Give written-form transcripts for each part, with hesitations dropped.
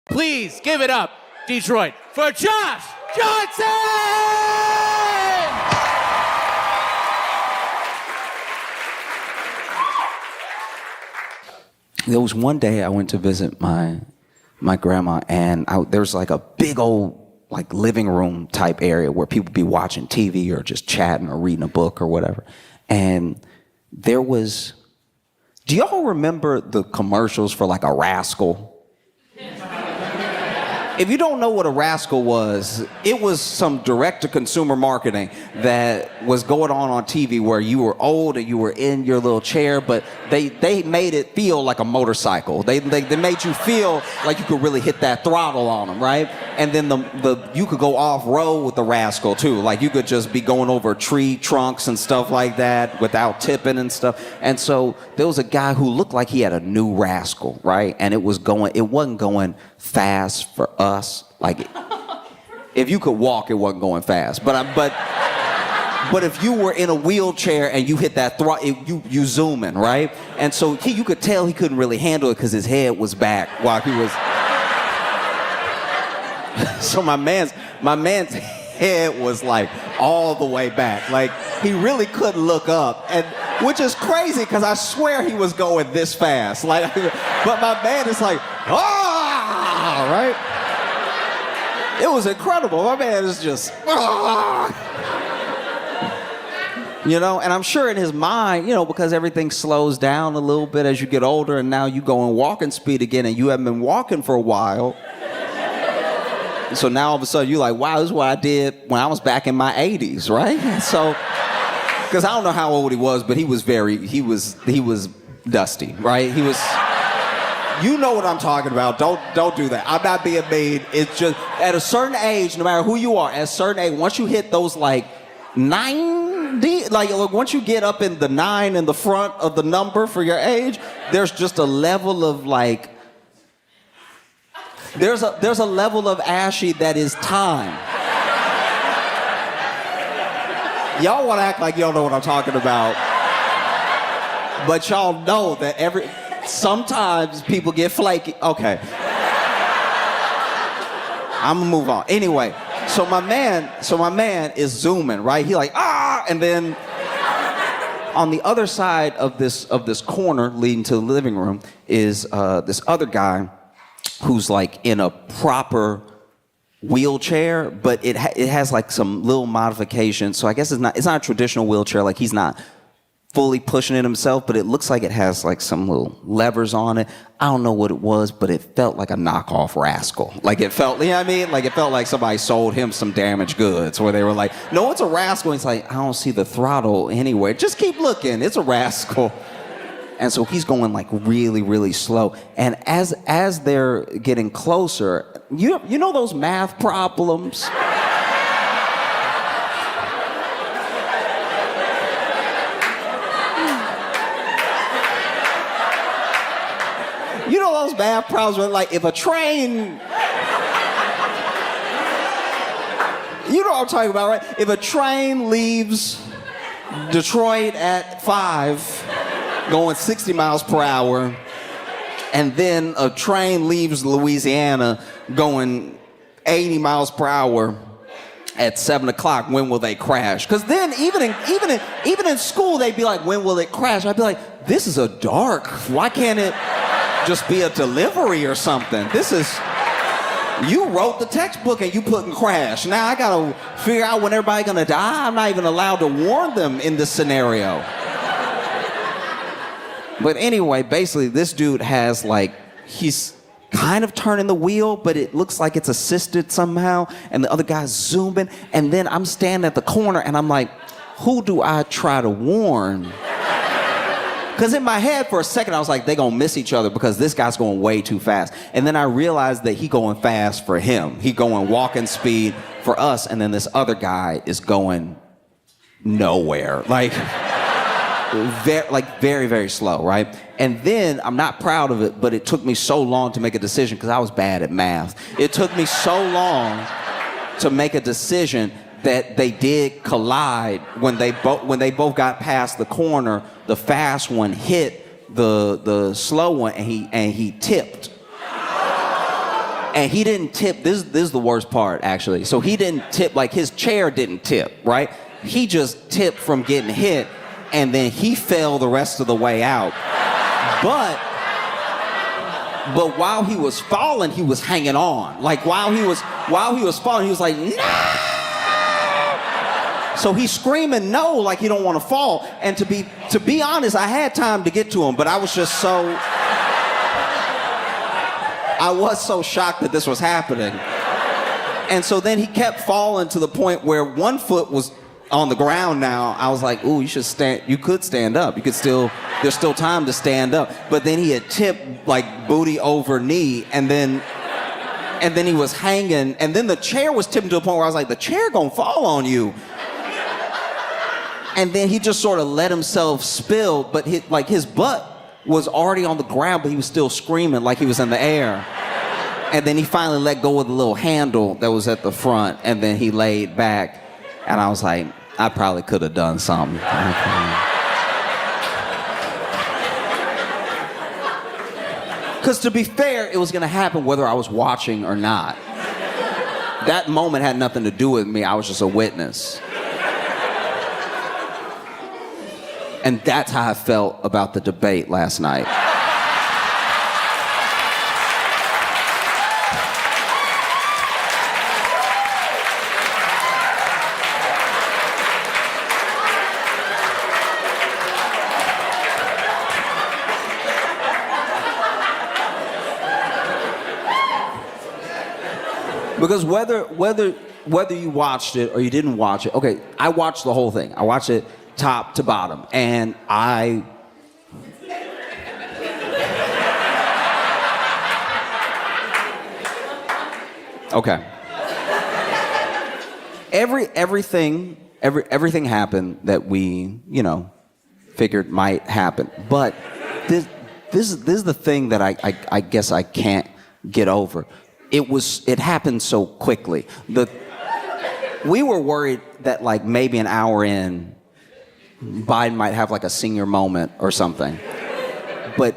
Please give it up, Detroit, for Josh Johnson! There was one day I went to visit my grandma, and there was like a big old like living room type area where people be watching TV or just chatting or reading a book or whatever. And there was, do y'all remember the commercials for like a Rascal? If you don't know what a Rascal was, it was some direct-to-consumer marketing that was going on TV where you were old and you were in your little chair, but they made it feel like a motorcycle. They made you feel like you could really hit that throttle on them, right? And then you could go off-road with the Rascal too. Like you could just be going over tree trunks and stuff like that without tipping and stuff. And so there was a guy who looked like he had a new Rascal, right? And it wasn't going fast for us. Like if you could walk, it wasn't going fast. But if you were in a wheelchair and you hit that throttle, you zooming, right? And so you could tell he couldn't really handle it because his head was back while he was. So my man's head was like all the way back. Like he really couldn't look up, and which is crazy because I swear he was going this fast. Like, but my man is like, right? It was incredible. My man is just, you know, and I'm sure in his mind, you know, because everything slows down a little bit as you get older, and now you go in walking speed again, and you haven't been walking for a while. So now all of a sudden you're like, wow, this is what I did when I was back in my 80s, right? So, because I don't know how old he was, but he was dusty, right? He was, you know what I'm talking about. Don't do that. I'm not being mean. It's just, at a certain age, no matter who you are, at a certain age, once you hit those like 90, like once you get up in the 9 in the front of the number for your age, there's just a level of like, there's a level of ashy that is time. Y'all want to act like y'all know what I'm talking about, but y'all know that sometimes people get flaky. Okay. I'm gonna move on. Anyway, so my man is zooming, right? He like, and then on the other side of this corner leading to the living room is this other guy who's like in a proper wheelchair, but it has like some little modifications. So I guess it's not a traditional wheelchair. Like he's not fully pushing it himself, but it looks like it has like some little levers on it. I don't know what it was, but it felt like a knockoff Rascal. Like it felt, you know what I mean? Like it felt like somebody sold him some damaged goods where they were like, no, it's a Rascal. And he's like, I don't see the throttle anywhere. Just keep looking. It's a Rascal. And so he's going like really, really slow. And as they're getting closer, you know those math problems? You know those math problems where like if a train, you know what I'm talking about, right? If a train leaves Detroit at 5, going 60 miles per hour, and then a train leaves Louisiana going 80 miles per hour at 7 o'clock, when will they crash? Because then even in school, they'd be like, when will it crash? I'd be like, this is a dark. Why can't it just be a delivery or something? You wrote the textbook and you put in crash. Now I gotta figure out when everybody's gonna die. I'm not even allowed to warn them in this scenario. But anyway, basically this dude has like, he's kind of turning the wheel, but it looks like it's assisted somehow, and the other guy's zooming, and then I'm standing at the corner and I'm like, who do I try to warn? Because in my head for a second I was like, they gonna miss each other because this guy's going way too fast. And then I realized that he going fast for him. He going walking speed for us, and then this other guy is going nowhere. Like very, very slow, right? And then, I'm not proud of it, but it took me so long to make a decision because I was bad at math. It took me so long to make a decision that they did collide. When they both got past the corner, the fast one hit the slow one, and he tipped. And he didn't tip. This is the worst part, actually. So he didn't tip, like his chair didn't tip, right? He just tipped from getting hit, and then he fell the rest of the way out. But while he was falling, he was hanging on. Like while he was falling, he was like, no! So he's screaming no, like he don't want to fall. And to be honest, I had time to get to him, but I was so shocked that this was happening. And so then he kept falling to the point where one foot was on the ground now. I was like, ooh, you could stand up. There's still time to stand up. But then he had tipped like booty over knee, and then he was hanging, and then the chair was tipping to a point where I was like, the chair gonna fall on you. And then he just sort of let himself spill, but his butt was already on the ground, but he was still screaming like he was in the air. And then he finally let go of the little handle that was at the front, and then he laid back, and I was like, I probably could have done something. Because to be fair, it was gonna happen whether I was watching or not. That moment had nothing to do with me, I was just a witness. And that's how I felt about the debate last night. Because whether you watched it or you didn't watch it, okay, I watched the whole thing. I watched it top to bottom, and okay. Everything happened that we, figured might happen. But this is the thing that I guess I can't get over. It happened so quickly. We were worried that like maybe an hour in, Biden might have like a senior moment or something. But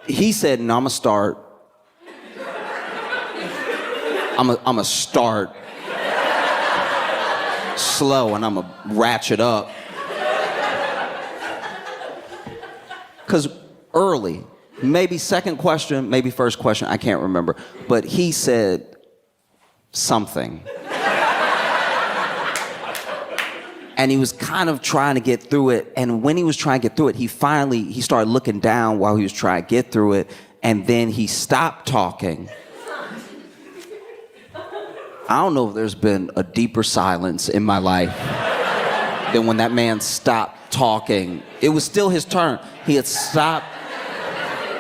he said, no, I'm gonna start. I'm gonna start slow, and I'm gonna ratchet up. Because early, maybe second question, maybe first question, I can't remember. But he said something. And he was kind of trying to get through it. And when he was trying to get through it, he started looking down while he was trying to get through it. And then he stopped talking. I don't know if there's been a deeper silence in my life than when that man stopped talking. It was still his turn. He had stopped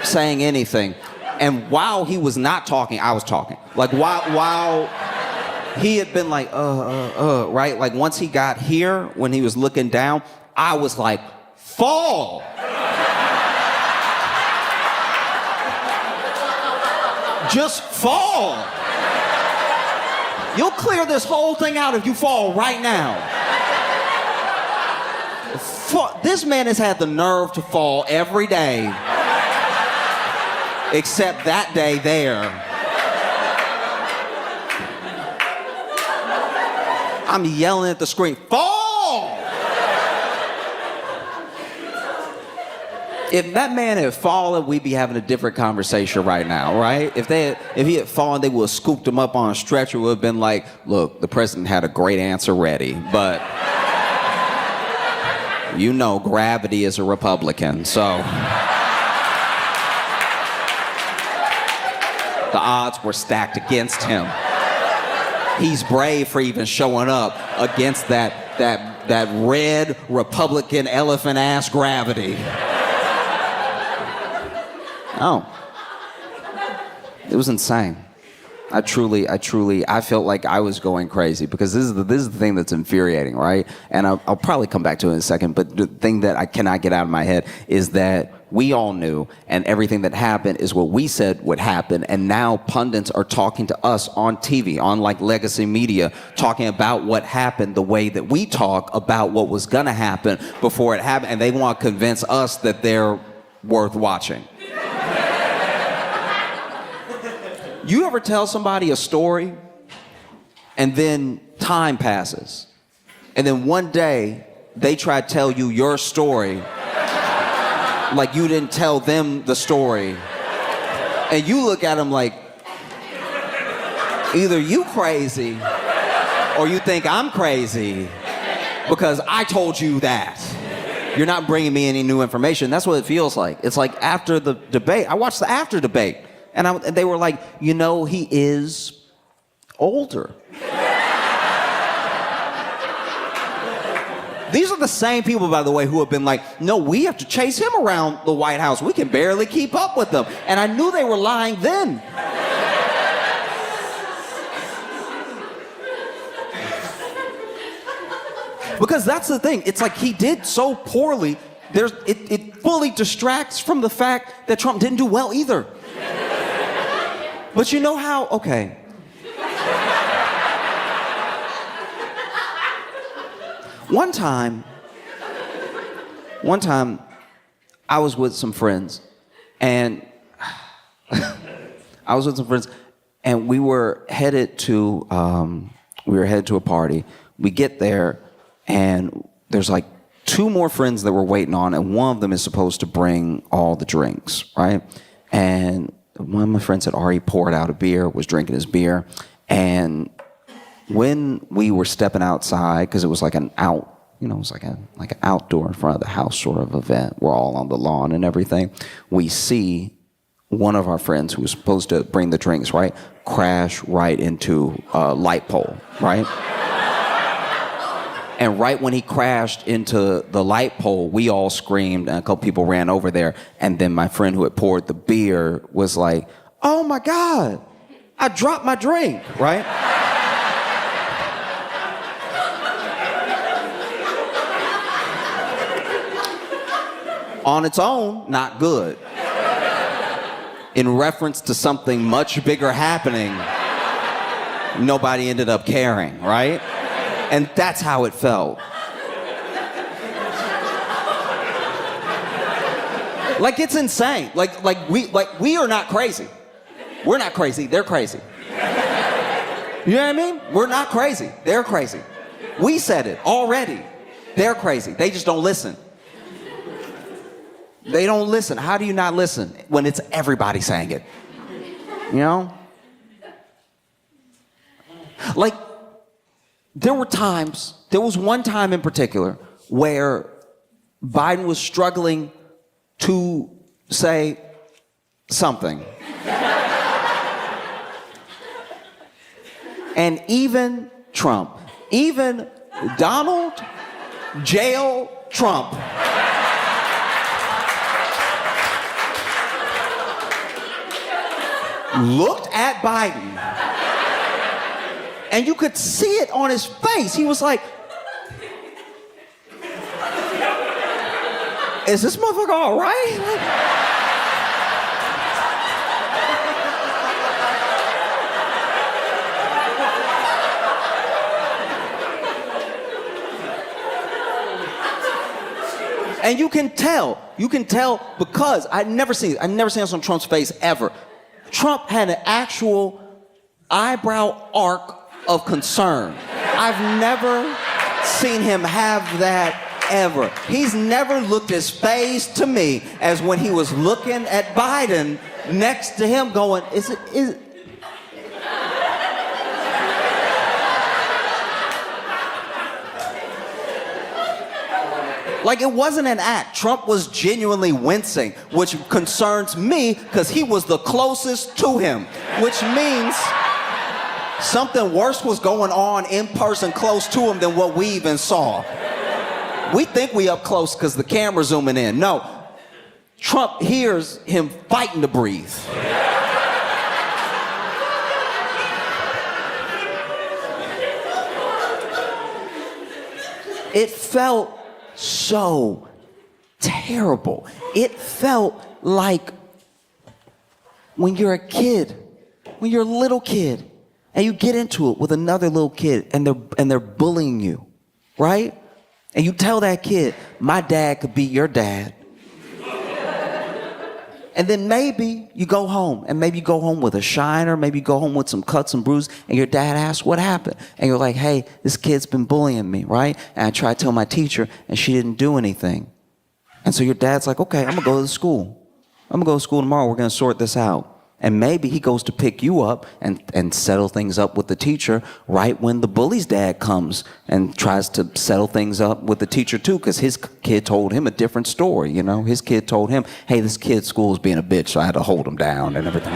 saying anything. And while he was not talking, I was talking. Like while he had been like, right? Like once he got here, when he was looking down, I was like, fall! Just fall! You'll clear this whole thing out if you fall right now. This man has had the nerve to fall every day, except that day there. I'm yelling at the screen, fall! If that man had fallen, we'd be having a different conversation right now, right? If he had fallen, they would have scooped him up on a stretcher. It would have been like, look, the president had a great answer ready, but gravity is a Republican, so the odds were stacked against him. He's brave for even showing up against that red Republican elephant-ass gravity. Oh. It was insane. I felt like I was going crazy because this is the thing that's infuriating, right? And I'll probably come back to it in a second, but the thing that I cannot get out of my head is that we all knew, and everything that happened is what we said would happen, and now pundits are talking to us on TV, on like legacy media, talking about what happened the way that we talk about what was gonna happen before it happened, and they want to convince us that they're worth watching. You ever tell somebody a story and then time passes and then one day they try to tell you your story like you didn't tell them the story, and you look at them like either you crazy or you think I'm crazy because I told you that. You're not bringing me any new information. That's what it feels like. It's like after the debate, I watched the after debate, and they were like, you know, he is older. These are the same people, by the way, who have been like, no, we have to chase him around the White House. We can barely keep up with them. And I knew they were lying then. Because that's the thing. It's like he did so poorly. It fully distracts from the fact that Trump didn't do well either. But you know how, okay. One time, I was with some friends, and we were headed to a party. We get there, and there's like two more friends that we're waiting on, and one of them is supposed to bring all the drinks, right? And one of my friends had already poured out a beer, was drinking his beer, and when we were stepping outside, because it was like it was like an outdoor in front of the house sort of event. We're all on the lawn and everything. We see one of our friends who was supposed to bring the drinks, right, crash right into a light pole, right? And right when he crashed into the light pole, we all screamed, and a couple people ran over there. And then my friend who had poured the beer was like, oh my God, I dropped my drink, right? On its own, not good. In reference to something much bigger happening, nobody ended up caring, right? And that's how it felt. Like, it's insane. Like we are not crazy. We're not crazy, they're crazy. You know what I mean? We're not crazy, they're crazy. We said it already. They're crazy, they just don't listen. They don't listen. How do you not listen when it's everybody saying it? You know? Like, there was one time in particular where Biden was struggling to say something. And even Trump, even Donald Jail Trump, looked at Biden, and you could see it on his face. He was like, is this motherfucker all right? And you can tell because I'd never seen this on Trump's face ever. Trump had an actual eyebrow arc of concern. I've never seen him have that ever. He's never looked as phased to me as when he was looking at Biden next to him going, is it? Like, it wasn't an act. Trump was genuinely wincing, which concerns me because he was the closest to him, which means something worse was going on in person close to him than what we even saw. We think we up close because the camera's zooming in. No, Trump hears him fighting to breathe. It felt so terrible. It felt like when you're a kid, when you're a little kid, and you get into it with another little kid, and they're bullying you, right? And you tell that kid, my dad could beat your dad. And then maybe you go home, and maybe you go home with a shiner, maybe you go home with some cuts and bruises, and your dad asks what happened. And you're like, hey, this kid's been bullying me, right? And I tried to tell my teacher, and she didn't do anything. And so your dad's like, okay, I'm gonna go to school. I'm gonna go to school tomorrow, we're gonna sort this out. And maybe he goes to pick you up and settle things up with the teacher right when the bully's dad comes and tries to settle things up with the teacher too, because his kid told him a different story, you know? His kid told him, hey, this kid's school is being a bitch, so I had to hold him down and everything.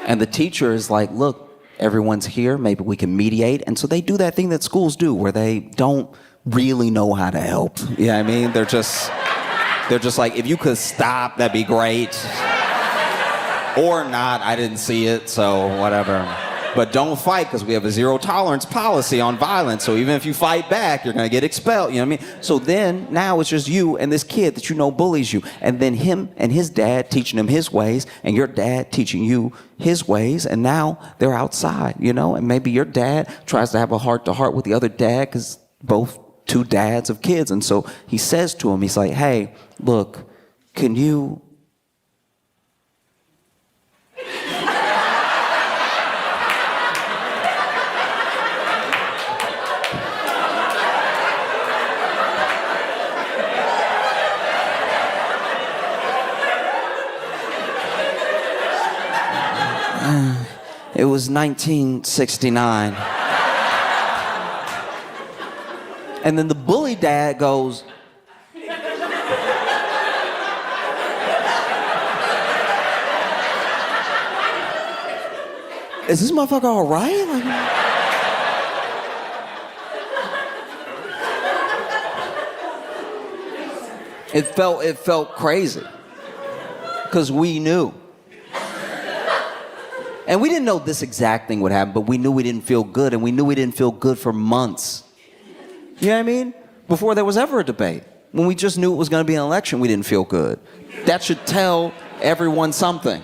And the teacher is like, look, everyone's here, maybe we can mediate. And so they do that thing that schools do where they don't really know how to help. You know what I mean? They're just like, if you could stop, that'd be great. Or not, I didn't see it, so whatever. But don't fight, because we have a zero tolerance policy on violence, so even if you fight back, you're gonna get expelled, you know what I mean? So then, now it's just you and this kid that you know bullies you, and then him and his dad teaching him his ways, and your dad teaching you his ways, and now they're outside, you know? And maybe your dad tries to have a heart-to-heart with the other dad, because both two dads of kids, and so he says to him, he's like, hey, look, can you... It was 1969. And then the bully dad goes, is this motherfucker all right? It felt crazy. Because we knew. And we didn't know this exact thing would happen, but we knew we didn't feel good, and we knew we didn't feel good for months. You know what I mean? Before there was ever a debate. When we just knew it was going to be an election, we didn't feel good. That should tell everyone something.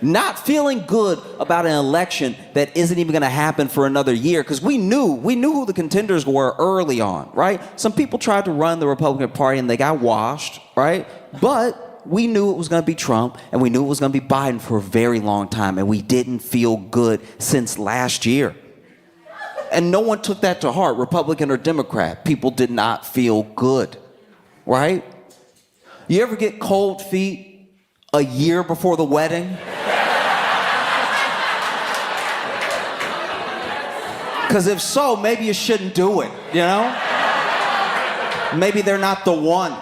Not feeling good about an election that isn't even going to happen for another year, because we knew who the contenders were early on, right? Some people tried to run the Republican Party and they got washed, right? But we knew it was going to be Trump, and we knew it was going to be Biden for a very long time, and we didn't feel good since last year. And no one took that to heart, Republican or Democrat. People did not feel good, right? You ever get cold feet a year before the wedding? Because if so, maybe you shouldn't do it, you know? Maybe they're not the one.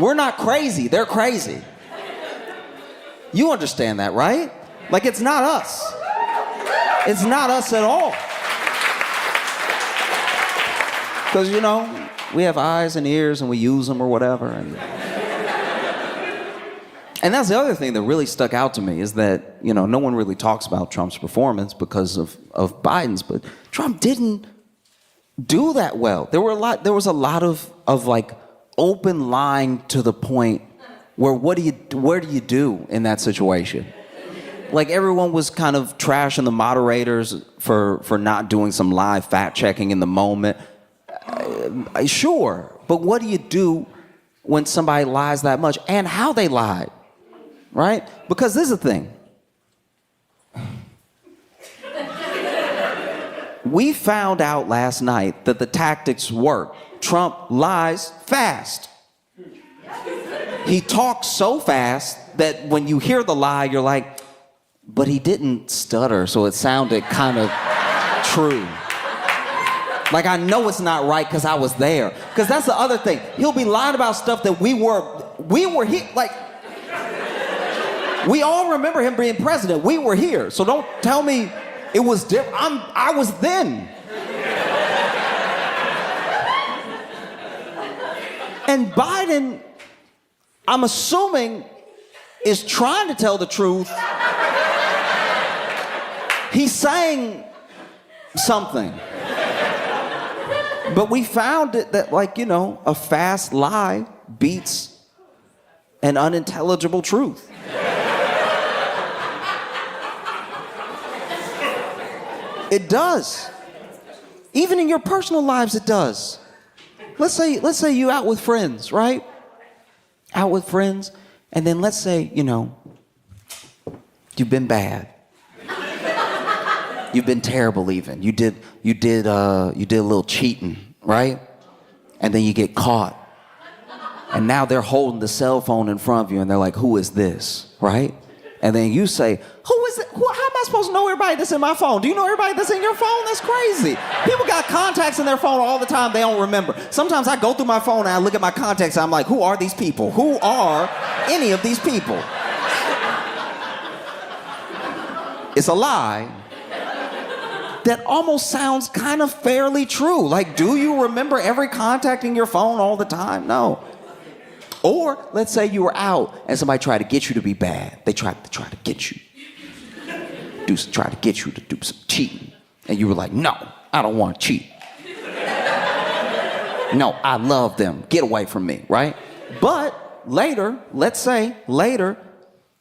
We're not crazy, they're crazy. You understand that, right? Like, it's not us. It's not us at all. Because, you know, we have eyes and ears and we use them or whatever. And that's the other thing that really stuck out to me is that, you know, no one really talks about Trump's performance because of Biden's, but Trump didn't do that well. There was a lot of like open lying to the point where where do you do in that situation? Like, everyone was kind of trashing the moderators for not doing some live fact checking in the moment. Sure, but what do you do when somebody lies that much, and how they lied, right? Because this is the thing. We found out last night that the tactics work. Trump lies fast. He talks so fast that when you hear the lie, you're like, but he didn't stutter, so it sounded kind of true. Like, I know it's not right because I was there. Because that's the other thing. He'll be lying about stuff that we were here. Like, we all remember him being president. We were here. So don't tell me it was different. I was then. And Biden, I'm assuming, is trying to tell the truth. He's saying something. But we found it that, like, you know, a fast lie beats an unintelligible truth. It does. Even in your personal lives, it does. Let's say you out with friends, right? Out with friends, and then let's say, you've been bad. You've been terrible even. You did a little cheating, right? And then you get caught. And now they're holding the cell phone in front of you and they're like, who is this, right? And then you say, who is it? How am I supposed to know everybody that's in my phone? Do you know everybody that's in your phone? That's crazy. People got contacts in their phone all the time they don't remember. Sometimes I go through my phone and I look at my contacts and I'm like, who are these people? Who are any of these people? It's a lie that almost sounds kind of fairly true. Like, do you remember every contact in your phone all the time? No. Or let's say you were out and somebody tried to get you to be bad. They tried to get you. Try to get you to do some cheating. And you were like, no, I don't want to cheat. No, I love them. Get away from me, right? But later, let's say later,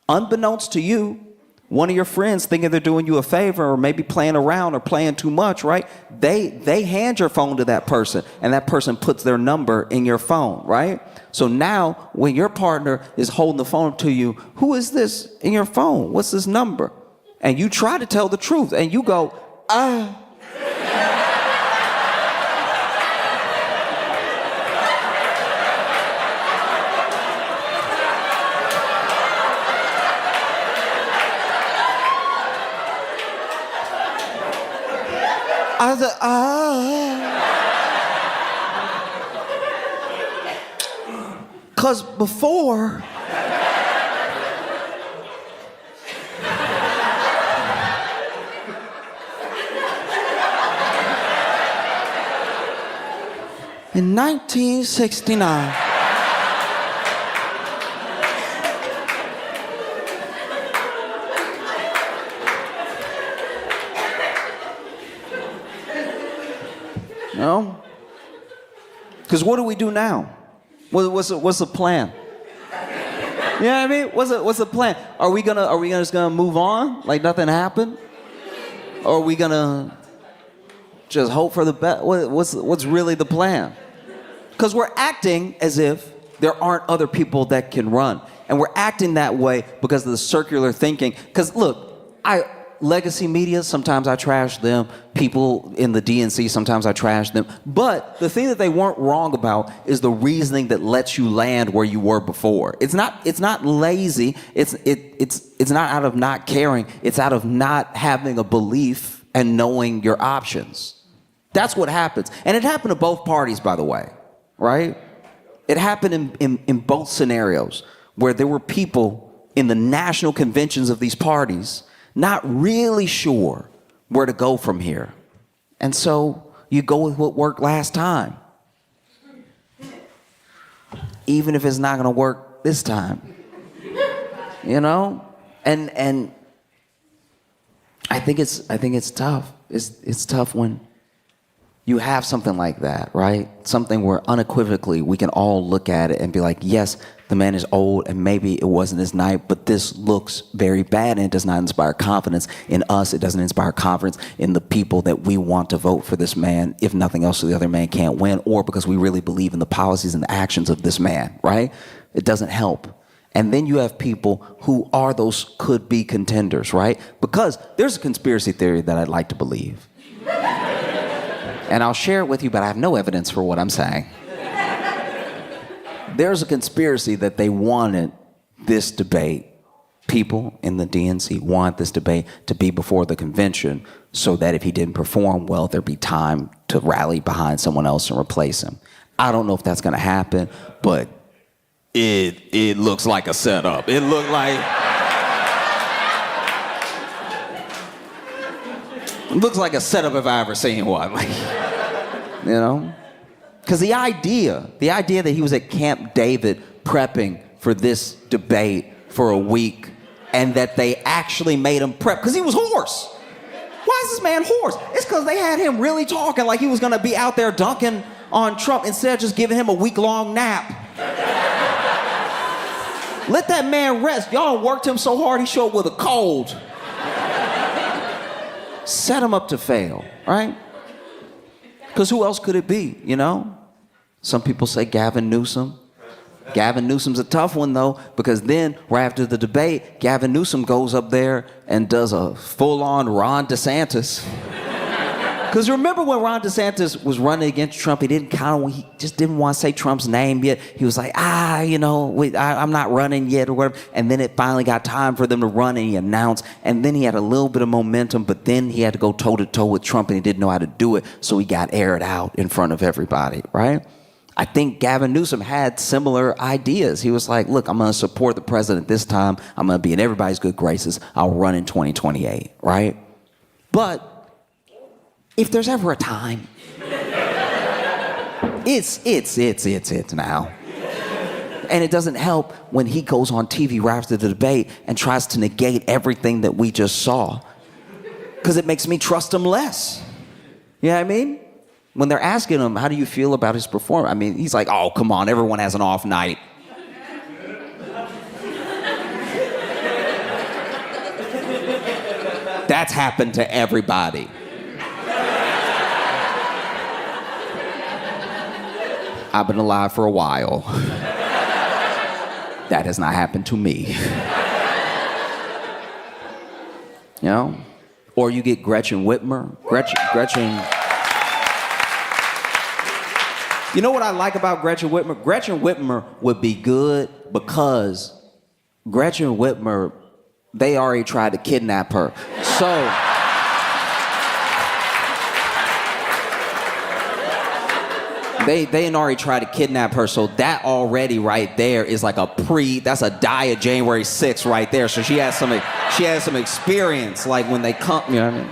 unbeknownst to you, one of your friends thinking they're doing you a favor or maybe playing around or playing too much, right? They hand your phone to that person and that person puts their number in your phone, right? So now when your partner is holding the phone up to you, who is this in your phone? What's this number? And you try to tell the truth and you go, ah. I said, because before, in 1969, no? Because what do we do now? What's the plan? You know what I mean? What's the plan? Are we just gonna move on like nothing happened? Or are we gonna just hope for the best? What's really the plan? Because we're acting as if there aren't other people that can run. And we're acting that way because of the circular thinking. Because look, legacy media, sometimes I trash them. People in the DNC, sometimes I trash them. But the thing that they weren't wrong about is the reasoning that lets you land where you were before. It's not lazy. It's not out of not caring. It's out of not having a belief and knowing your options. That's what happens. And it happened to both parties, by the way, right? It happened in both scenarios where there were people in the national conventions of these parties not really sure where to go from here. And so you go with what worked last time, even if it's not going to work this time, And I think it's tough. It's tough when you have something like that, right? Something where unequivocally we can all look at it and be like, yes, the man is old and maybe it wasn't his night, but this looks very bad and it does not inspire confidence in us. It doesn't inspire confidence in the people that we want to vote for this man, if nothing else, so the other man can't win, or because we really believe in the policies and the actions of this man, right? It doesn't help. And then you have people who are those could-be contenders, right? Because there's a conspiracy theory that I'd like to believe. And I'll share it with you, but I have no evidence for what I'm saying. There's a conspiracy that they wanted this debate. People in the DNC want this debate to be before the convention so that if he didn't perform well, there'd be time to rally behind someone else and replace him. I don't know if that's going to happen, but it looks like a setup. It looked like... It looks like a setup if I ever seen one. Because the idea that he was at Camp David prepping for this debate for a week and that they actually made him prep, because he was hoarse. Why is this man hoarse? It's because they had him really talking like he was going to be out there dunking on Trump instead of just giving him a week-long nap. Let that man rest. Y'all worked him so hard he showed up with a cold. set him up to fail, right? Because who else could it be, you know? Some people say Gavin Newsom. Gavin Newsom's a tough one, though, because then, right after the debate, Gavin Newsom goes up there and does a full-on Ron DeSantis. Because remember when Ron DeSantis was running against Trump, he just didn't want to say Trump's name yet. He was like, I'm not running yet or whatever. And then it finally got time for them to run and he announced. And then he had a little bit of momentum, but then he had to go toe-to-toe with Trump and he didn't know how to do it. So he got aired out in front of everybody, right? I think Gavin Newsom had similar ideas. He was like, look, I'm going to support the president this time. I'm going to be in everybody's good graces. I'll run in 2028, right? But if there's ever a time, it's now. And it doesn't help when he goes on TV right after the debate and tries to negate everything that we just saw. Because it makes me trust him less. You know what I mean? When they're asking him, how do you feel about his performance? I mean, he's like, oh, come on, everyone has an off night. That's happened to everybody. I've been alive for a while. That has not happened to me. You know? Or you get Gretchen Whitmer. Gretchen. You know what I like about Gretchen Whitmer? Gretchen Whitmer would be good because Gretchen Whitmer, they already tried to kidnap her. So They already tried to kidnap her, so that already right there is like that's a die of January 6th right there. So she has some experience, like when they come, you know what I mean?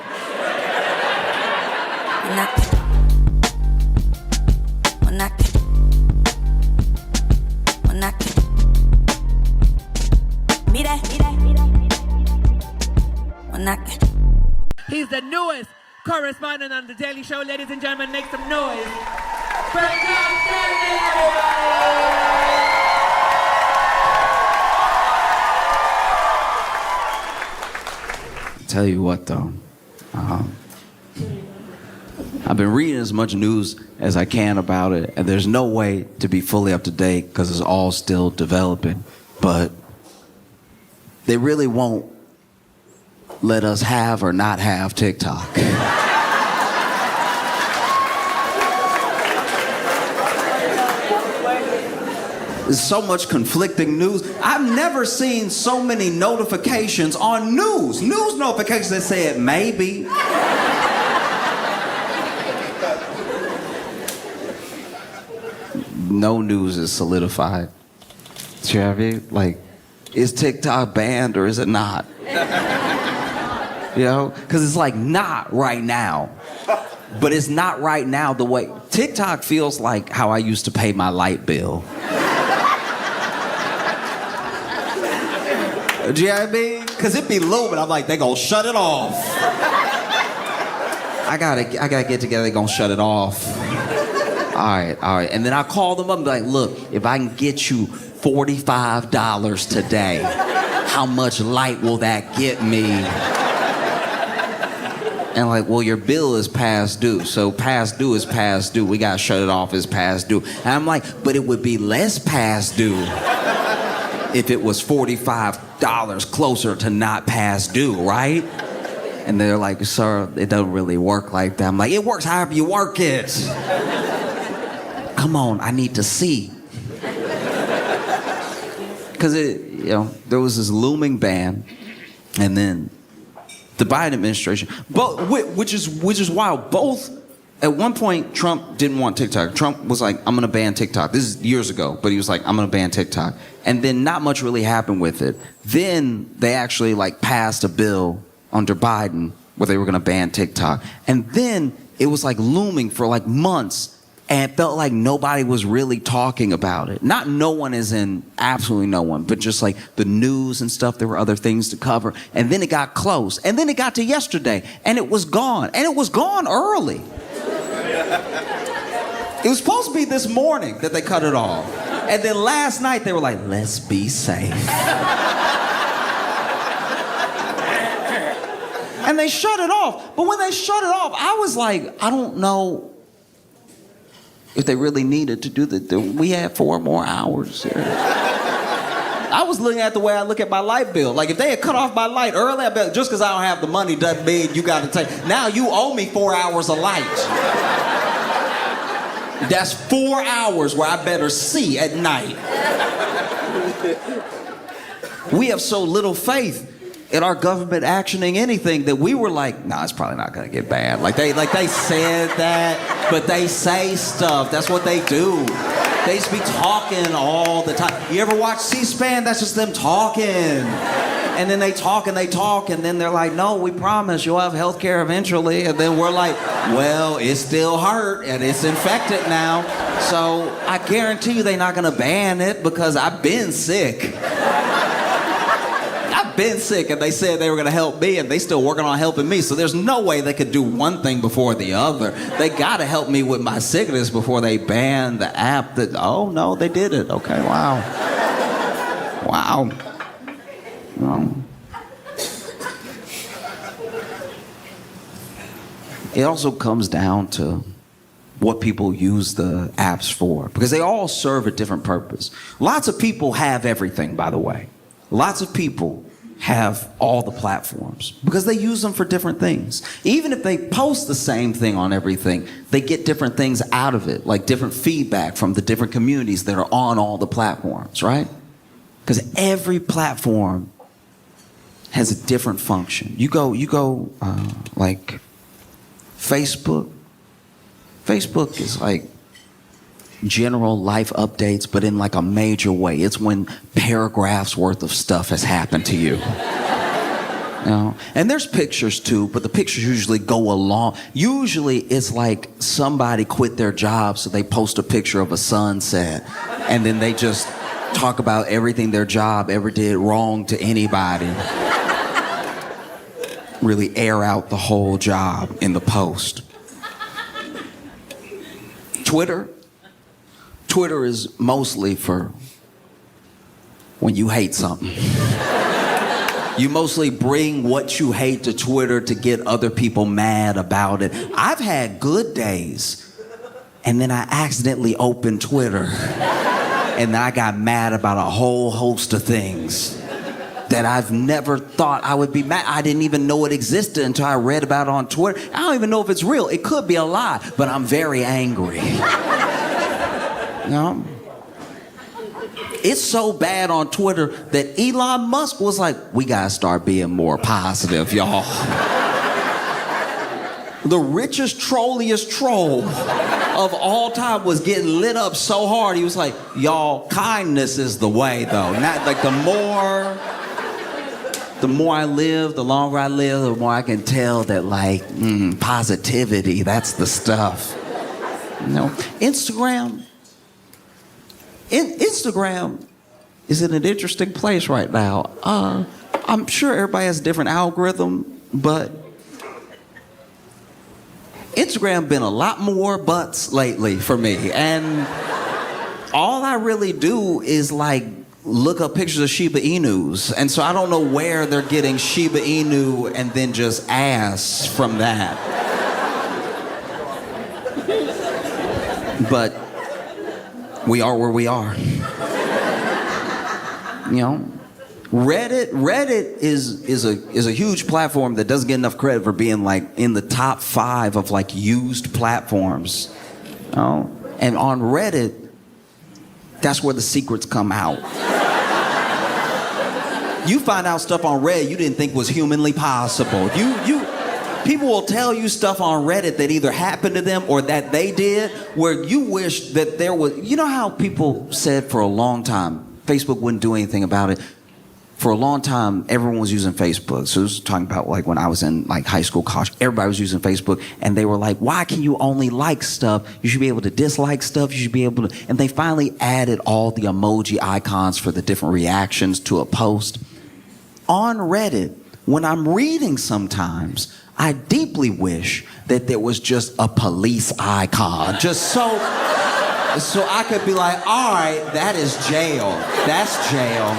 He's the newest correspondent on The Daily Show. Ladies and gentlemen, make some noise. Tell you what, though, I've been reading as much news as I can about it, and there's no way to be fully up to date because it's all still developing. But they really won't let us have or not have TikTok. There's so much conflicting news. I've never seen so many notifications on news. News notifications that said maybe. No news is solidified. Do you know what I mean? Like, is TikTok banned or is it not? You know? Because it's like not right now. But it's not right now the way... TikTok feels like how I used to pay my light bill. Do you know what I mean? Because it be looming. I'm like, they gonna shut it off. I gotta get together, they gonna shut it off. All right. And then I call them up and be like, look, if I can get you $45 today, how much light will that get me? And like, well, your bill is past due. So past due is past due. We gotta shut it off as past due. And I'm like, but it would be less past due if it was $45 closer to not past due, right? And they're like, sir, it doesn't really work like that. I'm like, it works however you work it. Come on, I need to see. Because there was this looming ban, and then the Biden administration, which is wild. Both, at one point, Trump didn't want TikTok. Trump was like, I'm gonna ban TikTok. This is years ago, but he was like, I'm gonna ban TikTok. And then not much really happened with it. Then they actually passed a bill under Biden where they were gonna ban TikTok. And then it was looming for months, and it felt like nobody was really talking about it. Not no one as in absolutely no one, but just the news and stuff, there were other things to cover. And then it got close. And then it got to yesterday, and it was gone. And it was gone early. It was supposed to be this morning that they cut it off. And then last night they were like, let's be safe. And they shut it off. But when they shut it off, I was like, I don't know if they really needed to do we had 4 more hours here. I was looking at the way I look at my light bill. Like, if they had cut off my light early, I bet just because I don't have the money doesn't mean you got to take. Now you owe me 4 hours of light. That's 4 hours where I better see at night. We have so little faith in our government actioning anything that we were like, nah, it's probably not gonna get bad. Like they said that, but they say stuff. That's what they do. They just be talking all the time. You ever watch C-SPAN? That's just them talking. And then they talk, and then they're like, no, we promise you'll have health care eventually. And then we're like, well, it still hurt, and it's infected now. So I guarantee you they're not gonna ban it because I've been sick. And they said they were gonna help me, and they still working on helping me. So there's no way they could do one thing before the other. They gotta help me with my sickness before they ban the app that, oh no, they did it. Okay, wow. Wow. It also comes down to what people use the apps for, because they all serve a different purpose. Lots of people have everything, by the way. Lots of people have all the platforms because they use them for different things. Even if they post the same thing on everything, they get different things out of it, like different feedback from the different communities that are on all the platforms, right? Because every platform has a different function. You go like Facebook. Facebook is like general life updates, but in like a major way. It's when paragraphs worth of stuff has happened to you. You know? And there's pictures too, but the pictures usually go along. Usually it's like somebody quit their job, so they post a picture of a sunset, and then they just talk about everything their job ever did wrong to anybody. Really air out the whole job in the post. Twitter is mostly for when you hate something. You mostly bring what you hate to Twitter to get other people mad about it. I've had good days, and then I accidentally opened Twitter, and then I got mad about a whole host of things that I've never thought I would be mad. I didn't even know it existed until I read about it on Twitter. I don't even know if it's real. It could be a lie, but I'm very angry. You know? It's so bad on Twitter that Elon Musk was like, we gotta start being more positive, y'all. The richest, trolliest troll of all time was getting lit up so hard, he was like, y'all, kindness is the way, though. Not like the more I live, the longer I live, the more I can tell that, like, positivity, that's the stuff. You know, Instagram is in an interesting place right now. I'm sure everybody has a different algorithm, but Instagram been a lot more butts lately for me. And all I really do is like look up pictures of Shiba Inus. And so I don't know where they're getting Shiba Inu and then just ass from that. But we are where we are. You know, Reddit is a huge platform that doesn't get enough credit for being like in the top 5 of like used platforms. You know? And on Reddit, that's where the secrets come out. You find out stuff on Reddit you didn't think was humanly possible. People will tell you stuff on Reddit that either happened to them or that they did, where you wish that there was. You know how people said for a long time Facebook wouldn't do anything about it? For a long time, everyone was using Facebook. So this was talking about like when I was in like high school, college, everybody was using Facebook, and they were like, why can you only like stuff? You should be able to dislike stuff. You should be able to, and they finally added all the emoji icons for the different reactions to a post. On Reddit, when I'm reading sometimes, I deeply wish that there was just a police icon, just so I could be like, all right, that is jail. That's jail.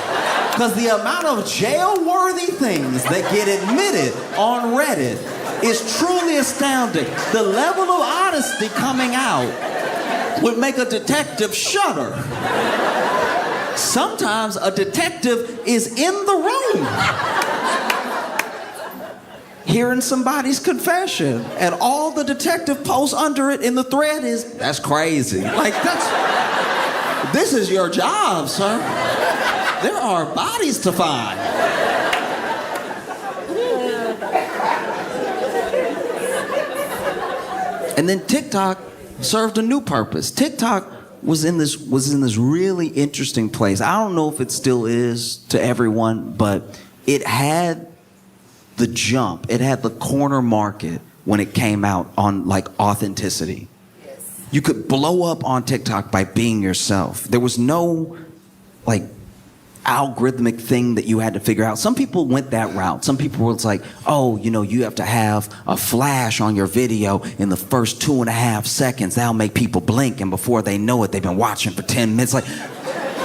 Because the amount of jail-worthy things that get admitted on Reddit is truly astounding. The level of honesty coming out would make a detective shudder. Sometimes a detective is in the room hearing somebody's confession, and all the detective posts under it in the thread is, that's crazy. Like, this is your job, sir. There are bodies to find. And then TikTok served a new purpose. TikTok was in this really interesting place. I don't know if it still is to everyone, but it had the jump. It had the corner market when it came out on like authenticity. Yes. You could blow up on TikTok by being yourself. There was no like algorithmic thing that you had to figure out. Some people went that route. Some people were like, oh, you know, you have to have a flash on your video in the first 2.5 seconds. That'll make people blink, and before they know it, they've been watching for 10 minutes. Like,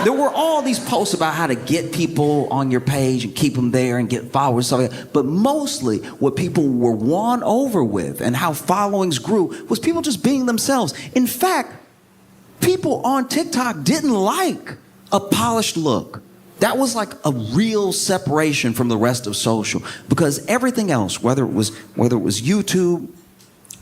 there were all these posts about how to get people on your page and keep them there and get followers, stuff like that. But mostly what people were won over with and how followings grew was people just being themselves. In fact, people on TikTok didn't like a polished look. That was like a real separation from the rest of social, because everything else, whether it was YouTube,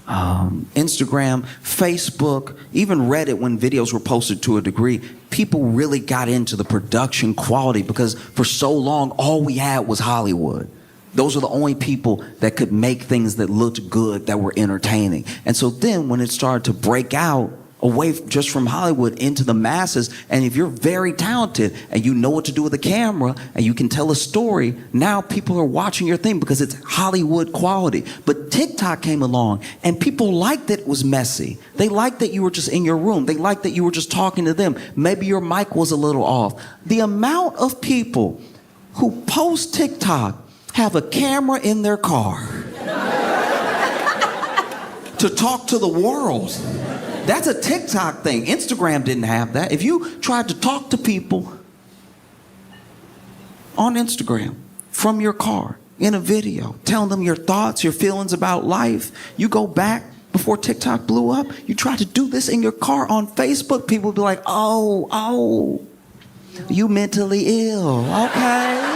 Instagram, Facebook, even Reddit, when videos were posted to a degree, people really got into the production quality, because for so long all we had was Hollywood. Those are the only people that could make things that looked good, that were entertaining. And so then when it started to break out away just from Hollywood into the masses, and if you're very talented and you know what to do with a camera and you can tell a story, now people are watching your thing because it's Hollywood quality. But TikTok came along and people liked that it was messy. They liked that you were just in your room. They liked that you were just talking to them. Maybe your mic was a little off. The amount of people who post TikTok have a camera in their car to talk to the world. That's a TikTok thing. Instagram didn't have that. If you tried to talk to people on Instagram from your car in a video, telling them your thoughts, your feelings about life, you go back before TikTok blew up, you try to do this in your car on Facebook, people would be like, oh, you mentally ill, okay.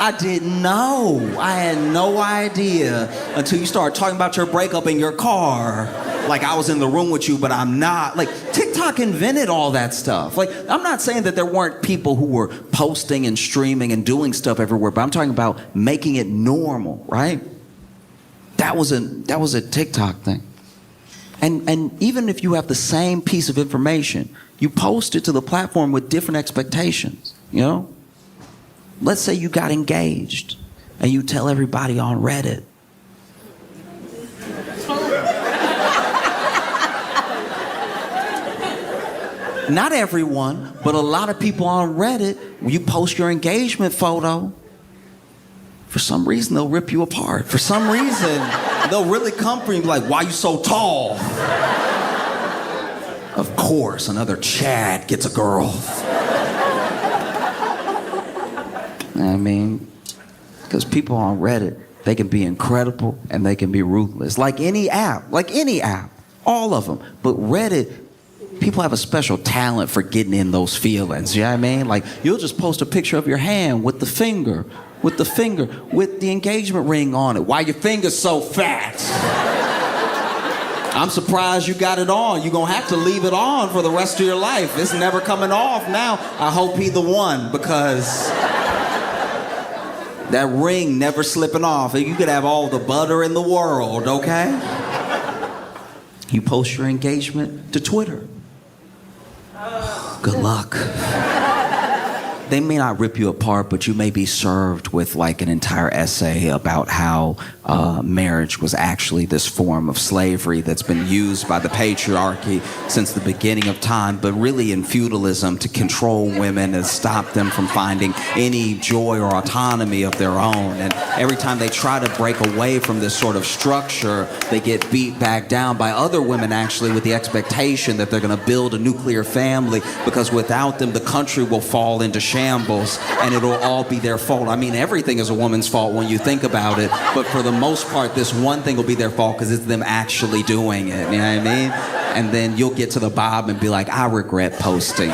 I didn't know. I had no idea until you started talking about your breakup in your car. Like I was in the room with you, but I'm not. Like, TikTok invented all that stuff. Like, I'm not saying that there weren't people who were posting and streaming and doing stuff everywhere, but I'm talking about making it normal, right? That was a TikTok thing. And even if you have the same piece of information, you post it to the platform with different expectations, you know? Let's say you got engaged and you tell everybody on Reddit. Not everyone, but a lot of people on Reddit, when you post your engagement photo, for some reason they'll rip you apart. For some reason, they'll really come for you and be like, why you so tall? Of course, another Chad gets a girl. I mean, because people on Reddit, they can be incredible and they can be ruthless. Like any app, all of them. But Reddit, people have a special talent for getting in those feelings, you know what I mean? Like, you'll just post a picture of your hand with the engagement ring on it. Why your finger's so fat? I'm surprised you got it on. You're gonna have to leave it on for the rest of your life. It's never coming off now. I hope he the one, because that ring never slipping off. You could have all the butter in the world, okay? You post your engagement to Twitter. Good luck. They may not rip you apart, but you may be served with like an entire essay about how marriage was actually this form of slavery that's been used by the patriarchy since the beginning of time, but really in feudalism to control women and stop them from finding any joy or autonomy of their own. And every time they try to break away from this sort of structure, they get beat back down by other women, actually, with the expectation that they're going to build a nuclear family, because without them, the country will fall into shambles. shambles, and it'll all be their fault. I mean, everything is a woman's fault when you think about it, but for the most part, this one thing will be their fault because it's them actually doing it, you know what I mean? And then you'll get to the bottom and be like, I regret posting.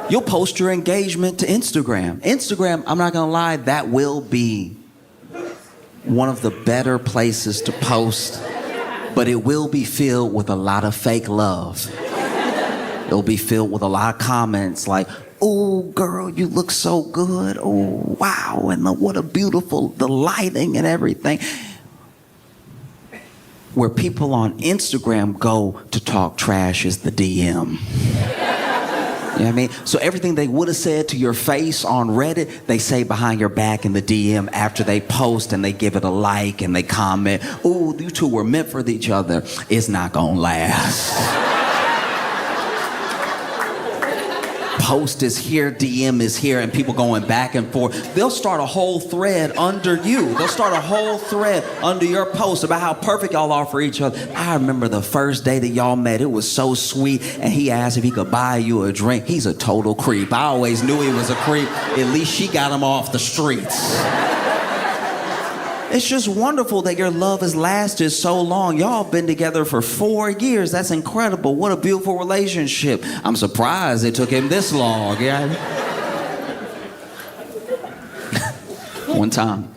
You'll post your engagement to Instagram. Instagram, I'm not gonna lie, that will be one of the better places to post, but it will be filled with a lot of fake love. It'll be filled with a lot of comments like, oh, girl, you look so good. Oh, wow, and what a beautiful, the lighting and everything. Where people on Instagram go to talk trash is the DM. You know what I mean? So everything they would have said to your face on Reddit, they say behind your back in the DM after they post, and they give it a like and they comment, ooh, you two were meant for each other. It's not gonna last. Post is here, DM is here, and people going back and forth. They'll start a whole thread under you. They'll start a whole thread under your post about how perfect y'all are for each other. I remember the first day that y'all met. It was so sweet, and he asked if he could buy you a drink. He's a total creep. I always knew he was a creep. At least she got him off the streets. It's just wonderful that your love has lasted so long. Y'all been together for 4 years. That's incredible. What a beautiful relationship. I'm surprised it took him this long. Yeah. One time,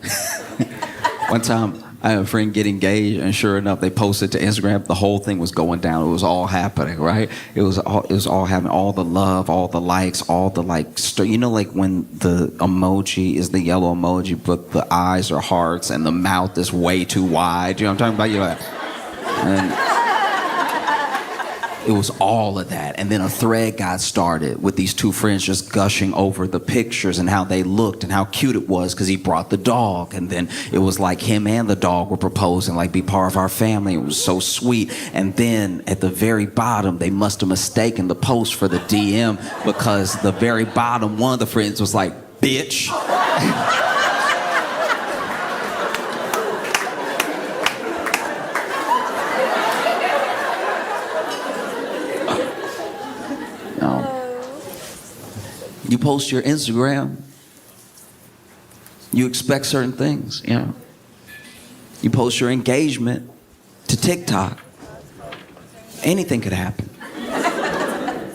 I had a friend get engaged, and sure enough, they posted to Instagram. The whole thing was going down. It was all happening, right? It was all happening. All the love, all the likes, all the you know, like when the emoji is the yellow emoji, but the eyes are hearts and the mouth is way too wide. You know what I'm talking about? You know, and it was all of that. And then a thread got started with these two friends just gushing over the pictures and how they looked and how cute it was because he brought the dog. And then it was like him and the dog were proposing, like, be part of our family. It was so sweet. And then at the very bottom, they must have mistaken the post for the DM, because the very bottom, one of the friends was like, bitch. You post your Instagram, you expect certain things, you know. You post your engagement to TikTok, anything could happen.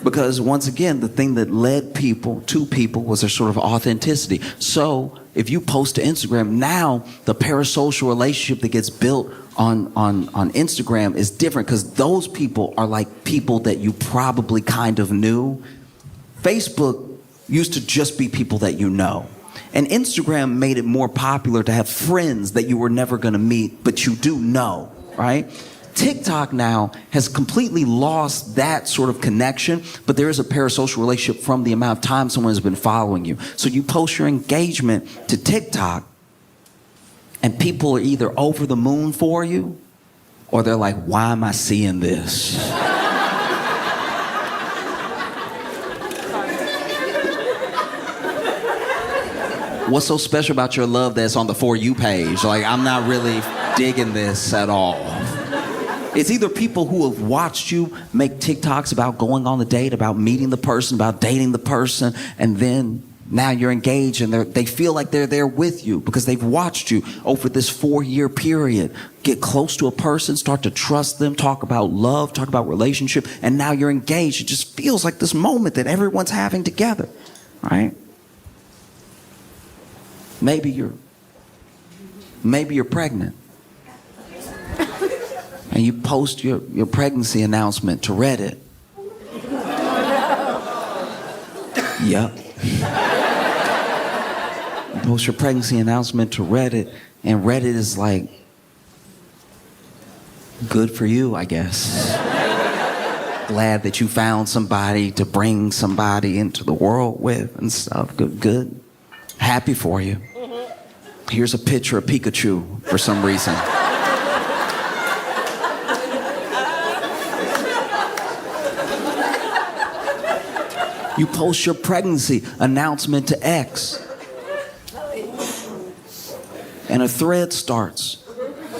Because once again, the thing that led people to people was their sort of authenticity. So if you post to Instagram, now the parasocial relationship that gets built on Instagram is different, because those people are like people that you probably kind of knew. Facebook used to just be people that you know. And Instagram made it more popular to have friends that you were never gonna meet, but you do know, right? TikTok now has completely lost that sort of connection, but there is a parasocial relationship from the amount of time someone has been following you. So you post your engagement to TikTok, and people are either over the moon for you, or they're like, why am I seeing this? What's so special about your love that's on the For You page? Like, I'm not really digging this at all. It's either people who have watched you make TikToks about going on the date, about meeting the person, about dating the person, and then now you're engaged and they feel like they're there with you because they've watched you over this 4-year period. Get close to a person, start to trust them, talk about love, talk about relationship, and now you're engaged. It just feels like this moment that everyone's having together, right? Maybe you're pregnant. And you post your pregnancy announcement to Reddit. Yep. You post your pregnancy announcement to Reddit, and Reddit is like, good for you, I guess. Glad that you found somebody to bring somebody into the world with and stuff. Good. Happy for you. Here's a picture of Pikachu for some reason. You post your pregnancy announcement to X. And a thread starts.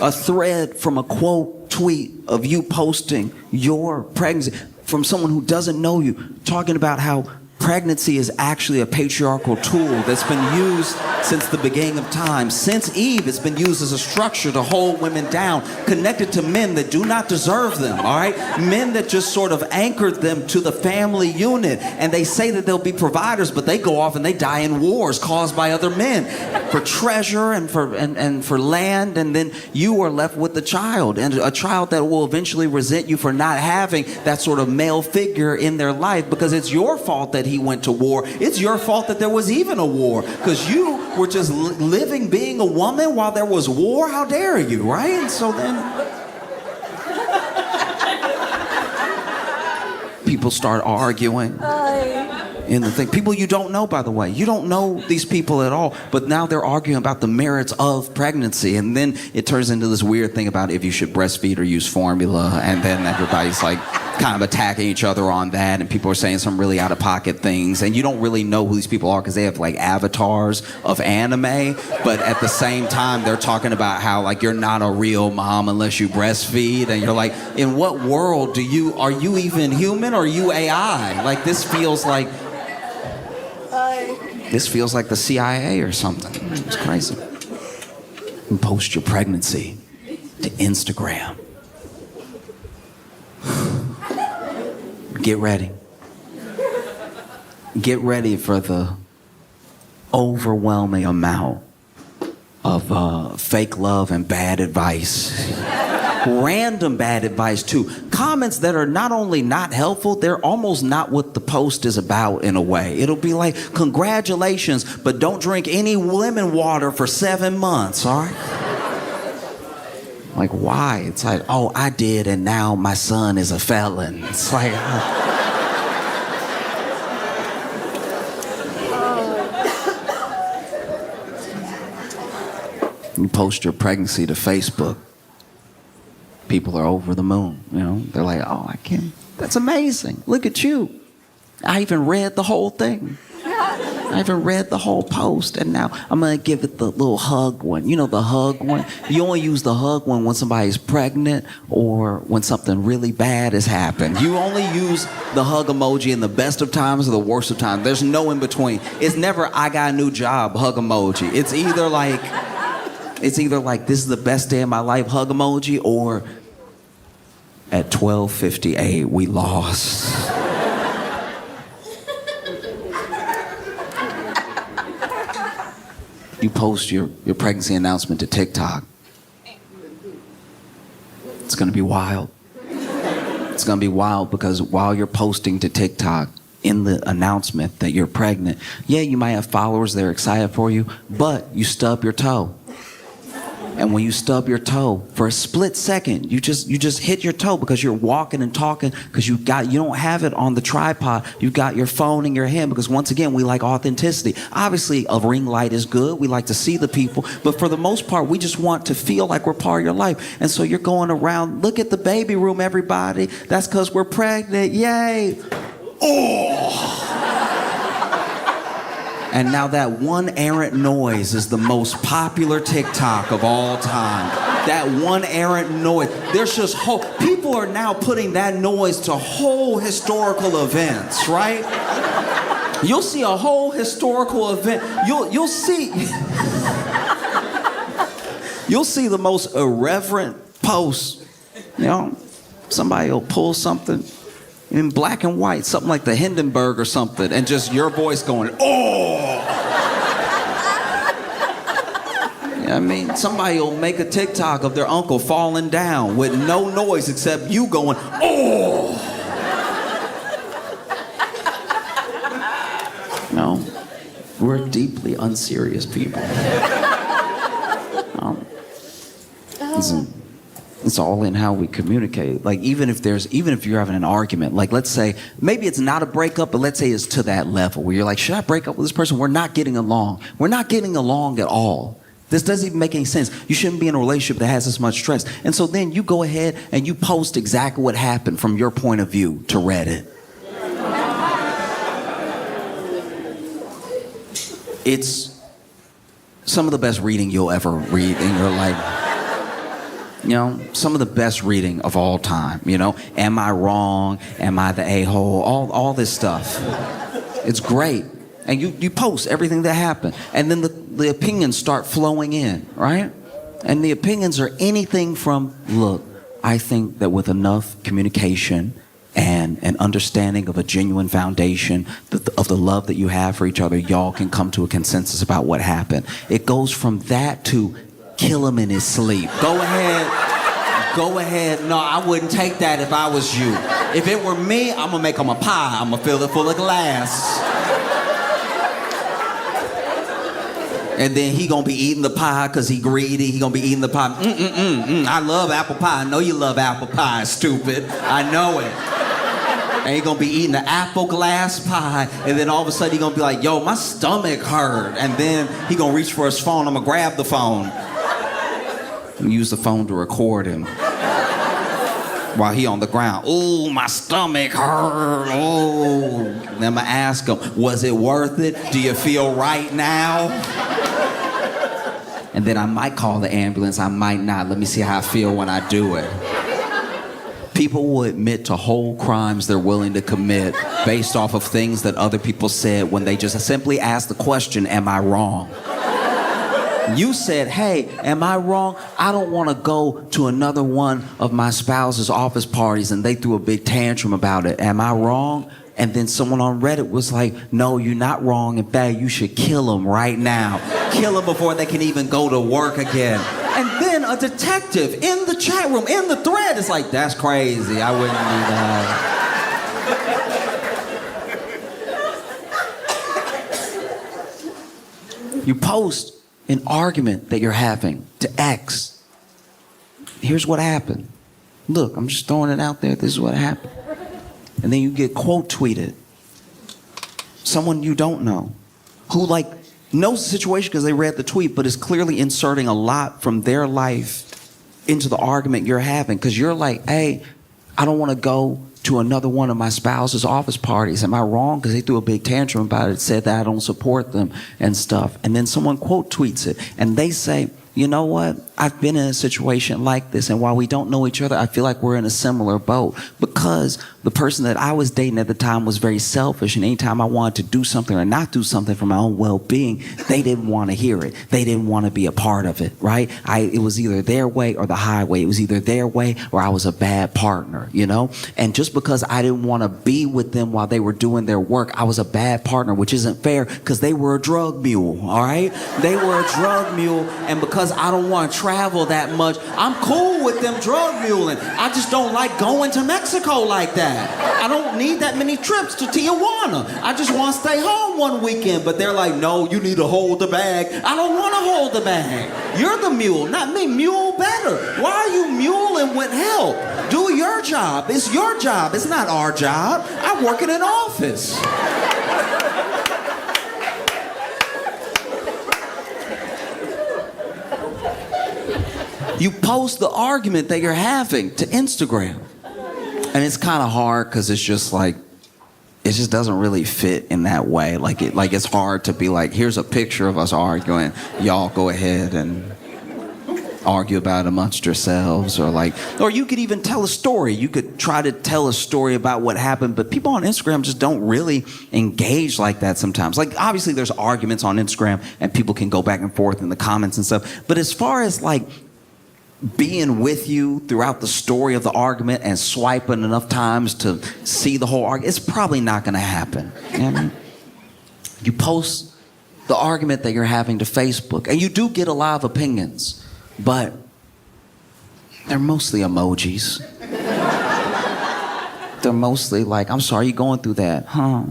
A thread from a quote tweet of you posting your pregnancy from someone who doesn't know you, talking about how pregnancy is actually a patriarchal tool that's been used since the beginning of time. Since Eve, it's been used as a structure to hold women down, connected to men that do not deserve them, all right? Men that just sort of anchored them to the family unit. And they say that they'll be providers, but they go off and they die in wars caused by other men for treasure and for land. And then you are left with the child, and a child that will eventually resent you for not having that sort of male figure in their life, because it's your fault that he went to war. It's your fault that there was even a war, because you were just living being a woman while there was war. How dare you, right? And so then people start arguing in the thing. People you don't know, by the way. You don't know these people at all, but now they're arguing about the merits of pregnancy, and then it turns into this weird thing about if you should breastfeed or use formula, and then everybody's like kind of attacking each other on that, and people are saying some really out-of-pocket things, and you don't really know who these people are because they have like avatars of anime, but at the same time they're talking about how like you're not a real mom unless you breastfeed, and you're like, in what world are you even human or are you AI? Like this feels like the CIA or something. It's crazy. And post your pregnancy to Instagram. Get ready. Get ready for the overwhelming amount of fake love and bad advice. Random bad advice too. Comments that are not only not helpful, they're almost not what the post is about in a way. It'll be like, congratulations, but don't drink any lemon water for 7 months, all right? Like, why? It's like, oh, I did, and now my son is a felon. It's like, you post your pregnancy to Facebook. People are over the moon, you know? They're like, oh, I can't. That's amazing. Look at you. I even read the whole thing. I even read the whole post, and now I'm going to give it the little hug one. You know, the hug one? You only use the hug one when somebody's pregnant or when something really bad has happened. You only use the hug emoji in the best of times or the worst of times. There's no in between. It's never, I got a new job, hug emoji. It's either like, this is the best day of my life, hug emoji, or at 12:58, we lost. You post your pregnancy announcement to TikTok. It's gonna be wild. It's gonna be wild because while you're posting to TikTok in the announcement that you're pregnant, yeah, you might have followers that are excited for you, but you stub your toe. And when you stub your toe, for a split second, you just hit your toe because you're walking and talking, because you don't have it on the tripod. You got your phone in your hand, because once again, we like authenticity. Obviously, a ring light is good. We like to see the people. But for the most part, we just want to feel like we're part of your life. And so you're going around, look at the baby room, everybody. That's because we're pregnant. Yay. Oh. And now that one errant noise is the most popular TikTok of all time. That one errant noise. There's just people are now putting that noise to whole historical events, right? You'll see a whole historical event. You'll see the most irreverent posts. You know, somebody will pull something in black and white, something like the Hindenburg or something, and just your voice going, oh! I mean, somebody will make a TikTok of their uncle falling down with no noise except you going, oh! No, we're deeply unserious people. It's all in how we communicate. Like, even if you're having an argument, like, let's say, maybe it's not a breakup, but let's say it's to that level where you're like, should I break up with this person? We're not getting along. We're not getting along at all. This doesn't even make any sense. You shouldn't be in a relationship that has this much stress. And so then you go ahead and you post exactly what happened from your point of view to Reddit. It's some of the best reading you'll ever read in your life. You know, some of the best reading of all time, you know? Am I wrong? Am I the a-hole? All this stuff. It's great. And you post everything that happened. And then the opinions start flowing in, right? And the opinions are anything from, look, I think that with enough communication and an understanding of a genuine foundation of the love that you have for each other, y'all can come to a consensus about what happened. It goes from that to kill him in his sleep. Go ahead. No, I wouldn't take that if I was you. If it were me, I'm gonna make him a pie. I'm gonna fill it full of glass. And then he gonna be eating the pie because he greedy. He gonna be eating the pie. I love apple pie. I know you love apple pie, stupid. I know it. And he gonna be eating the apple glass pie, and then all of a sudden he gonna be like, yo, my stomach hurt. And then he gonna reach for his phone. I'm gonna grab the phone. And use the phone to record him. While he on the ground. Ooh, my stomach hurt. Oh. Then I'm gonna ask him, was it worth it? Do you feel right now? And then I might call the ambulance, I might not. Let me see how I feel when I do it. People will admit to whole crimes they're willing to commit based off of things that other people said when they just simply ask the question, am I wrong? You said, hey, am I wrong? I don't want to go to another one of my spouse's office parties, and they threw a big tantrum about it. Am I wrong? And then someone on Reddit was like, no, you're not wrong. In fact, you should kill them right now. Kill them before they can even go to work again. And then a detective in the chat room, in the thread, is like, that's crazy. I wouldn't do that. You post an argument that you're having to X. Here's what happened. Look, I'm just throwing it out there. This is what happened. And then you get quote tweeted. Someone you don't know who like knows the situation because they read the tweet, but is clearly inserting a lot from their life into the argument you're having. Because you're like, hey, I don't want to go to another one of my spouse's office parties. Am I wrong? Because they threw a big tantrum about it, said that I don't support them and stuff. And then someone quote tweets it and they say, you know what? I've been in a situation like this, and while we don't know each other, I feel like we're in a similar boat because the person that I was dating at the time was very selfish, and anytime I wanted to do something or not do something for my own well-being, they didn't want to hear it. They didn't want to be a part of it, right? It was either their way or the highway. It was either their way or I was a bad partner, you know? And just because I didn't want to be with them while they were doing their work, I was a bad partner, which isn't fair because they were a drug mule, all right? They were a drug mule, and because I don't want to travel that much, I'm cool with them drug muling. I just don't like going to Mexico like that. I don't need that many trips to Tijuana. I just want to stay home one weekend. But they're like, no, you need to hold the bag. I don't want to hold the bag. You're the mule, not me. Mule better. Why are you muling with help? Do your job. It's your job. It's not our job. I work in an office. You post the argument that you're having to Instagram. And it's kind of hard because it's just like, it just doesn't really fit in that way. Like it's hard to be like, here's a picture of us arguing. Y'all go ahead and argue about it amongst yourselves. Or you could even tell a story. You could try to tell a story about what happened, but people on Instagram just don't really engage like that sometimes. Like, obviously there's arguments on Instagram and people can go back and forth in the comments and stuff. But as far as like being with you throughout the story of the argument and swiping enough times to see the whole argument, it's probably not going to happen. You know what I mean? You post the argument that you're having to Facebook, and you do get a lot of opinions, but they're mostly emojis. They're mostly like, I'm sorry you're going through that, huh?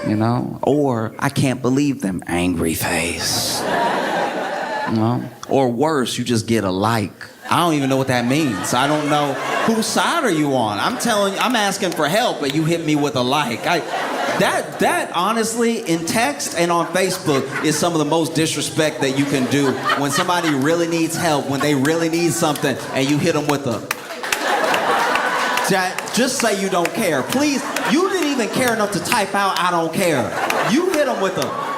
You know? Or, I can't believe them, angry face. You know? Or worse, you just get a like. I don't even know what that means. I don't know whose side are you on. I'm telling you, I'm asking for help, but you hit me with a like. That honestly, in text and on Facebook, is some of the most disrespect that you can do when somebody really needs help, when they really need something, and you hit them with a... Just say you don't care. Please, you didn't even care enough to type out, I don't care. You hit them with a...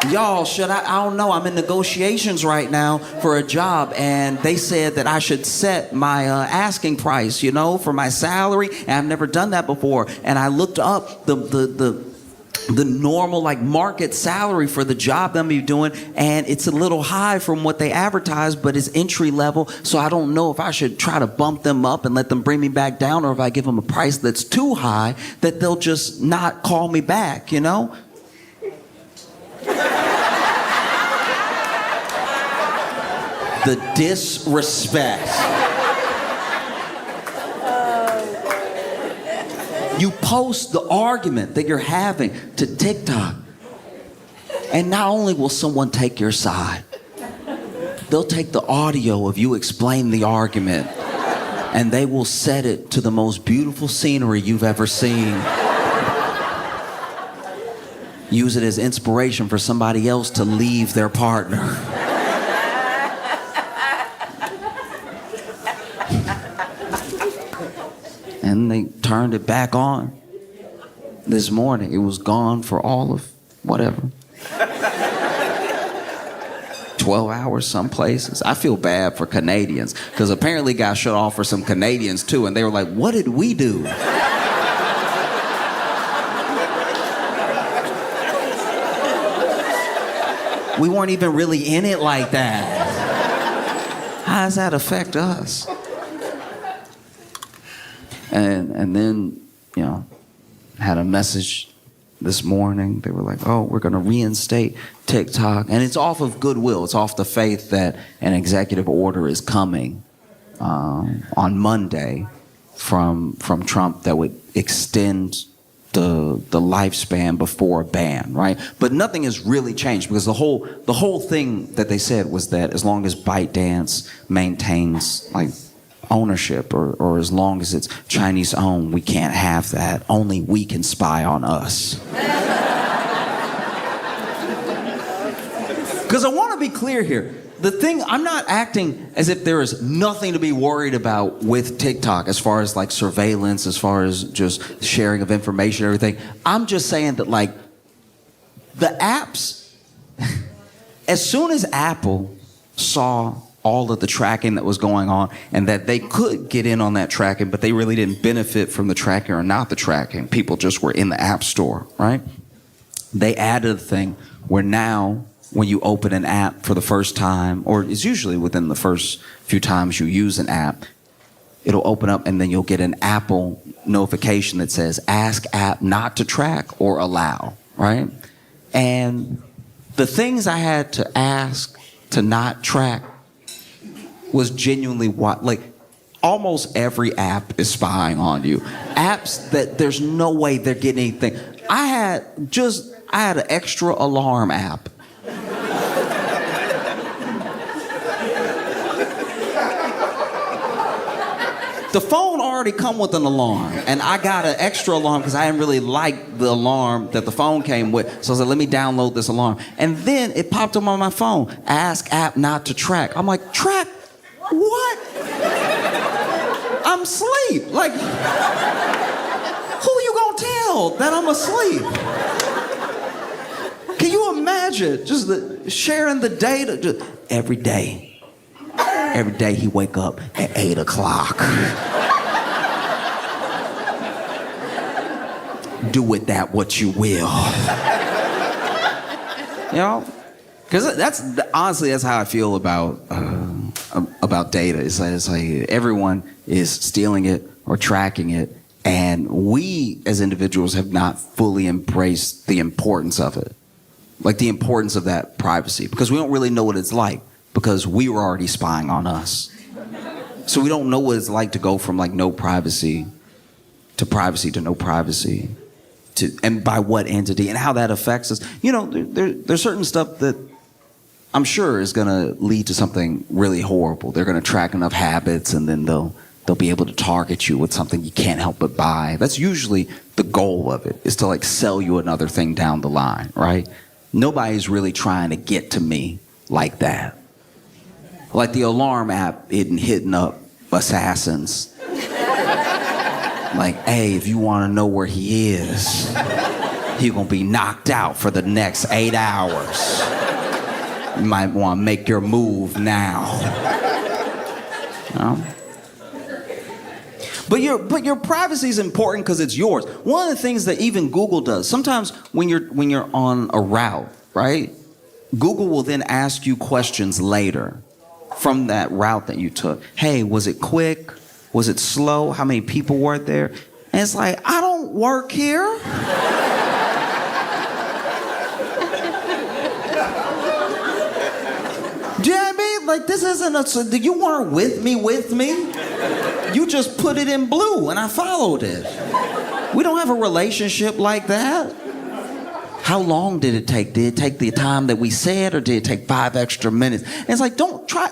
Y'all, should I don't know. I'm in negotiations right now for a job, and they said that I should set my asking price, you know, for my salary. And I've never done that before. And I looked up the normal like market salary for the job that I'm doing, and it's a little high from what they advertise, but it's entry level. So I don't know if I should try to bump them up and let them bring me back down, or if I give them a price that's too high that they'll just not call me back, you know? The disrespect. You post the argument that you're having to TikTok, and not only will someone take your side, they'll take the audio of you explain the argument, and they will set it to the most beautiful scenery you've ever seen. Use it as inspiration for somebody else to leave their partner. And they turned it back on this morning. It was gone for all of whatever. 12 hours some places. I feel bad for Canadians, because apparently it got shut off for some Canadians too, and they were like, what did we do? We weren't even really in it like that. How does that affect us? And then, you know, had a message this morning. They were like, oh, we're going to reinstate TikTok. And it's off of goodwill. It's off the faith that an executive order is coming on Monday from Trump that would extend the lifespan before a ban, right? But nothing has really changed, because the whole thing that they said was that as long as ByteDance maintains like ownership, or as long as it's Chinese owned, we can't have that. Only we can spy on us. Because I want to be clear here. The thing, I'm not acting as if there is nothing to be worried about with TikTok as far as like surveillance, as far as just sharing of information, everything. I'm just saying that like the apps, as soon as Apple saw all of the tracking that was going on, and that they could get in on that tracking, but they really didn't benefit from the tracking or not the tracking. People just were in the app store, right? They added a thing where now when you open an app for the first time, or it's usually within the first few times you use an app, it'll open up and then you'll get an Apple notification that says, ask app not to track or allow, right? And the things I had to ask to not track was genuinely what, like, almost every app is spying on you. Apps that there's no way they're getting anything. I had an extra alarm app. The phone already come with an alarm, and I got an extra alarm because I didn't really like the alarm that the phone came with. So I said, let me download this alarm. And then it popped up on my phone, ask app not to track. I'm like, track what? I'm asleep. Like, who you gonna tell that I'm asleep? Can you imagine just sharing the data just every day? Every day he wake up at 8 o'clock. Do with that what you will. You know? Because honestly, that's how I feel about data. It's like everyone is stealing it or tracking it, and we as individuals have not fully embraced the importance of it. Like the importance of that privacy, because we don't really know what it's like, because we were already spying on us. So we don't know what it's like to go from like no privacy to no privacy, and by what entity and how that affects us. You know, there's certain stuff that I'm sure is gonna lead to something really horrible. They're gonna track enough habits, and then they'll be able to target you with something you can't help but buy. That's usually the goal of it, is to like sell you another thing down the line, right? Nobody's really trying to get to me like that. Like the alarm app isn't hitting up assassins. Like, hey, if you want to know where he is, you're gonna be knocked out for the next 8 hours. You might wanna make your move now. But your privacy is important because it's yours. One of the things that even Google does, sometimes when you're on a route, right? Google will then ask you questions later from that route that you took. Hey, was it quick? Was it slow? How many people were there? And it's like, I don't work here. Do you know what I mean? Like, this isn't you weren't with me. You just put it in blue and I followed it. We don't have a relationship like that. How long did it take? Did it take the time that we said, or did it take 5 extra minutes? And it's like,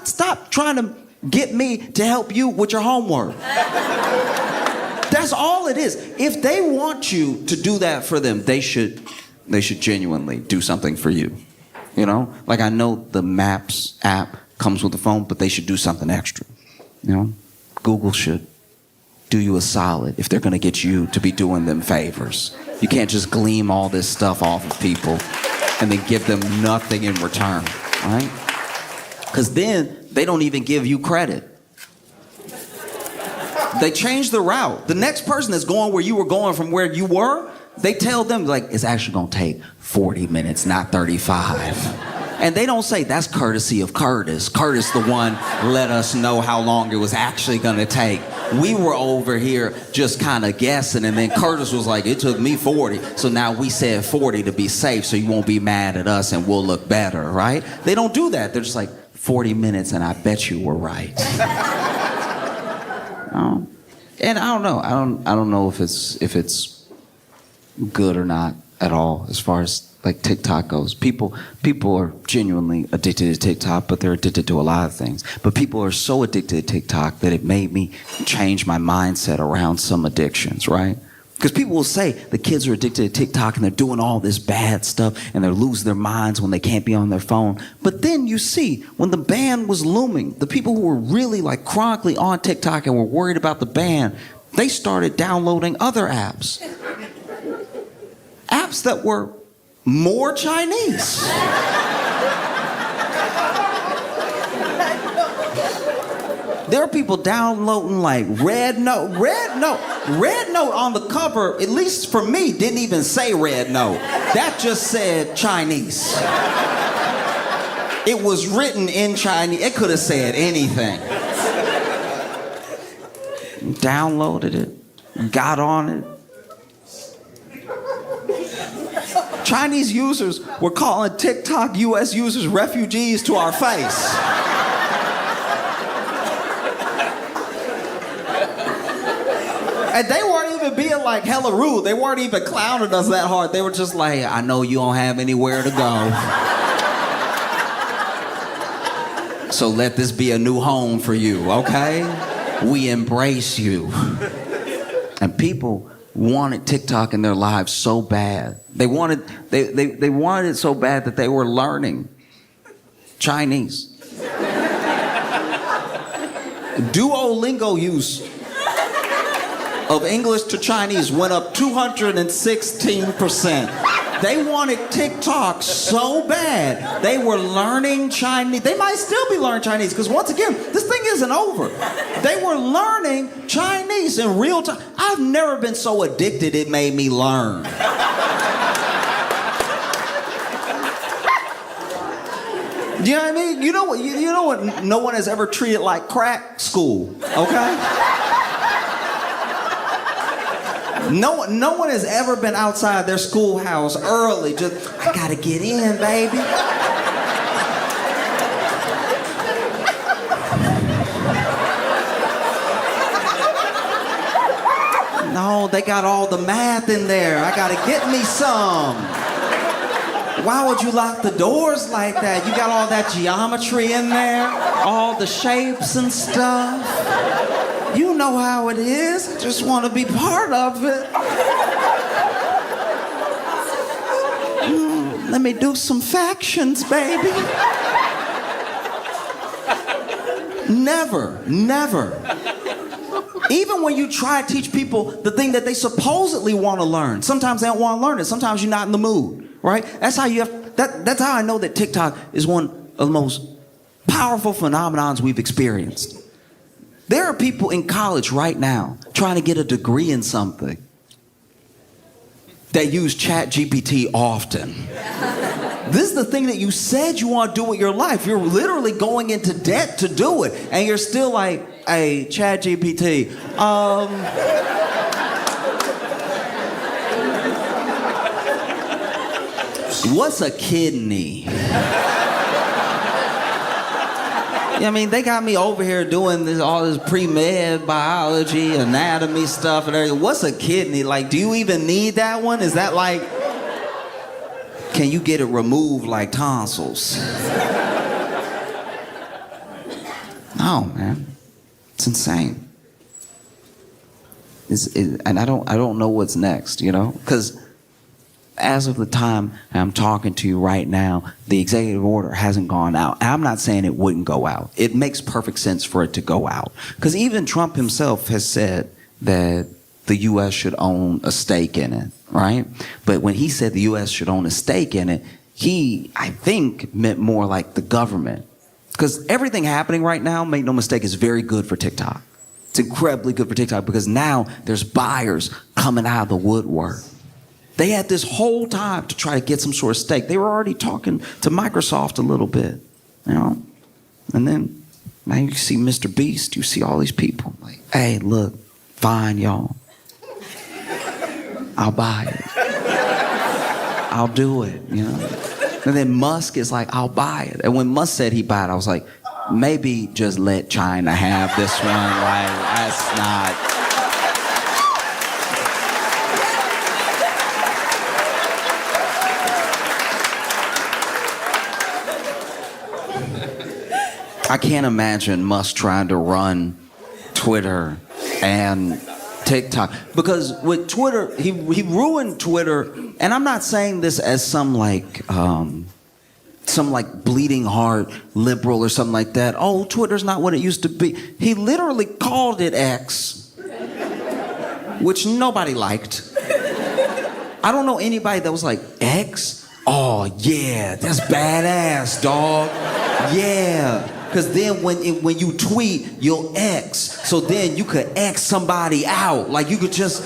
stop trying to get me to help you with your homework. That's all it is. If they want you to do that for them, they should genuinely do something for you. You know? Like, I know the Maps app comes with the phone, but they should do something extra. You know? Google should do you a solid if they're going to get you to be doing them favors. You can't just glean all this stuff off of people and then give them nothing in return, right? Because then they don't even give you credit. They change the route. The next person that's going where you were going from where you were, they tell them, like, it's actually going to take 40 minutes, not 35. And they don't say, that's courtesy of Curtis. Curtis, the one, let us know how long it was actually going to take. We were over here just kind of guessing, and then Curtis was like, it took me 40. So now we said 40 to be safe, so you won't be mad at us and we'll look better, right? They don't do that. They're just like, 40 minutes, and I bet you were right. And I don't know. I don't know if it's good or not at all as far as like TikTok goes. People are genuinely addicted to TikTok, but they're addicted to a lot of things. But people are so addicted to TikTok that it made me change my mindset around some addictions, right? Because people will say the kids are addicted to TikTok and they're doing all this bad stuff and they're losing their minds when they can't be on their phone. But then you see, when the ban was looming, the people who were really like chronically on TikTok and were worried about the ban, they started downloading other apps. Apps that were more Chinese. There are people downloading like Red Note. Red Note on the cover, at least for me, didn't even say Red Note. That just said Chinese. It was written in Chinese. It could have said anything. Downloaded it, got on it. Chinese users were calling TikTok US users refugees to our face. And they weren't even being like hella rude. They weren't even clowning us that hard. They were just like, I know you don't have anywhere to go. So let this be a new home for you, okay? We embrace you. And people wanted TikTok in their lives so bad. They wanted it so bad that they were learning Chinese. Duolingo use of English to Chinese went up 216%. They wanted TikTok so bad. They were learning Chinese. They might still be learning Chinese because once again, this thing isn't over. They were learning Chinese in real time. I've never been so addicted it made me learn. Do you know what I mean? You know what no one has ever treated like crack? School, okay? No one has ever been outside their schoolhouse early. Just, I gotta get in, baby. No, they got all the math in there. I gotta get me some. Why would you lock the doors like that? You got all that geometry in there, all the shapes and stuff. You know how it is. I just want to be part of it. Let me do some factions, baby. Never. Even when you try to teach people the thing that they supposedly want to learn, sometimes they don't want to learn it. Sometimes you're not in the mood, right? That's how you have. That's how I know that TikTok is one of the most powerful phenomenons we've experienced. There are people in college right now trying to get a degree in something that use ChatGPT often. This is the thing that you said you want to do with your life. You're literally going into debt to do it. And you're still like, hey, ChatGPT, what's a kidney? I mean, they got me over here doing all this pre-med biology, anatomy stuff and everything. What's a kidney? Like, do you even need that one? Is that like, can you get it removed like tonsils? No, man. It's insane. And I don't know what's next, you know? Because as of the time I'm talking to you right now, the executive order hasn't gone out. And I'm not saying it wouldn't go out. It makes perfect sense for it to go out. Because even Trump himself has said that the U.S. should own a stake in it, right? But when he said the U.S. should own a stake in it, he, I think, meant more like the government. Because everything happening right now, make no mistake, is very good for TikTok. It's incredibly good for TikTok because now there's buyers coming out of the woodwork. They had this whole time to try to get some sort of stake. They were already talking to Microsoft a little bit, you know? And then now you see Mr. Beast, you see all these people like, hey, look, fine, y'all. I'll buy it. I'll do it, you know? And then Musk is like, I'll buy it. And when Musk said he bought it, I was like, maybe just let China have this one. Like, that's not... I can't imagine Musk trying to run Twitter and TikTok. Because with Twitter, he ruined Twitter. And I'm not saying this as some bleeding heart liberal or something like that. Oh, Twitter's not what it used to be. He literally called it X, which nobody liked. I don't know anybody that was like, X? Oh, yeah, that's badass, dog. Yeah. Because then when you tweet, you'll X. So then you could X somebody out. Like you could just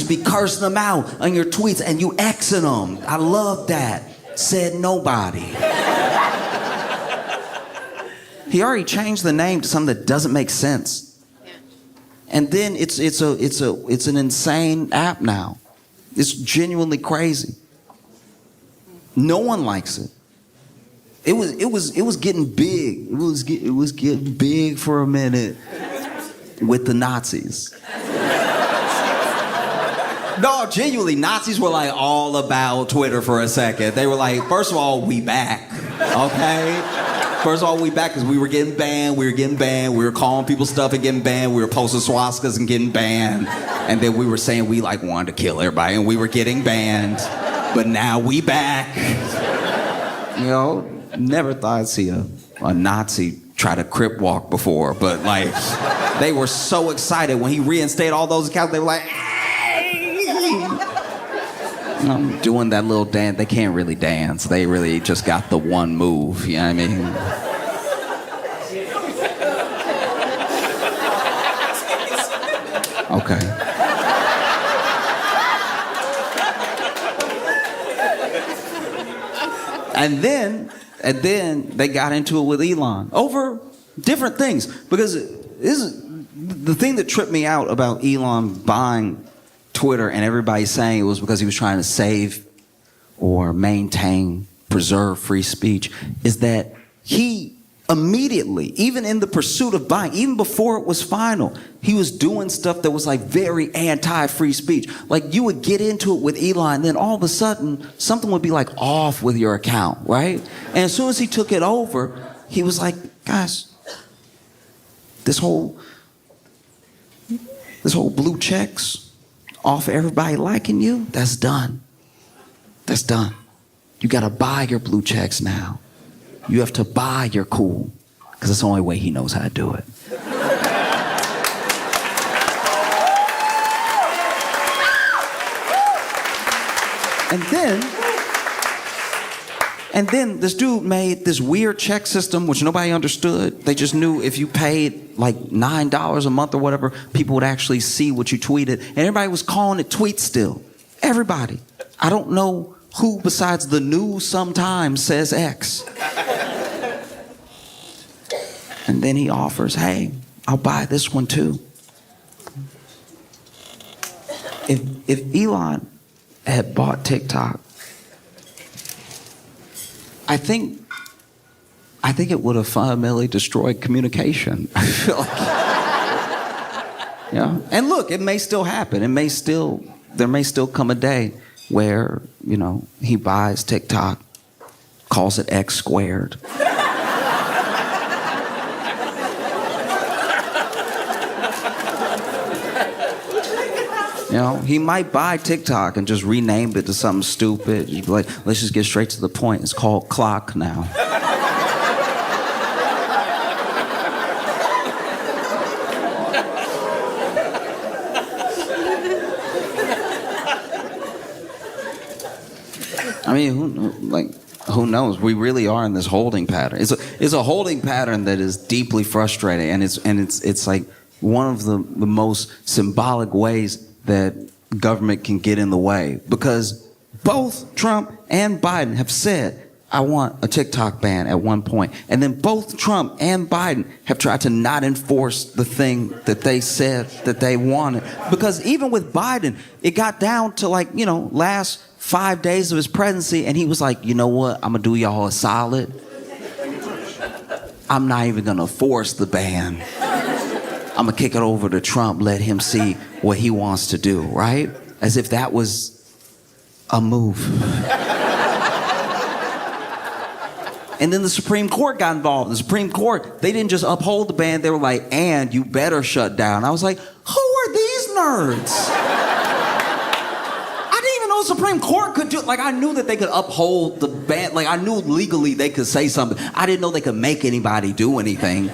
be cursing them out on your tweets and you Xing them. I love that. Said nobody. He already changed the name to something that doesn't make sense. And then it's an insane app now. It's genuinely crazy. No one likes it. It was getting big. It was getting big for a minute with the Nazis. No, genuinely, Nazis were like all about Twitter for a second. They were like, first of all, we back, okay? First of all, we back because we were getting banned. We were calling people stuff and getting banned. We were posting swastikas and getting banned. And then we were saying we like wanted to kill everybody and we were getting banned. But now we back. You know? Never thought I'd see a Nazi try to crip walk before, but like, they were so excited when he reinstated all those accounts. They were like, hey! I'm doing that little dance. They can't really dance. They really just got the one move, you know what I mean? Okay. And then they got into it with Elon over different things. Because the thing that tripped me out about Elon buying Twitter and everybody saying it was because he was trying to save or maintain, preserve free speech, is that he immediately, even in the pursuit of buying, even before it was final, he was doing stuff that was like very anti-free speech. Like you would get into it with Elon, and then all of a sudden, something would be like off with your account, right? And as soon as he took it over, he was like, guys, this whole blue checks off everybody liking you, that's done. That's done. You gotta buy your blue checks now. You have to buy your cool, because that's the only way he knows how to do it. And then this dude made this weird check system which nobody understood. They just knew if you paid like $9 a month or whatever, people would actually see what you tweeted. And everybody was calling it tweet still. Everybody. I don't know who besides the news sometimes says X. And then he offers, hey, I'll buy this one too. If Elon had bought TikTok, I think it would have fundamentally destroyed communication. I feel like, yeah. And look, it may still happen. There may still come a day where, you know, he buys TikTok, calls it X squared. You know, he might buy TikTok and just rename it to something stupid. You'd be like, let's just get straight to the point. It's called Clock now. I mean, who knows? We really are in this holding pattern. It's a holding pattern that is deeply frustrating, and it's like one of the most symbolic ways that government can get in the way, because both Trump and Biden have said, I want a TikTok ban at one point. And then both Trump and Biden have tried to not enforce the thing that they said that they wanted. Because even with Biden, it got down to like, you know, last 5 days of his presidency, and he was like, you know what, I'm gonna do y'all a solid. I'm not even gonna force the ban. I'm gonna kick it over to Trump, let him see what he wants to do, right? As if that was a move. And then the Supreme Court got involved. The Supreme Court, they didn't just uphold the ban, they were like, and you better shut down. I was like, who are these nerds? I didn't even know the Supreme Court could do it. Like, I knew that they could uphold the ban. Like, I knew legally they could say something. I didn't know they could make anybody do anything.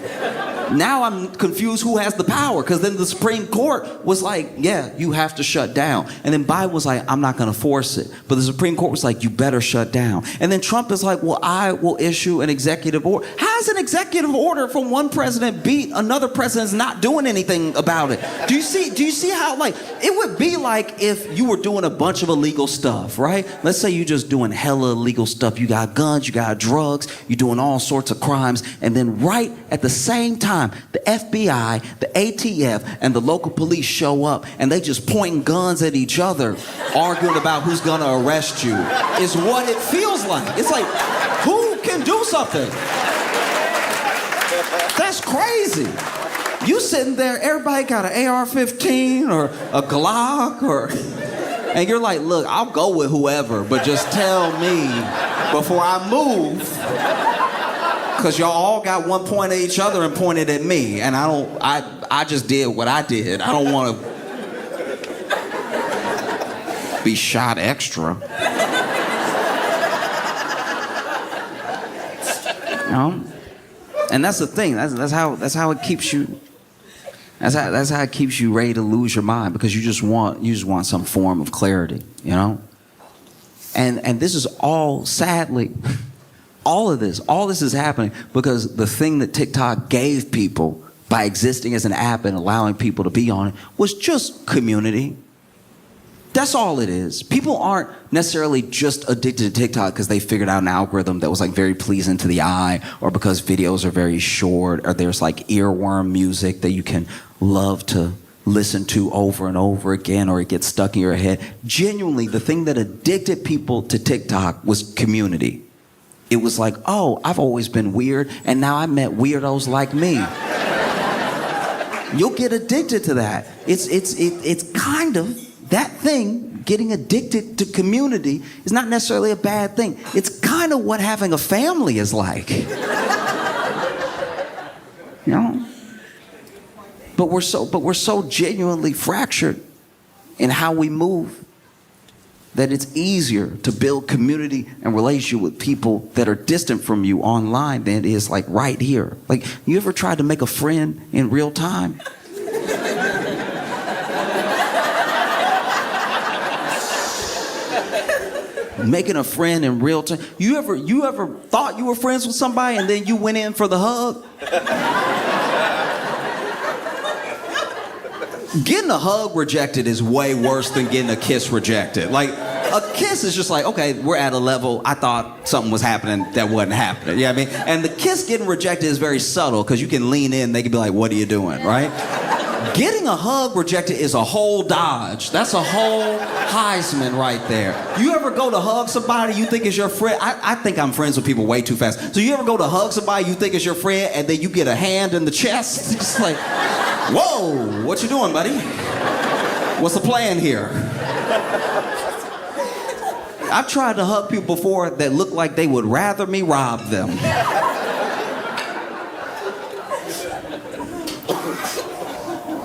Now I'm confused who has the power, because then the Supreme Court was like, yeah, you have to shut down. And then Biden was like, I'm not going to force it. But the Supreme Court was like, you better shut down. And then Trump is like, well, I will issue an executive order. How's an executive order from one president beat another president's not doing anything about it? Do you see how, like, it would be like if you were doing a bunch of illegal stuff, right? Let's say you're just doing hella illegal stuff. You got guns, you got drugs, you're doing all sorts of crimes. And then right at the same time, the FBI, the ATF, and the local police show up, and they just pointing guns at each other, arguing about who's gonna arrest you. Is what it feels like. It's like, who can do something? That's crazy. You sitting there, everybody got an AR-15 or a Glock, and you're like, look, I'll go with whoever, but just tell me before I move. Because y'all all got one point at each other and pointed at me. And I just did what I did. I don't want to be shot extra. You know? And that's the thing. That's how it keeps you. That's how it keeps you ready to lose your mind, because you just want some form of clarity, you know? And this is all, sadly, all this is happening because the thing that TikTok gave people by existing as an app and allowing people to be on it was just community. That's all it is. People aren't necessarily just addicted to TikTok because they figured out an algorithm that was like very pleasing to the eye, or because videos are very short, or there's like earworm music that you can love to listen to over and over again, or it gets stuck in your head. Genuinely, the thing that addicted people to TikTok was community. It was like, oh, I've always been weird, and now I met weirdos like me. You'll get addicted to that. It's kind of that thing. Getting addicted to community is not necessarily a bad thing. It's kind of what having a family is like. You know? But we're so genuinely fractured in how we move that it's easier to build community and relationship with people that are distant from you online than it is like right here. Like, you ever tried to make a friend in real time? Making a friend in real time. You ever thought you were friends with somebody and then you went in for the hug? Getting a hug rejected is way worse than getting a kiss rejected. Like, a kiss is just like, okay, we're at a level, I thought something was happening that wasn't happening. You know what I mean? And the kiss getting rejected is very subtle because you can lean in, they can be like, what are you doing, right? Getting a hug rejected is a whole dodge. That's a whole Heisman right there. You ever go to hug somebody you think is your friend? I think I'm friends with people way too fast. So you ever go to hug somebody you think is your friend and then you get a hand in the chest? It's just like, whoa, what you doing, buddy? What's the plan here? I've tried to hug people before that look like they would rather me rob them.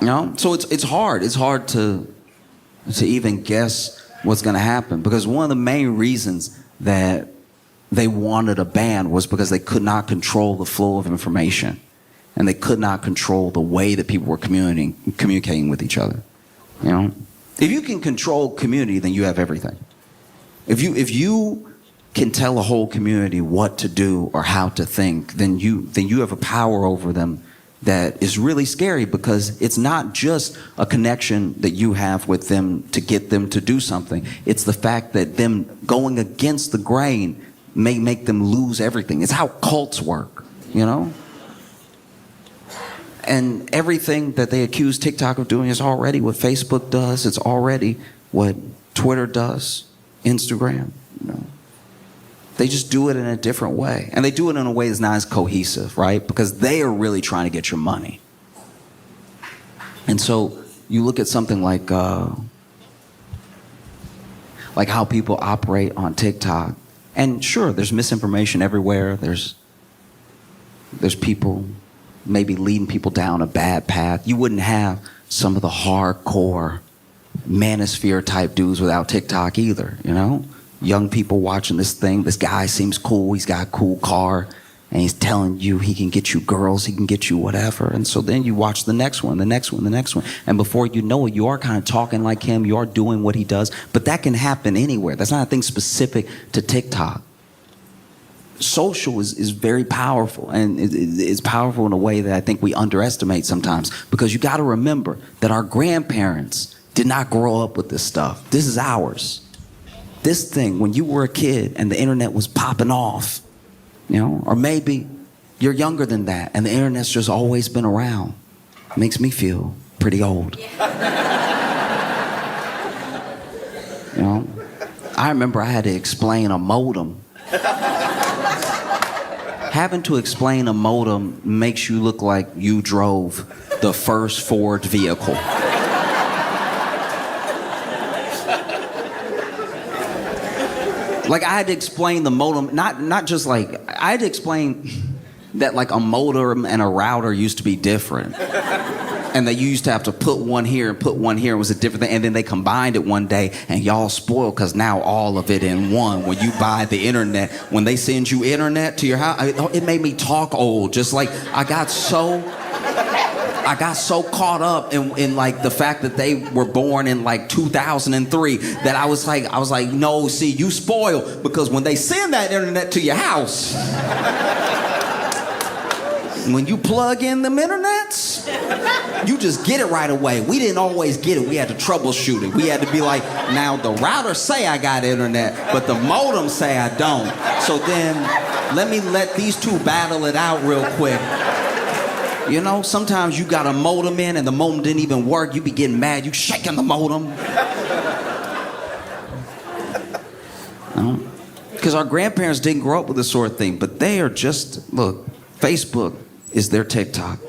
You know? So it's hard. It's hard to even guess what's going to happen, because one of the main reasons that they wanted a ban was because they could not control the flow of information, and they could not control the way that people were communicating with each other. You know, if you can control community, then you have everything. If you can tell a whole community what to do or how to think, then you have a power over them that is really scary, because it's not just a connection that you have with them to get them to do something. It's the fact that them going against the grain may make them lose everything. It's how cults work, you know? And everything that they accuse TikTok of doing is already what Facebook does. It's already what Twitter does, Instagram, you know? They just do it in a different way. And they do it in a way that's not as cohesive, right? Because they are really trying to get your money. And so you look at something like how people operate on TikTok. And sure, there's misinformation everywhere. There's people maybe leading people down a bad path. You wouldn't have some of the hardcore manosphere type dudes without TikTok either, you know? Young people watching this thing. This guy seems cool. He's got a cool car. And he's telling you he can get you girls. He can get you whatever. And so then you watch the next one, the next one, the next one. And before you know it, you are kind of talking like him. You are doing what he does. But that can happen anywhere. That's not a thing specific to TikTok. Social is very powerful. And it's powerful in a way that I think we underestimate sometimes. Because you got to remember that our grandparents did not grow up with this stuff. This is ours. This thing, when you were a kid and the internet was popping off, you know, or maybe you're younger than that and the internet's just always been around. It makes me feel pretty old. You know, I remember I had to explain a modem. Having to explain a modem makes you look like you drove the first Ford vehicle. Like, I had to explain the modem, not just like, I had to explain that like a modem and a router used to be different. And that you used to have to put one here and put one here. It was a different thing. And then they combined it one day and y'all spoiled because now all of it in one. When you buy the internet, when they send you internet to your house, it made me talk old. Just like, I got so caught up in like the fact that they were born in like 2003 that I was like, no, see, you spoiled, because when they send that internet to your house, when you plug in them internets, you just get it right away. We didn't always get it. We had to troubleshoot it. We had to be like, now the router say I got internet, but the modem say I don't. So then let these two battle it out real quick. You know, sometimes you got a modem in and the modem didn't even work. You be getting mad. You shaking the modem. Because our grandparents didn't grow up with this sort of thing, but they are just, look, Facebook is their TikTok.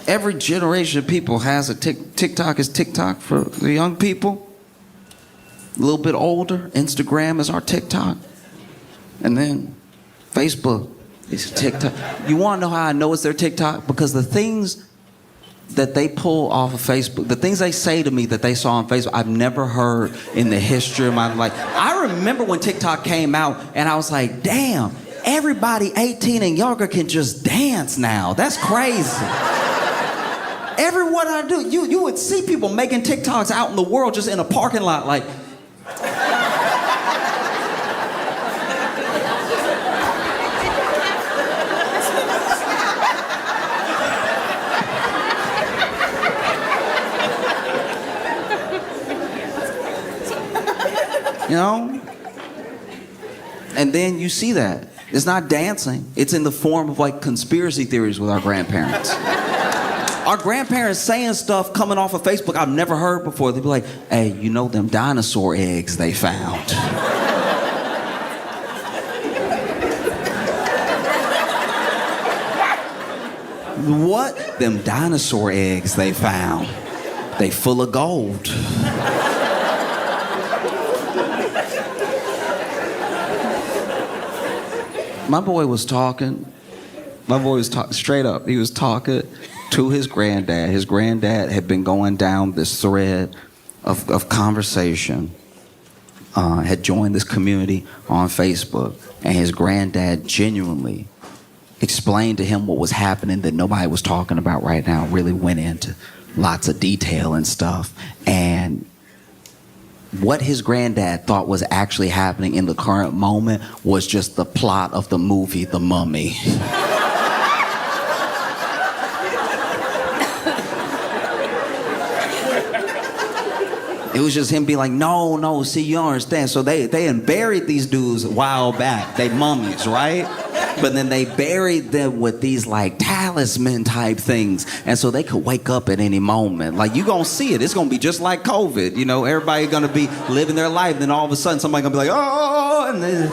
Every generation of people has a TikTok is TikTok for the young people. A little bit older, Instagram is our TikTok. And then Facebook is TikTok. You want to know how I know it's their TikTok? Because the things that they pull off of Facebook, the things they say to me that they saw on Facebook, I've never heard in the history of my life. I remember when TikTok came out and I was like, damn, everybody 18 and younger can just dance now. That's crazy. Everywhere I do, you would see people making TikToks out in the world just in a parking lot like, You know? And then you see that. It's not dancing. It's in the form of like conspiracy theories with our grandparents. Our grandparents saying stuff coming off of Facebook I've never heard before. They'd be like, hey, you know them dinosaur eggs they found? What? Them dinosaur eggs they found. They full of gold. My boy was talking. Straight up. He was talking to his granddad. His granddad had been going down this thread of conversation, had joined this community on Facebook, and his granddad genuinely explained to him what was happening that nobody was talking about right now, really went into lots of detail and stuff. And what his granddad thought was actually happening in the current moment was just the plot of the movie The Mummy. It was just him being like, no, see, you don't understand. So they had buried these dudes a while back. They mummies, right? But then they buried them with these like talisman type things. And so they could wake up at any moment. Like, you gonna see it. It's gonna be just like COVID. You know, everybody gonna be living their life. Then all of a sudden somebody gonna be like, oh, and then...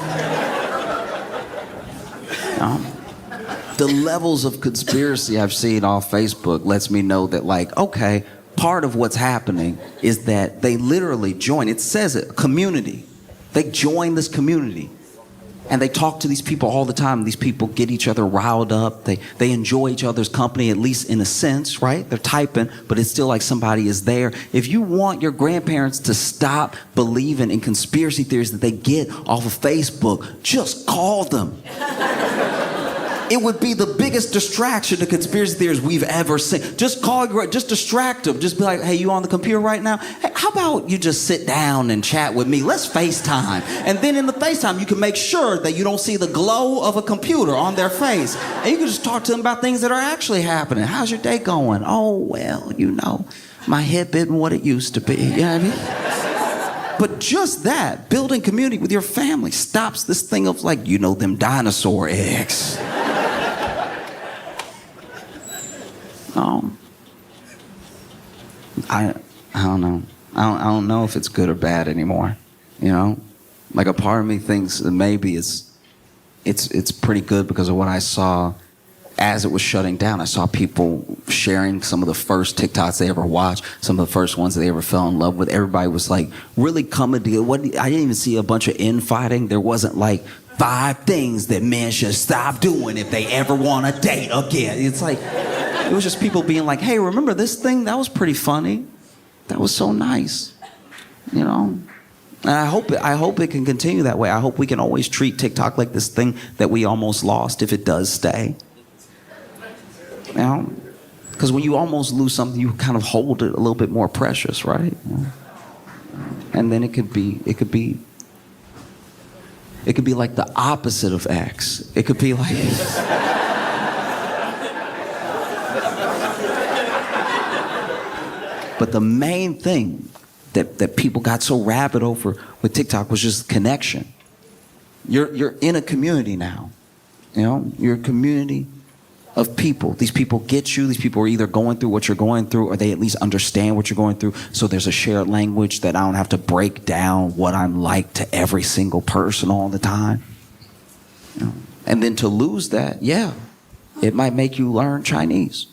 The levels of conspiracy I've seen off Facebook lets me know that, like, okay, part of what's happening is that they literally join. It says it, community. They join this community. And they talk to these people all the time. These people get each other riled up. They enjoy each other's company, at least in a sense, right? They're typing, but it's still like somebody is there. If you want your grandparents to stop believing in conspiracy theories that they get off of Facebook, just call them. It would be the biggest distraction to conspiracy theories we've ever seen. Just call, just distract them. Just be like, hey, you on the computer right now? Hey, how about you just sit down and chat with me? Let's FaceTime. And then in the FaceTime, you can make sure that you don't see the glow of a computer on their face. And you can just talk to them about things that are actually happening. How's your day going? Oh, well, you know, my hip isn't what it used to be. You know what I mean? But just that, building community with your family, stops this thing of like, you know, them dinosaur eggs. I don't know. I don't know if it's good or bad anymore. You know, like a part of me thinks that maybe it's pretty good because of what I saw as it was shutting down. I saw people sharing some of the first TikToks they ever watched, some of the first ones that they ever fell in love with. Everybody was like really coming together. I didn't even see a bunch of infighting. There wasn't like 5 things that men should stop doing if they ever want to date again. It's like, it was just people being like, hey, remember this thing? That was pretty funny. That was so nice. You know? And I hope it can continue that way. I hope we can always treat TikTok like this thing that we almost lost if it does stay. You know? Because when you almost lose something, you kind of hold it a little bit more precious, right? You know? And then it could be like the opposite of X. It could be like... But the main thing that people got so rabid over with TikTok was just connection. You're in a community now. You know, you're a community of people. These people get you. These people are either going through what you're going through or they at least understand what you're going through. So there's a shared language that I don't have to break down what I'm like to every single person all the time. You know? And then to lose that, yeah, it might make you learn Chinese.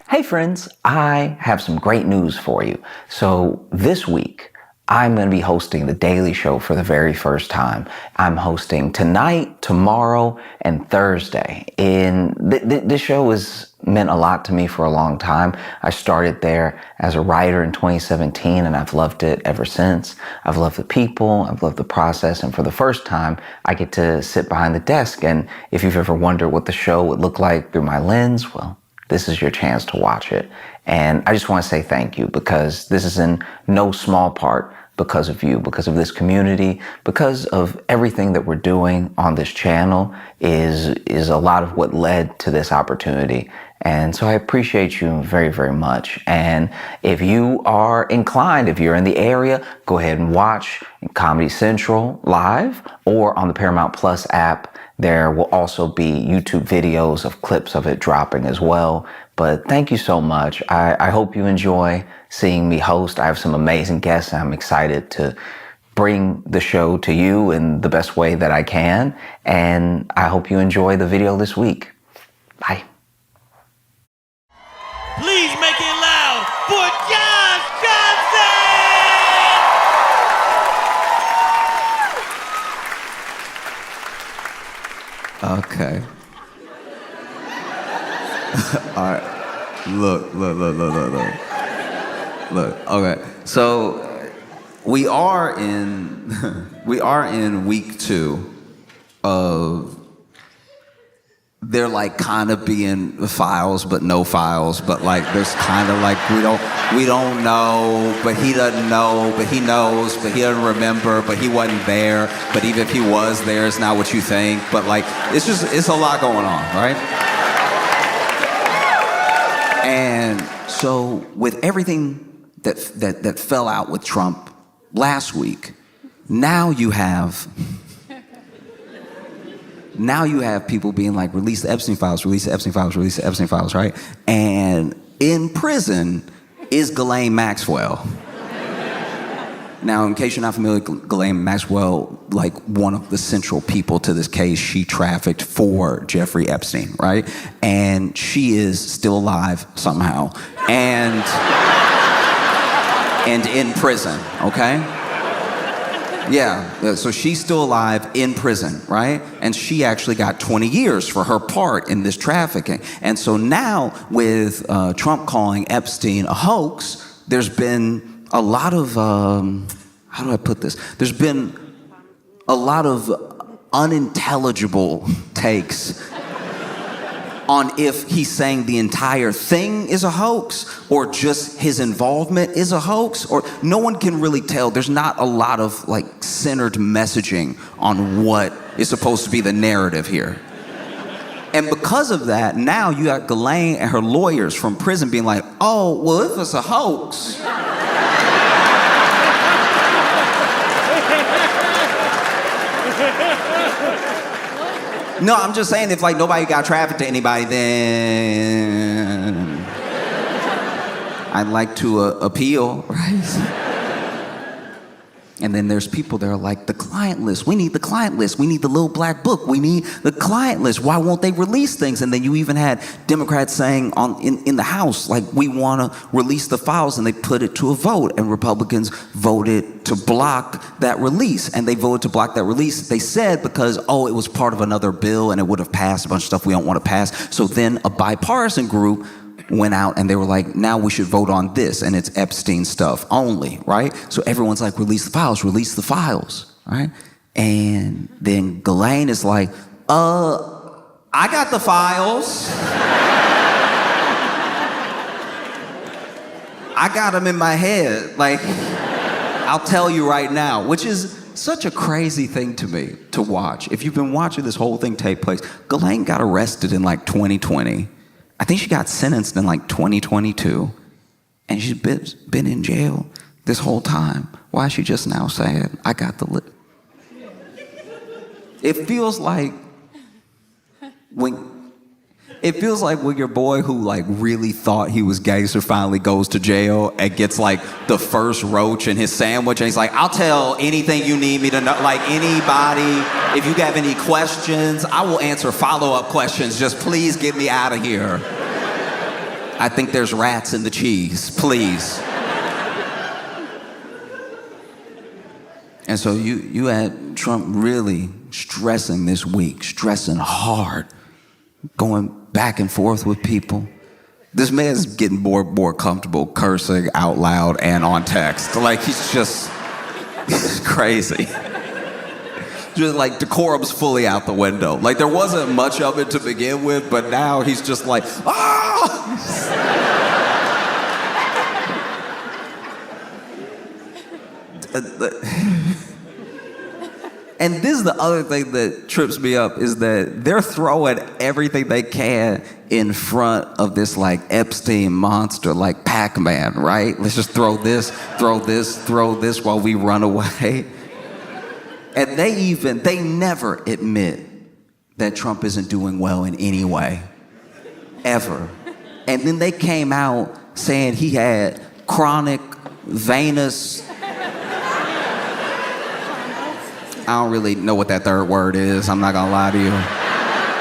Hey friends, I have some great news for you. So this week, I'm going to be hosting The Daily Show for the very first time. I'm hosting tonight, tomorrow, and Thursday. And this show has meant a lot to me for a long time. I started there as a writer in 2017, and I've loved it ever since. I've loved the people, I've loved the process, and for the first time, I get to sit behind the desk. And if you've ever wondered what the show would look like through my lens, well, this is your chance to watch it. And I just want to say thank you because this is in no small part because of you, because of this community, because of everything that we're doing on this channel is a lot of what led to this opportunity. And so I appreciate you very, very much. And if you are inclined, if you're in the area, go ahead and watch Comedy Central live or on the Paramount Plus app. There will also be YouTube videos of clips of it dropping as well. But thank you so much. I hope you enjoy seeing me host. I have some amazing guests. I'm excited to bring the show to you in the best way that I can. And I hope you enjoy the video this week. Bye. Please make it loud for Josh Johnson! Okay. All right. Look. Okay. So we are in week 2 of they're like kind of being files but no files, but like there's kind of like we don't know, but he doesn't know, but he knows, but he doesn't remember, but he wasn't there, but even if he was there, it's not what you think. But like it's a lot going on, right? And so with everything that fell out with Trump last week, now you have people being like, release the Epstein files, release the Epstein files, release the Epstein files, right? And in prison is Ghislaine Maxwell. Now, in case you're not familiar with Ghislaine Maxwell, like one of the central people to this case, she trafficked for Jeffrey Epstein, right? And she is still alive somehow, and in prison, okay? Yeah, so she's still alive in prison, right? And she actually got 20 years for her part in this trafficking. And so now with Trump calling Epstein a hoax, there's been a lot of, how do I put this? There's been a lot of unintelligible takes on if he's saying the entire thing is a hoax or just his involvement is a hoax, or no one can really tell. There's not a lot of like centered messaging on what is supposed to be the narrative here. And because of that, now you got Ghislaine and her lawyers from prison being like, oh, well, if it's a hoax. No, I'm just saying if like nobody got trafficked to anybody, then I'd like to appeal, right? And then there's people that are like, the client list. We need the client list. We need the little black book. We need the client list. Why won't they release things? And then you even had Democrats saying in the House, like, we want to release the files, and they put it to a vote. And Republicans voted to block that release. And they voted to block that release, they said, because, oh, it was part of another bill and it would have passed a bunch of stuff we don't want to pass. So then a bipartisan group went out and they were like, now we should vote on this, and it's Epstein stuff only, right? So everyone's like, release the files, right? And then Ghislaine is like, I got the files. I got them in my head. Like, I'll tell you right now, which is such a crazy thing to me to watch. If you've been watching this whole thing take place, Ghislaine got arrested in like 2020. I think she got sentenced in like 2022, and she's been in jail this whole time. Why is she just now saying, I got the list? It feels like when your boy who like really thought he was gangster finally goes to jail and gets like the first roach in his sandwich, and he's like, I'll tell anything you need me to know, like anybody, if you have any questions, I will answer follow-up questions, just please get me out of here. I think there's rats in the cheese, please. And so you had Trump really stressing this week, stressing hard, going back and forth with people. This man's getting more comfortable cursing out loud and on text. Like, he's crazy. Just like decorum's fully out the window. Like, there wasn't much of it to begin with, but now he's just like, ah! And this is the other thing that trips me up is that they're throwing everything they can in front of this like Epstein monster, like Pac-Man, right? Let's just throw this while we run away. And they never admit that Trump isn't doing well in any way, ever. And then they came out saying he had chronic venous, I don't really know what that third word is, I'm not gonna lie to you.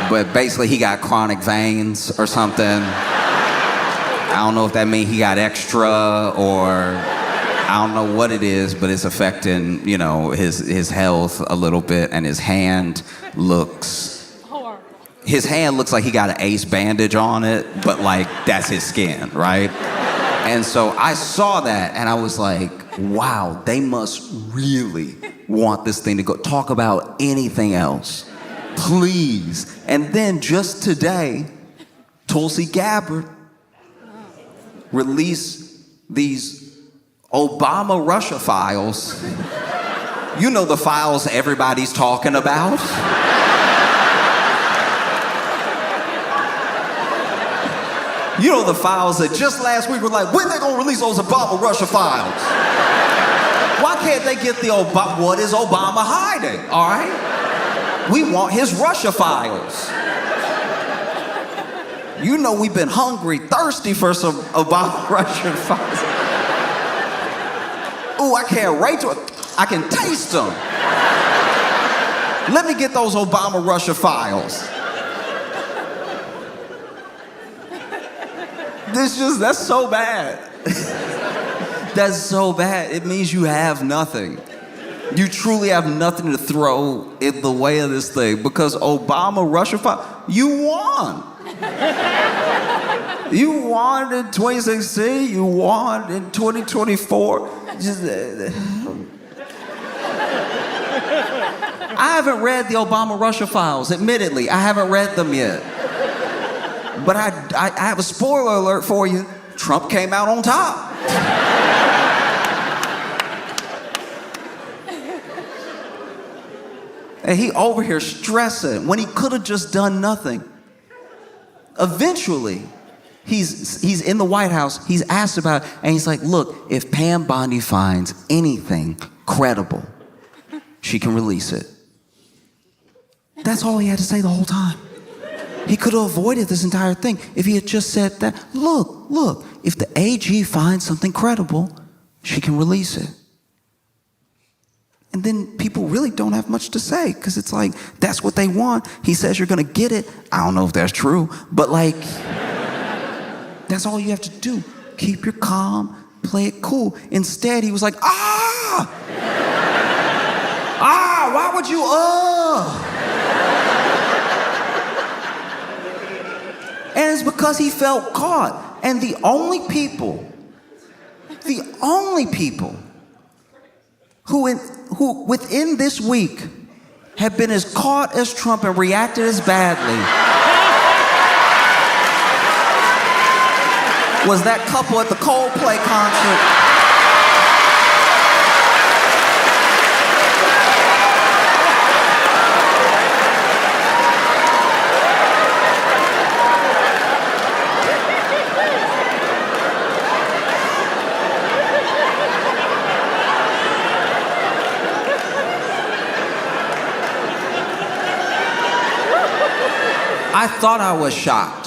But basically he got chronic veins or something. I don't know if that means he got extra or I don't know what it is, but it's affecting, you know, his health a little bit, and his hand looks like he got an ace bandage on it, but like that's his skin, right? And so I saw that and I was like, wow, they must really want this thing to go. Talk about anything else, please. And then just today, Tulsi Gabbard released these Obama-Russia files. You know the files everybody's talking about. You know the files that just last week were like, when they gonna release those Obama-Russia files? Why can't they get the Obama? What is Obama hiding, all right? We want his Russia files. You know we've been hungry, thirsty for some Obama-Russia files. Ooh, I can't wait to, I can taste them. Let me get those Obama-Russia files. That's so bad. That's so bad. It means you have nothing. You truly have nothing to throw in the way of this thing because Obama-Russia file, you won. You won in 2016, you won in 2024. I haven't read the Obama-Russia files, admittedly. I haven't read them yet. But I have a spoiler alert for you. Trump came out on top. And he over here stressing when he could have just done nothing. Eventually, he's in the White House, he's asked about it, and he's like, look, if Pam Bondi finds anything credible, she can release it. That's all he had to say the whole time. He could have avoided this entire thing if he had just said that, look, if the AG finds something credible, she can release it. And then people really don't have much to say because it's like, that's what they want. He says you're gonna get it. I don't know if that's true, but like, that's all you have to do. Keep your calm, play it cool. Instead, he was like, why would you, And it's because he felt caught. And the only people who within this week have been as caught as Trump and reacted as badly was that couple at the Coldplay concert. I thought I was shocked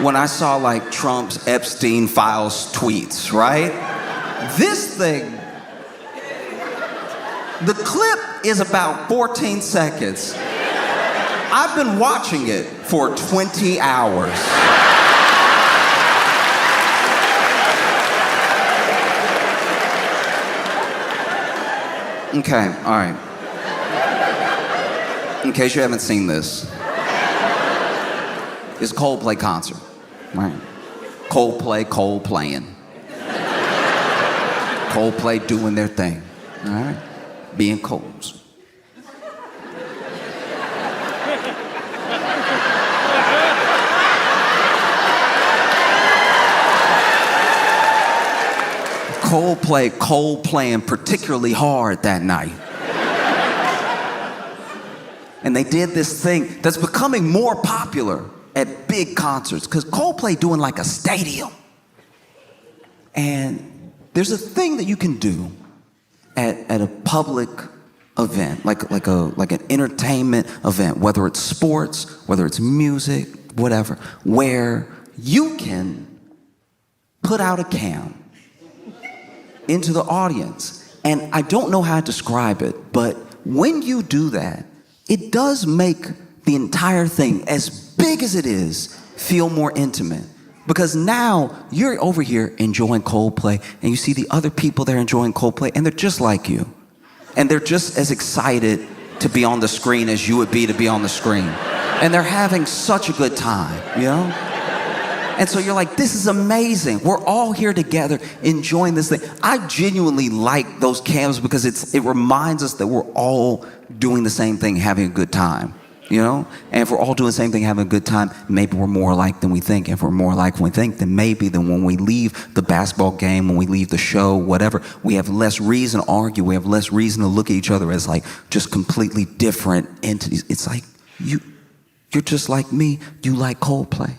when I saw like Trump's Epstein files tweets, right? This thing, the clip is about 14 seconds. I've been watching it for 20 hours. Okay, all right. In case you haven't seen this, it's a Coldplay concert, right? Coldplaying. Coldplay doing their thing, all right? Being colds. Coldplaying particularly hard that night. And they did this thing that's becoming more popular at big concerts, because Coldplay doing like a stadium. And there's a thing that you can do at a public event, like an entertainment event, whether it's sports, whether it's music, whatever, where you can put out a cam into the audience. And I don't know how to describe it, but when you do that, it does make the entire thing, as big as it is, feel more intimate. Because now you're over here enjoying Coldplay, and you see the other people there enjoying Coldplay, and they're just like you. And they're just as excited to be on the screen as you would be to be on the screen. And they're having such a good time, you know? And so you're like, this is amazing. We're all here together enjoying this thing. I genuinely like those cams because it reminds us that we're all doing the same thing, having a good time, you know? And if we're all doing the same thing, having a good time, maybe we're more alike than we think. If we're more alike than we think, then maybe when we leave the basketball game, when we leave the show, whatever, we have less reason to argue. We have less reason to look at each other as like just completely different entities. It's like, you're just like me. You like Coldplay.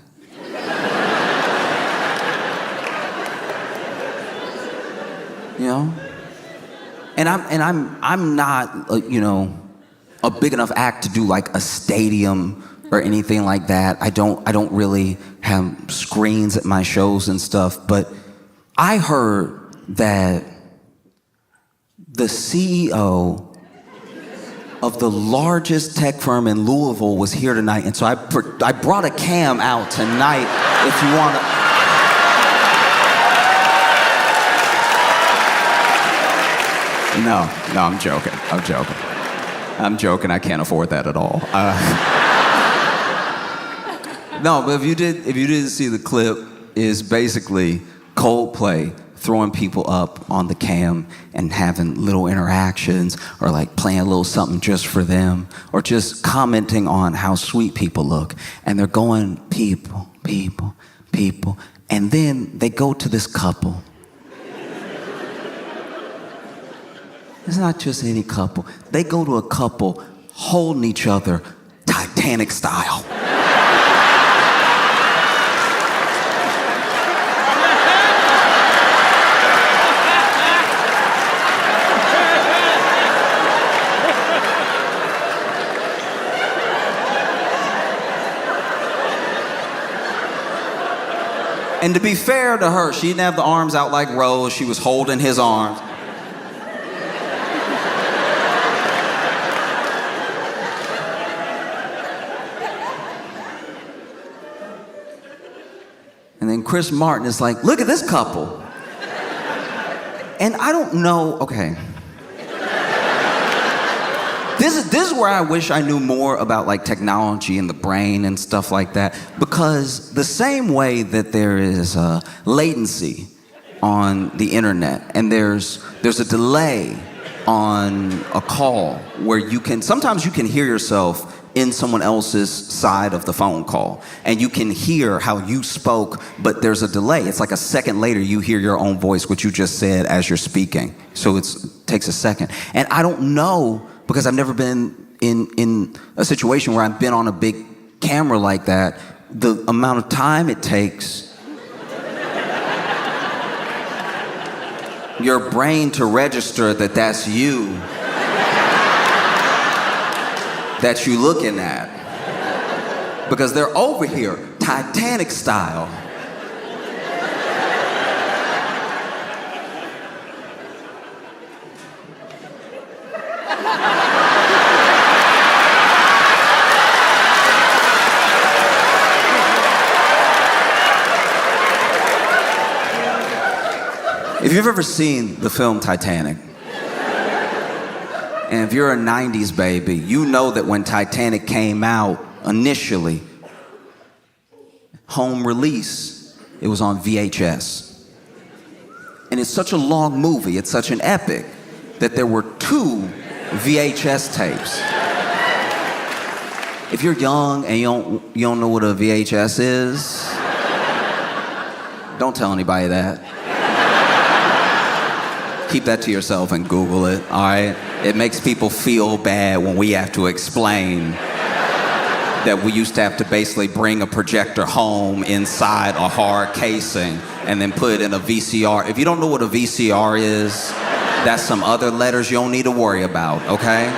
You know, and I'm not you know, a big enough act to do like a stadium or anything like that. I don't really have screens at my shows and stuff. But I heard that the CEO of the largest tech firm in Louisville was here tonight, and so I brought a cam out tonight. If you want to. No, I'm joking. I'm joking. I can't afford that at all. No, but if you didn't see the clip, is basically Coldplay throwing people up on the cam and having little interactions, or like playing a little something just for them, or just commenting on how sweet people look. And they're going, people, people, people. And then they go to this couple. It's not just any couple. They go to a couple holding each other Titanic style. And to be fair to her, she didn't have the arms out like Rose. She was holding his arms. And then Chris Martin is like, look at this couple. And I don't know, okay. This is where I wish I knew more about like technology and the brain and stuff like that. Because the same way that there is latency on the internet, and there's a delay on a call where sometimes you can hear yourself in someone else's side of the phone call, and you can hear how you spoke, but there's a delay. It's like a second later you hear your own voice, what you just said as you're speaking. So it takes a second. And I don't know, because I've never been in a situation where I've been on a big camera like that, the amount of time it takes your brain to register that that's you that you looking at. Because they're over here, Titanic style. If you've ever seen the film Titanic, and if you're a 90s baby, you know that when Titanic came out initially, home release, it was on VHS. And it's such a long movie, it's such an epic, that there were 2 VHS tapes. If you're young and you don't know what a VHS is, don't tell anybody that. Keep that to yourself and Google it, all right? It makes people feel bad when we have to explain that we used to have to basically bring a projector home inside a hard casing and then put it in a VCR. If you don't know what a VCR is, that's some other letters you don't need to worry about, okay?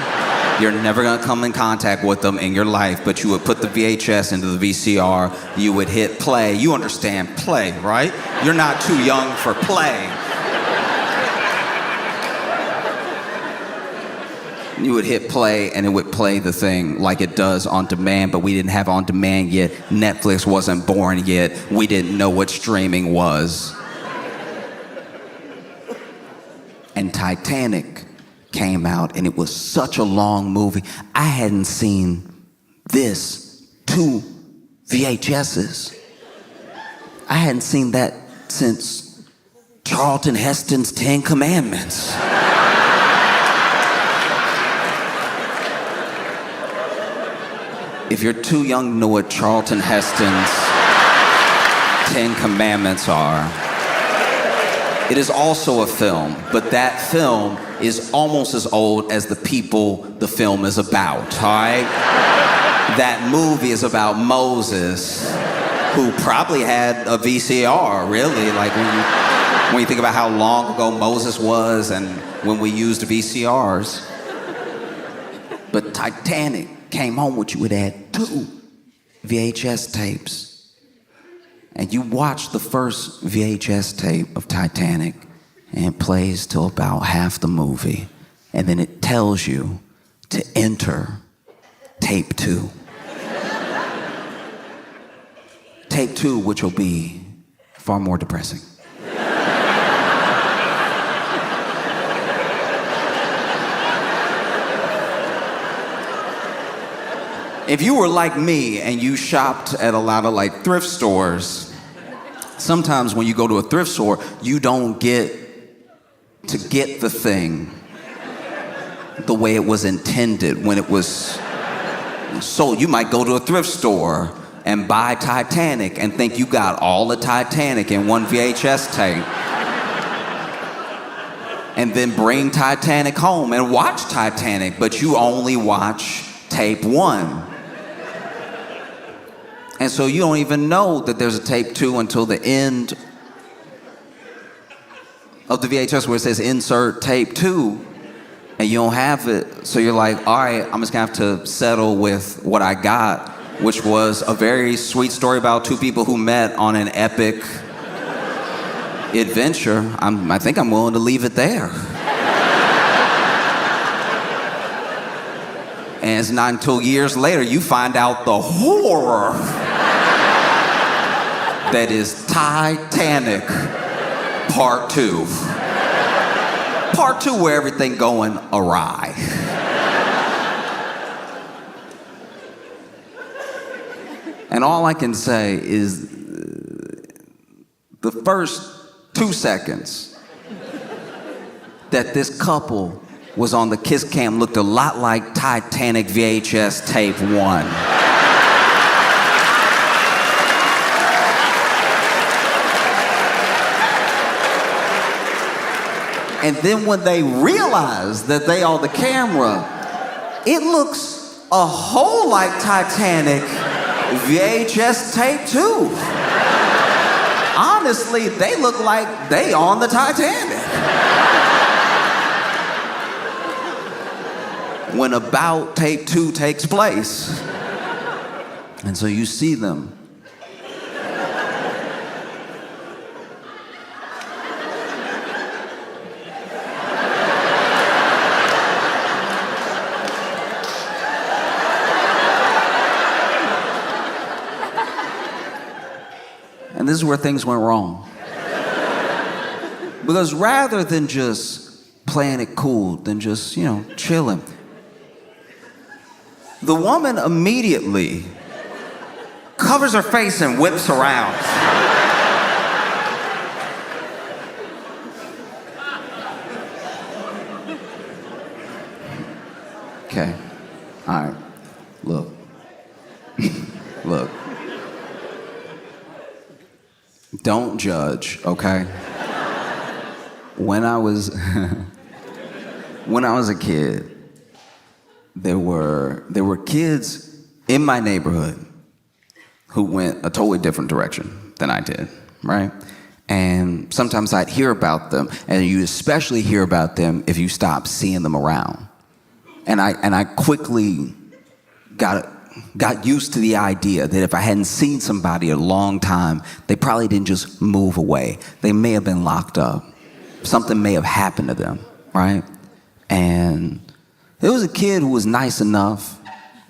You're never gonna come in contact with them in your life, but you would put the VHS into the VCR, you would hit play. You understand play, right? You're not too young for play. You would hit play and it would play the thing like it does on demand, but we didn't have on demand yet. Netflix wasn't born yet. We didn't know what streaming was. And Titanic came out and it was such a long movie. I hadn't seen this 2 VHSs. I hadn't seen that since Charlton Heston's 10 Commandments. If you're too young to know what Charlton Heston's 10 Commandments are, it is also a film, but that film is almost as old as the people the film is about, all right? That movie is about Moses, who probably had a VCR, really, like when you think about how long ago Moses was and when we used VCRs. But Titanic came home with you, it had 2 VHS tapes. And you watch the first VHS tape of Titanic, and it plays till about half the movie, and then it tells you to enter tape 2. Tape 2, which will be far more depressing. If you were like me and you shopped at a lot of like thrift stores, sometimes when you go to a thrift store, you don't get to get the thing the way it was intended when it was sold. You might go to a thrift store and buy Titanic and think you got all the Titanic in one VHS tape. And then bring Titanic home and watch Titanic, but you only watch tape 1. And so you don't even know that there's a tape 2 until the end of the VHS where it says insert tape 2, and you don't have it. So you're like, all right, I'm just gonna have to settle with what I got, which was a very sweet story about 2 people who met on an epic adventure. I think I'm willing to leave it there. And it's not until years later you find out the horror that is Titanic Part 2. Part 2 where everything going awry. And all I can say is the first 2 seconds that this couple was on the kiss cam looked a lot like Titanic VHS tape 1. And then when they realize that they are the camera, it looks a whole like Titanic VHS tape 2. Honestly, they look like they on the Titanic. When about tape 2 takes place. And so you see them. And this is where things went wrong. Because rather than just playing it cool, than just, chilling, the woman immediately covers her face and whips around. Okay, all right, look, look. Don't judge, okay? when I was when I was a kid, there were kids in my neighborhood who went a totally different direction than I did, right? And sometimes I'd hear about them, and you especially hear about them if you stop seeing them around. And I quickly got used to the idea that if I hadn't seen somebody a long time, they probably didn't just move away. They may have been locked up. Something may have happened to them, right? And there was a kid who was nice enough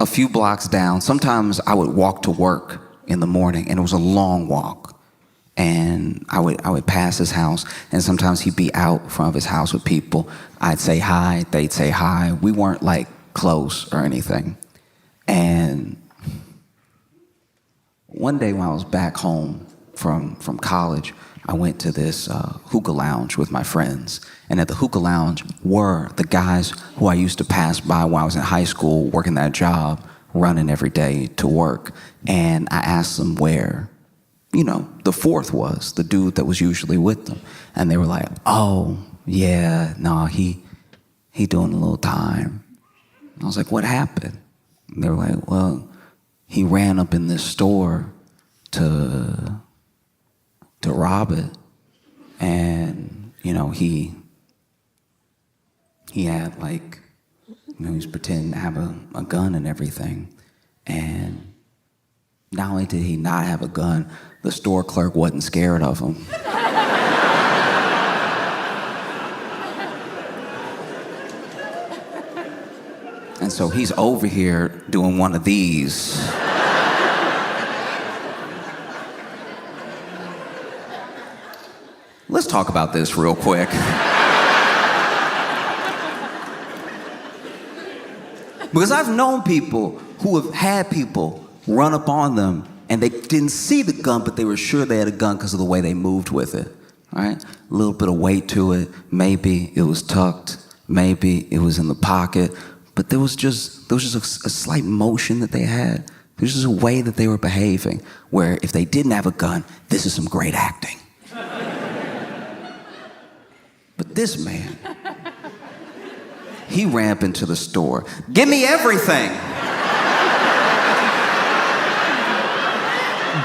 a few blocks down. Sometimes I would walk to work in the morning, and it was a long walk. And I would pass his house, and sometimes he'd be out front of his house with people. I'd say hi, they'd say hi. We weren't like close or anything. And one day when I was back home from college, I went to this hookah lounge with my friends. And at the hookah lounge were the guys who I used to pass by when I was in high school, working that job, running every day to work. And I asked them where, the fourth was, the dude that was usually with them. And they were like, oh, yeah, no, he doing a little time. I was like, what happened? And they were like, well, he ran up in this store to rob it. And, he had like, he was pretending to have a gun and everything. And not only did he not have a gun, the store clerk wasn't scared of him. And so he's over here doing one of these. Let's talk about this real quick. Because I've known people who have had people run up on them and they didn't see the gun, but they were sure they had a gun because of the way they moved with it, right? A little bit of weight to it. Maybe it was tucked. Maybe it was in the pocket. But there was just a slight motion that they had. There was just a way that they were behaving where if they didn't have a gun, this is some great acting. But this man, he ran up into the store. Give me everything.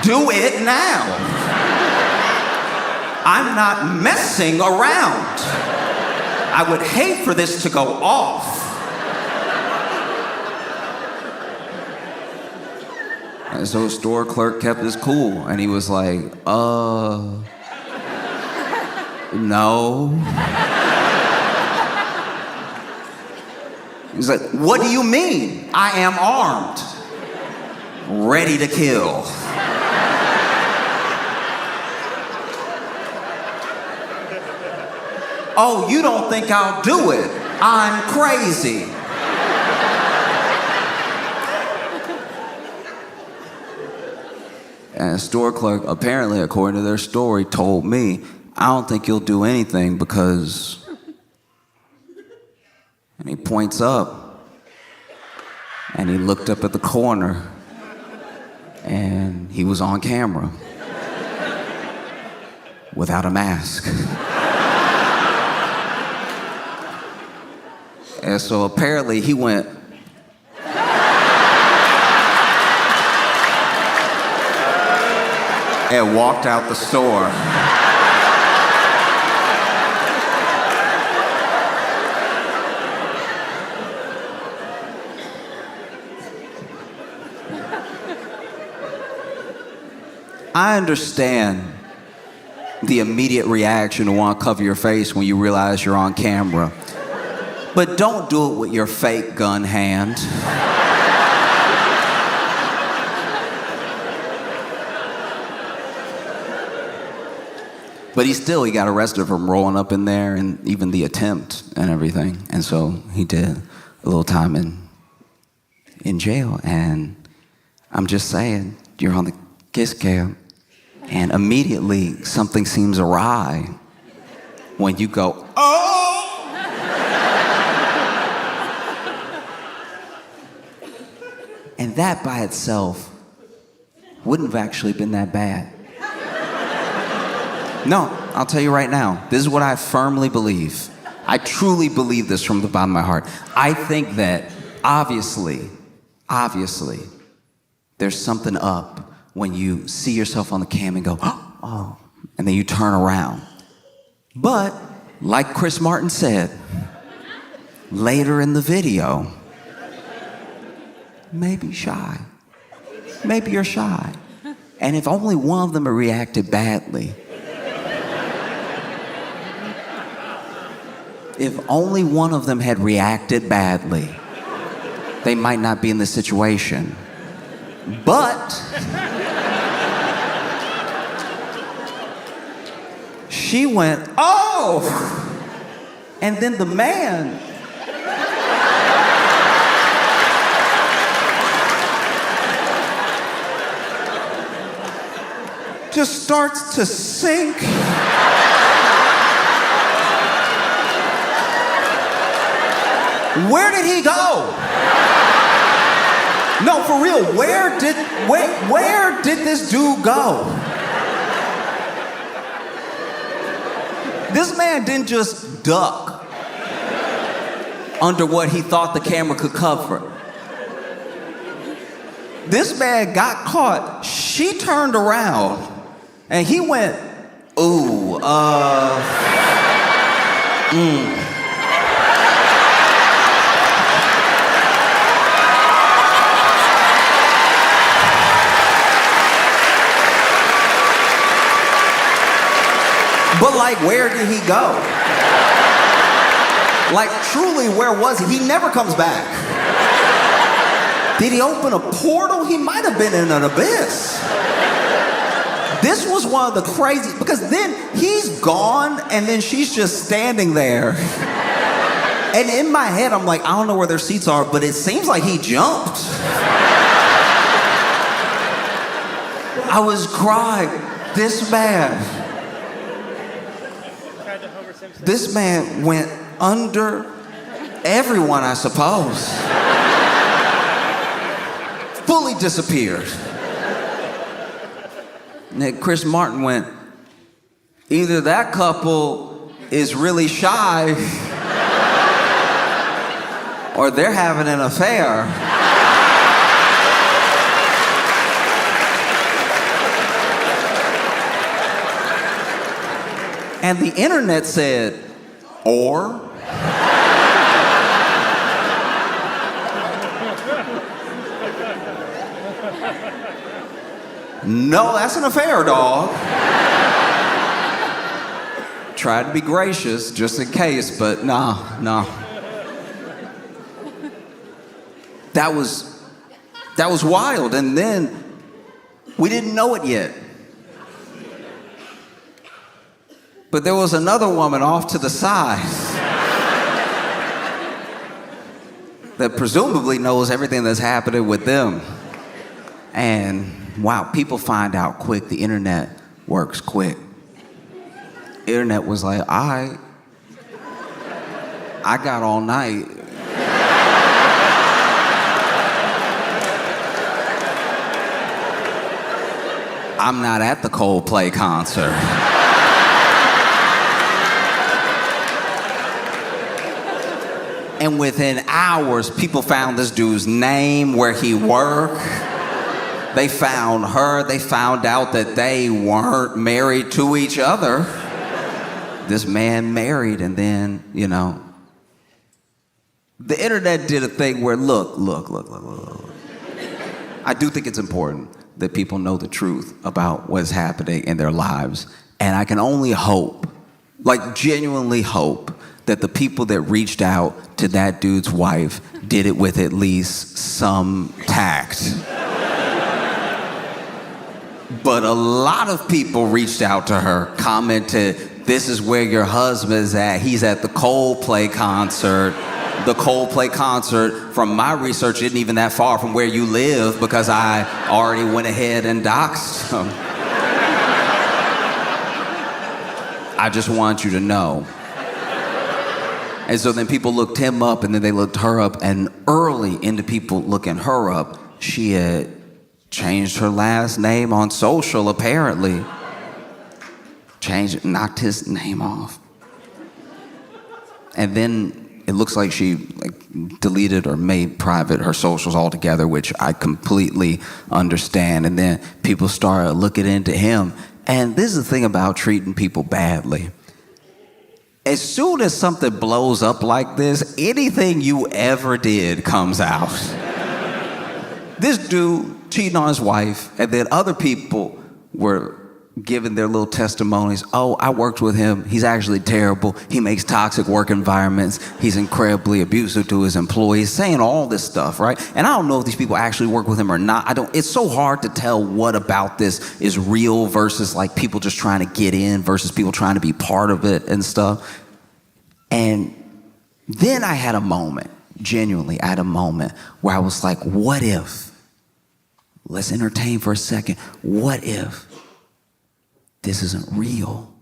Do it now. I'm not messing around. I would hate for this to go off. And so the store clerk kept his cool, and he was like, no. He's like, what do you mean? I am armed, ready to kill. Oh, you don't think I'll do it? I'm crazy. And the store clerk, apparently, according to their story, told me, I don't think you'll do anything because... And he points up, and he looked up at the corner, and he was on camera without a mask. And so apparently he went, and walked out the store. I understand the immediate reaction to want to cover your face when you realize you're on camera. But don't do it with your fake gun hand. But he got arrested from rolling up in there and even the attempt and everything. And so he did a little time in jail. And I'm just saying, you're on the kiss cam, and immediately something seems awry when you go, oh! And that by itself wouldn't have actually been that bad. No, I'll tell you right now, this is what I firmly believe. I truly believe this from the bottom of my heart. I think that obviously, there's something up when you see yourself on the cam and go, oh, and then you turn around. But, like Chris Martin said, later in the video, maybe shy. Maybe you're shy. And if only one of them had reacted badly, if only one of them had reacted badly, they might not be in this situation. But she went, oh! And then the man just starts to sink. Where did he go? No, for real, where did this dude go? This man didn't just duck under what he thought the camera could cover. This man got caught. She turned around and he went, ooh, But like, where did he go? Like, truly, where was he? He never comes back. Did he open a portal? He might have been in an abyss. This was one of the crazy, because then he's gone and then she's just standing there. And in my head, I'm like, I don't know where their seats are, but it seems like he jumped. I was crying. This man went under everyone, I suppose. Fully disappeared. And then Chris Martin went, either that couple is really shy or they're having an affair. And the internet said, or? No, that's an affair, dog. Tried to be gracious just in case, but no. That was wild, and then we didn't know it yet. But there was another woman off to the side that presumably knows everything that's happening with them. And wow, people find out quick. The internet works quick. Internet was like, I got all night. I'm not at the Coldplay concert. And within hours, people found this dude's name, where he worked. They found her. They found out that they weren't married to each other. This man married, and then, you know, the internet did a thing where, look. I do think it's important that people know the truth about what's happening in their lives. And I can only hope, like genuinely hope, that the people that reached out to that dude's wife did it with at least some tact. But a lot of people reached out to her, commented, this is where your husband's at. He's at the Coldplay concert. The Coldplay concert, from my research, isn't even that far from where you live, because I already went ahead and doxed him. I just want you to know. And so then people looked him up, and then they looked her up, and early into people looking her up, she had changed her last name on social, apparently. changed it, knocked his name off. And then it looks like she deleted or made private her socials altogether, which I completely understand. And then people started looking into him. And this is the thing about treating people badly. As soon as something blows up like this, anything you ever did comes out. This dude cheating on his wife, and then other people were giving their little testimonies. Oh, I worked with him. He's actually terrible. He makes toxic work environments. He's incredibly abusive to his employees, saying all this stuff, right? And I don't know if these people actually work with him or not. It's so hard to tell what about this is real versus like people just trying to get in versus people trying to be part of it and stuff. And then I had a moment, genuinely, I had a moment where I was like, what if? Let's entertain for a second. What if this isn't real?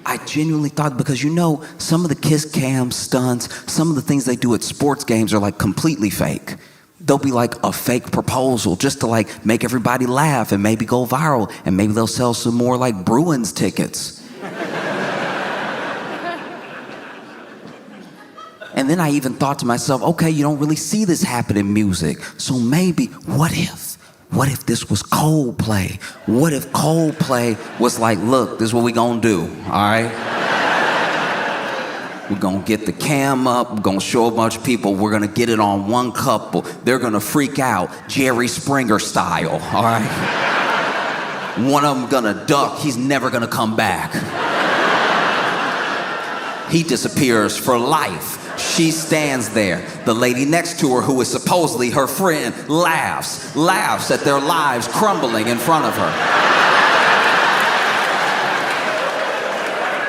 I genuinely thought, because some of the kiss cam stunts, some of the things they do at sports games are like completely fake. They'll be like a fake proposal just to like make everybody laugh and maybe go viral, and maybe they'll sell some more like Bruins tickets. And then I even thought to myself, okay, you don't really see this happen in music, so maybe, what if this was Coldplay? What if Coldplay was like, look, this is what we gonna do, all right? We're gonna get the cam up, we're gonna show a bunch of people, we're gonna get it on one couple. They're gonna freak out, Jerry Springer style, all right? One of them gonna duck, he's never gonna come back. He disappears for life. She stands there. The lady next to her, who is supposedly her friend, laughs at their lives crumbling in front of her.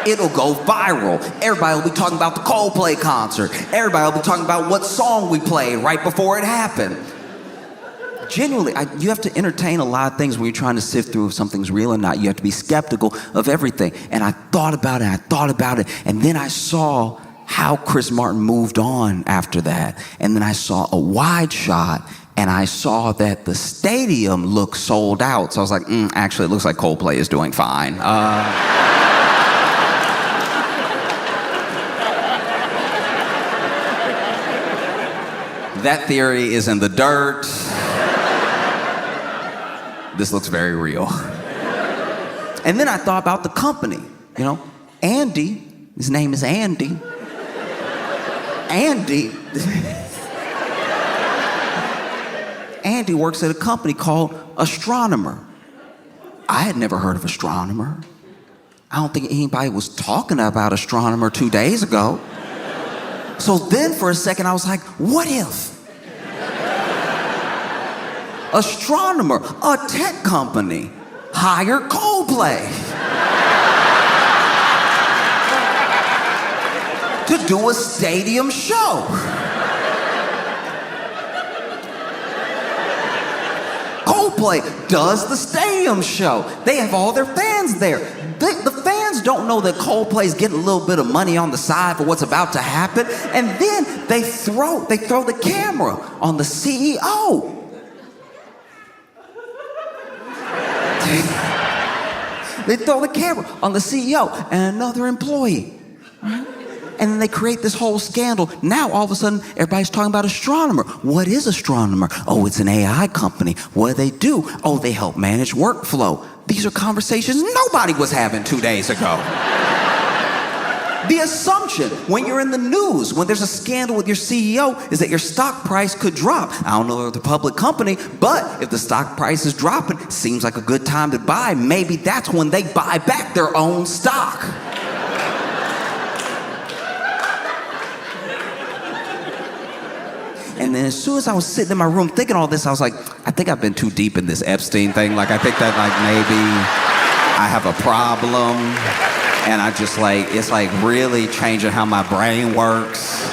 It'll go viral. Everybody will be talking about the Coldplay concert. Everybody will be talking about what song we played right before it happened. Genuinely, you have to entertain a lot of things when you're trying to sift through if something's real or not. You have to be skeptical of everything. And I thought about it, and then I saw how Chris Martin moved on after that. And then I saw a wide shot, and I saw that the stadium looked sold out. So I was like, actually, it looks like Coldplay is doing fine. That theory is in the dirt. This looks very real. And then I thought about the company. Andy, his name is Andy. Andy works at a company called Astronomer. I had never heard of Astronomer. I don't think anybody was talking about Astronomer 2 days ago. So then for a second I was like, what if? Astronomer, a tech company, hired Coldplay to do a stadium show. Coldplay does the stadium show. They have all their fans there. The fans don't know that Coldplay's getting a little bit of money on the side for what's about to happen, and then they throw the camera on the CEO. They throw the camera on the CEO and another employee. And then they create this whole scandal. Now, all of a sudden, everybody's talking about Astronomer. What is Astronomer? Oh, it's an AI company. What do? Oh, they help manage workflow. These are conversations nobody was having 2 days ago. The assumption when you're in the news, when there's a scandal with your CEO, is that your stock price could drop. I don't know if it's a public company, but if the stock price is dropping, seems like a good time to buy. Maybe that's when they buy back their own stock. And then as soon as I was sitting in my room thinking all this, I was like, I think I've been too deep in this Epstein thing. Like, I think that maybe I have a problem. And I just it's really changing how my brain works.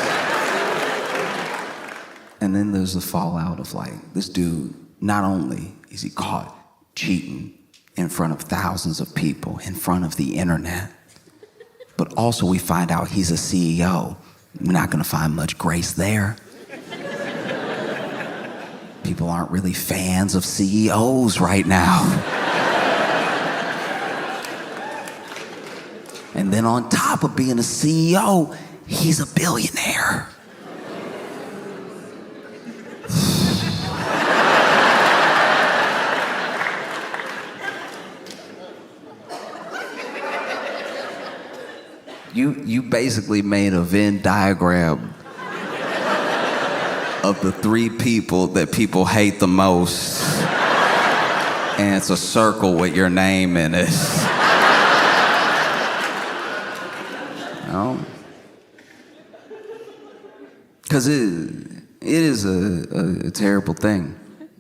And then there's the fallout of this dude, not only is he caught cheating in front of thousands of people, in front of the internet, but also we find out he's a CEO. We're not gonna find much grace there. People aren't really fans of CEOs right now. And then on top of being a CEO, he's a billionaire. You basically made a Venn diagram of the three people that people hate the most. And it's a circle with your name in it. Because it is a terrible thing.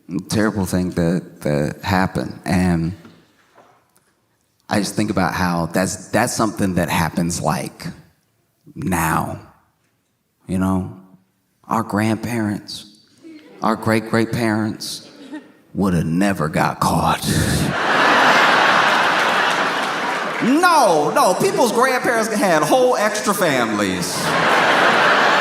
A terrible thing that happened. And I just think about how that's something that happens like now. You know? Our grandparents, our great-great-parents would have never got caught. No, people's grandparents had whole extra families.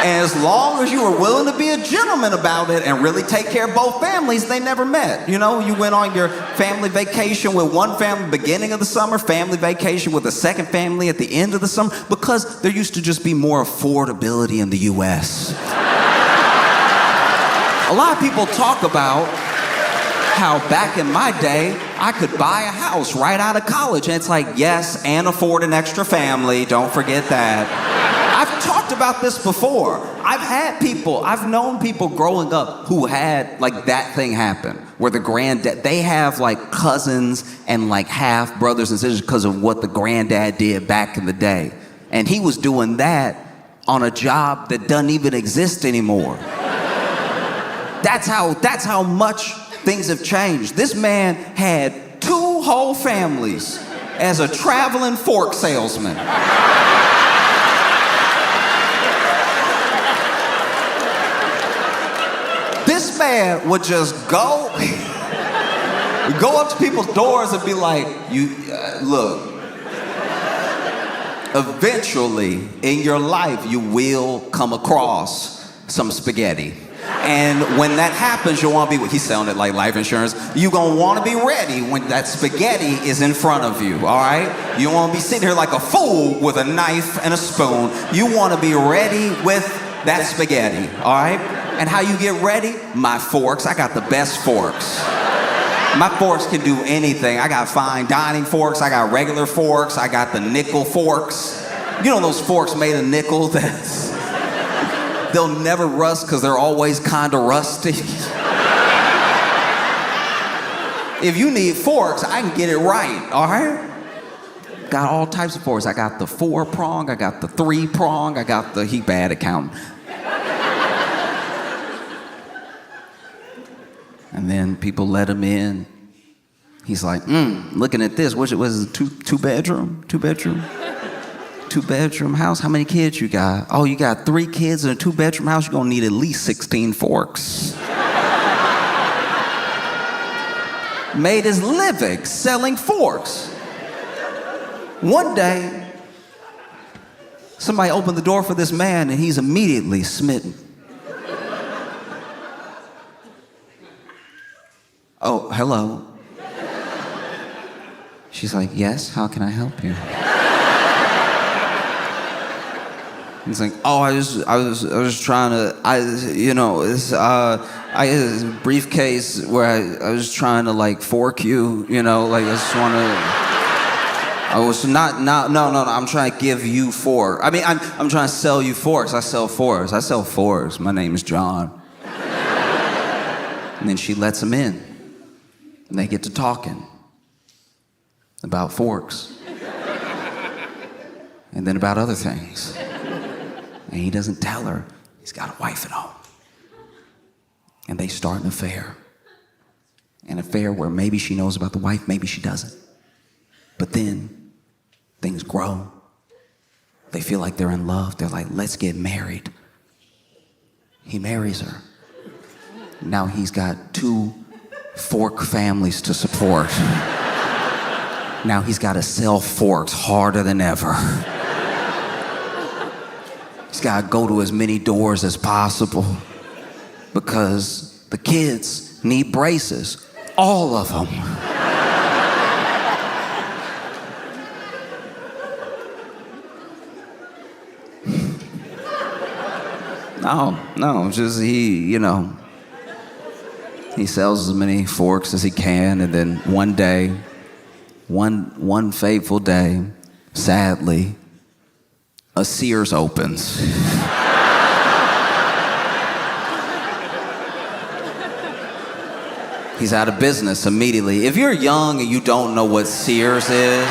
And as long as you were willing to be a gentleman about it and really take care of both families, they never met. You know, you went on your family vacation with one family beginning of the summer, family vacation with the second family at the end of the summer, because there used to just be more affordability in the US. A lot of people talk about how back in my day, I could buy a house right out of college. And it's like, yes, and afford an extra family. Don't forget that. I've talked about this before. I've known people growing up who had like that thing happen, where the granddad, they have like cousins and like half brothers and sisters because of what the granddad did back in the day. And he was doing that on a job that doesn't even exist anymore. That's how much things have changed. This man had 2 whole families as a traveling fork salesman. This man would just go up to people's doors and be like, look, eventually in your life you will come across some spaghetti. And when that happens, you'll want to be, he sounded like life insurance, you're going to want to be ready when that spaghetti is in front of you, all right? You don't want to be sitting here like a fool with a knife and a spoon. You want to be ready with that spaghetti, all right? And how you get ready? My forks. I got the best forks. My forks can do anything. I got fine dining forks. I got regular forks. I got the nickel forks. You know those forks made of nickel that's... They'll never rust because they're always kind of rusty. If you need forks, I can get it right, all right? Got all types of forks. I got the 4-prong, I got the 3-prong, I got the, he bad accountant. And then people let him in. He's like, looking at this, what was it, two bedroom? Two-bedroom house? How many kids you got? Oh, you got 3 kids in a 2-bedroom house? You're gonna need at least 16 forks. Made his living selling forks. One day, somebody opened the door for this man and he's immediately smitten. Oh, hello. She's like, yes, how can I help you? He's like, oh, I was trying to, I had this briefcase where I was trying to like fork you, like I just want to, I'm trying to give you fork. I mean, I'm trying to sell you forks. I sell forks. My name is John. And then she lets him in. And they get to talking about forks. And then about other things. And he doesn't tell her he's got a wife at home. And they start an affair. An affair where maybe she knows about the wife, maybe she doesn't. But then things grow. They feel like they're in love. They're like, let's get married. He marries her. Now he's got 2 fork families to support. Now he's got to sell forks harder than ever. He's got to go to as many doors as possible because the kids need braces. All of them. No, just he sells as many forks as he can, and then one day, one fateful day, sadly, a Sears opens. He's out of business immediately. If you're young and you don't know what Sears is,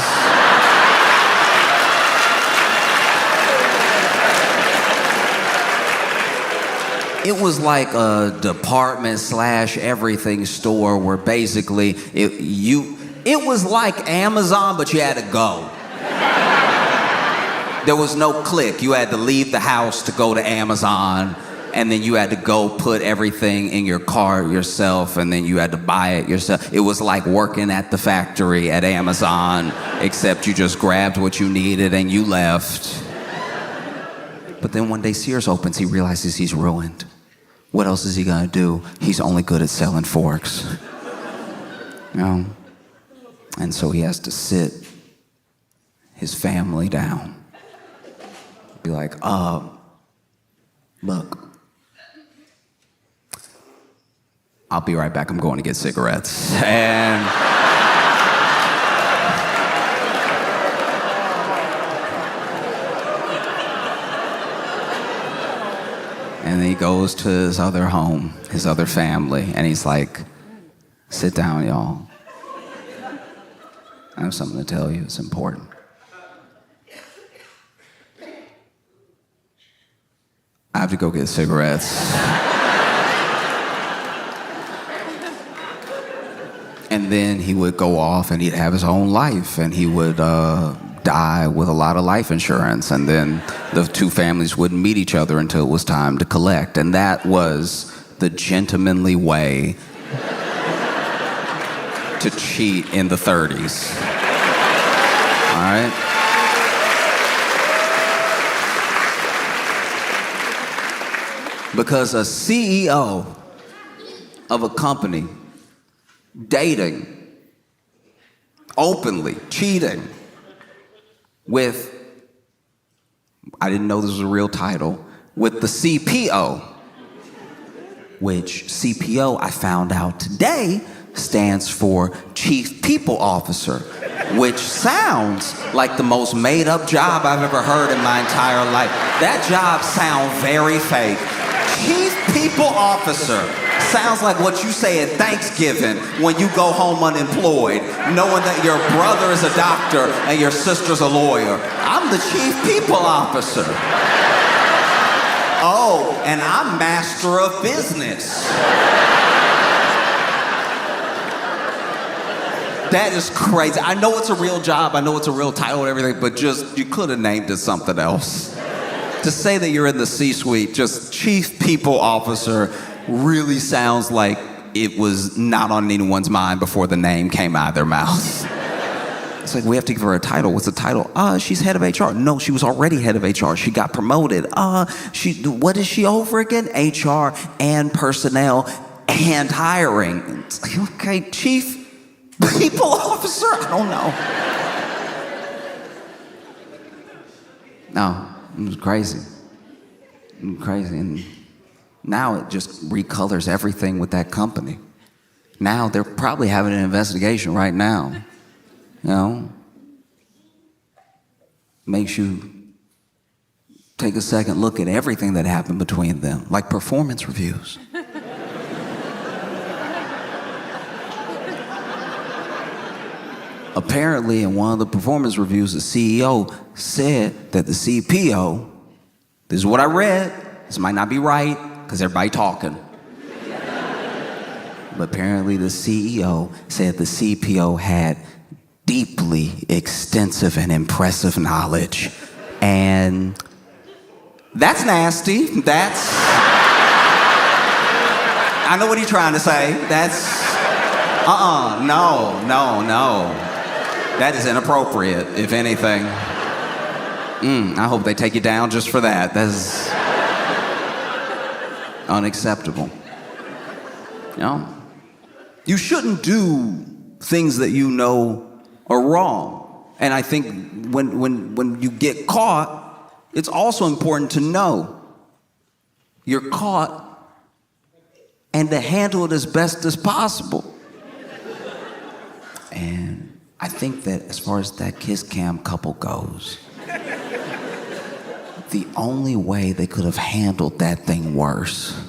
it was like a department/everything store where basically it was like Amazon, but you had to go. There was no click. You had to leave the house to go to Amazon, and then you had to go put everything in your cart yourself, and then you had to buy it yourself. It was like working at the factory at Amazon, except you just grabbed what you needed and you left. But then one day Sears opens, he realizes he's ruined. What else is he gonna do? He's only good at selling forks. And so he has to sit his family down. Be like, look, I'll be right back, I'm going to get cigarettes. And then he goes to his other home, his other family, and he's like, sit down, y'all. I have something to tell you, it's important. I have to go get cigarettes. And then he would go off and he'd have his own life, and he would die with a lot of life insurance, and then the two families wouldn't meet each other until it was time to collect. And that was the gentlemanly way to cheat in the 30s. All right? Because a CEO of a company dating, openly cheating with, I didn't know this was a real title, with the CPO, which CPO, I found out today, stands for Chief People Officer, which sounds like the most made-up job I've ever heard in my entire life. That job sounds very fake. Chief People Officer sounds like what you say at Thanksgiving when you go home unemployed, knowing that your brother is a doctor and your sister's a lawyer. I'm the Chief People Officer. Oh, and I'm Master of Business. That is crazy. I know it's a real job, I know it's a real title and everything, but just, you could have named it something else. To say that you're in the C-suite, just Chief People Officer, really sounds like it was not on anyone's mind before the name came out of their mouth. It's like, we have to give her a title. What's the title? She's head of HR. No, she was already head of HR. She got promoted. What is she over again? HR and personnel and hiring. It's like, okay, Chief People Officer? I don't know. No, it was crazy. And now it just recolors everything with that company. Now they're probably having an investigation right now. You know? Makes you take a second look at everything that happened between them, like performance reviews. Apparently, in one of the performance reviews, the CEO said that the CPO, this is what I read, this might not be right, because everybody talking. But apparently the CEO said the CPO had deeply extensive and impressive knowledge. And that's nasty. I know what he's trying to say. No. That is inappropriate, if anything. I hope they take you down just for that. That's unacceptable. You know? You shouldn't do things that you know are wrong. And I think when you get caught, it's also important to know. you're caught, and to handle it as best as possible. And I think that as far as that kiss cam couple goes, the only way they could have handled that thing worse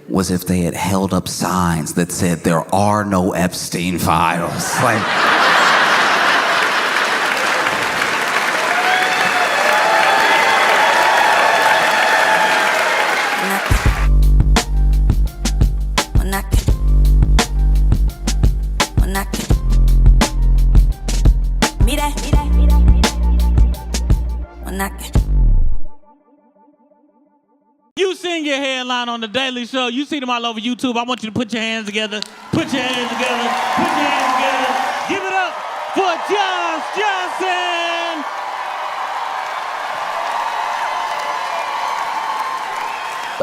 was if they had held up signs that said there are no Epstein files. Like, You seen your headline on The Daily Show. You see them all over YouTube. I want you to put your hands together. Put your hands together. Put your hands together. Give it up for Josh Johnson.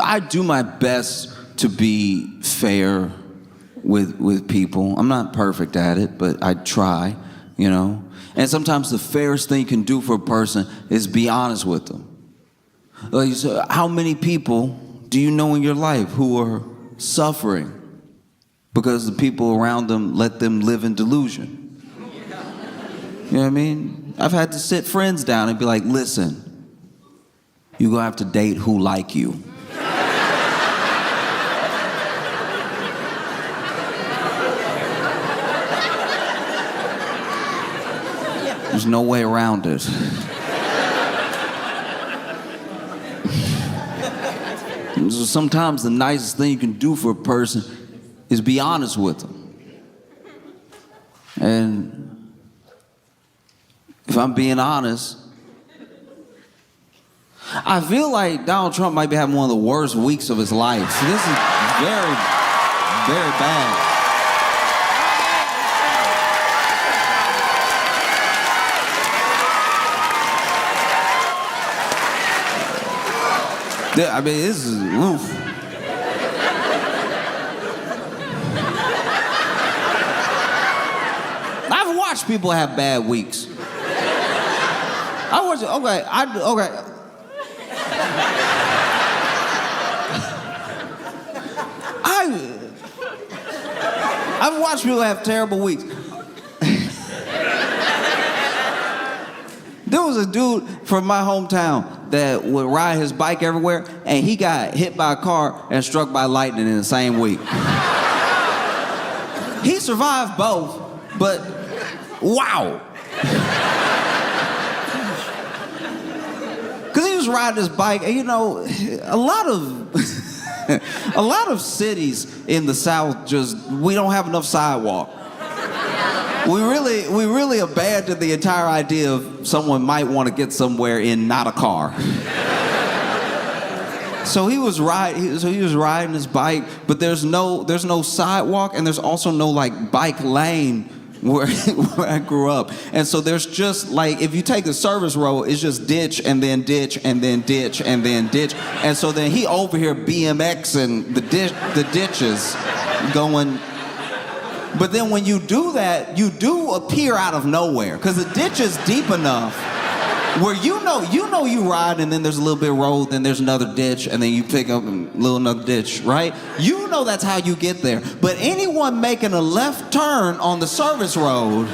I do my best to be fair with people. I'm not perfect at it, but I try, you know. And sometimes the fairest thing you can do for a person is be honest with them. Like, so how many people do you know in your life who are suffering because the people around them let them live in delusion? You know what I mean? I've had to sit friends down and be like, listen, you're gonna have to date who like you. There's no way around it. So sometimes the nicest thing you can do for a person is be honest with them. And if I'm being honest, I feel like Donald Trump might be having one of the worst weeks of his life. This is very, very bad. I mean, this is, oof. I've watched people have bad weeks. I've watched people have terrible weeks. There was a dude from my hometown that would ride his bike everywhere, and he got hit by a car and struck by lightning in the same week. He survived both, but wow. Because he was riding his bike, and you know, a lot of cities in the South we don't have enough sidewalk. We really abandoned the entire idea of someone might want to get somewhere in not a car. So he was riding his bike, but there's no sidewalk, and there's also no like bike lane where I grew up. And so there's just like, if you take the service road, it's just ditch and then ditch and then ditch and then ditch. And so then he over here BMXing the ditches going. But then when you do that, you do appear out of nowhere, because the ditch is deep enough where you know you ride, and then there's a little bit of road, then there's another ditch, and then you pick up another ditch, right? You know that's how you get there. But anyone making a left turn on the service road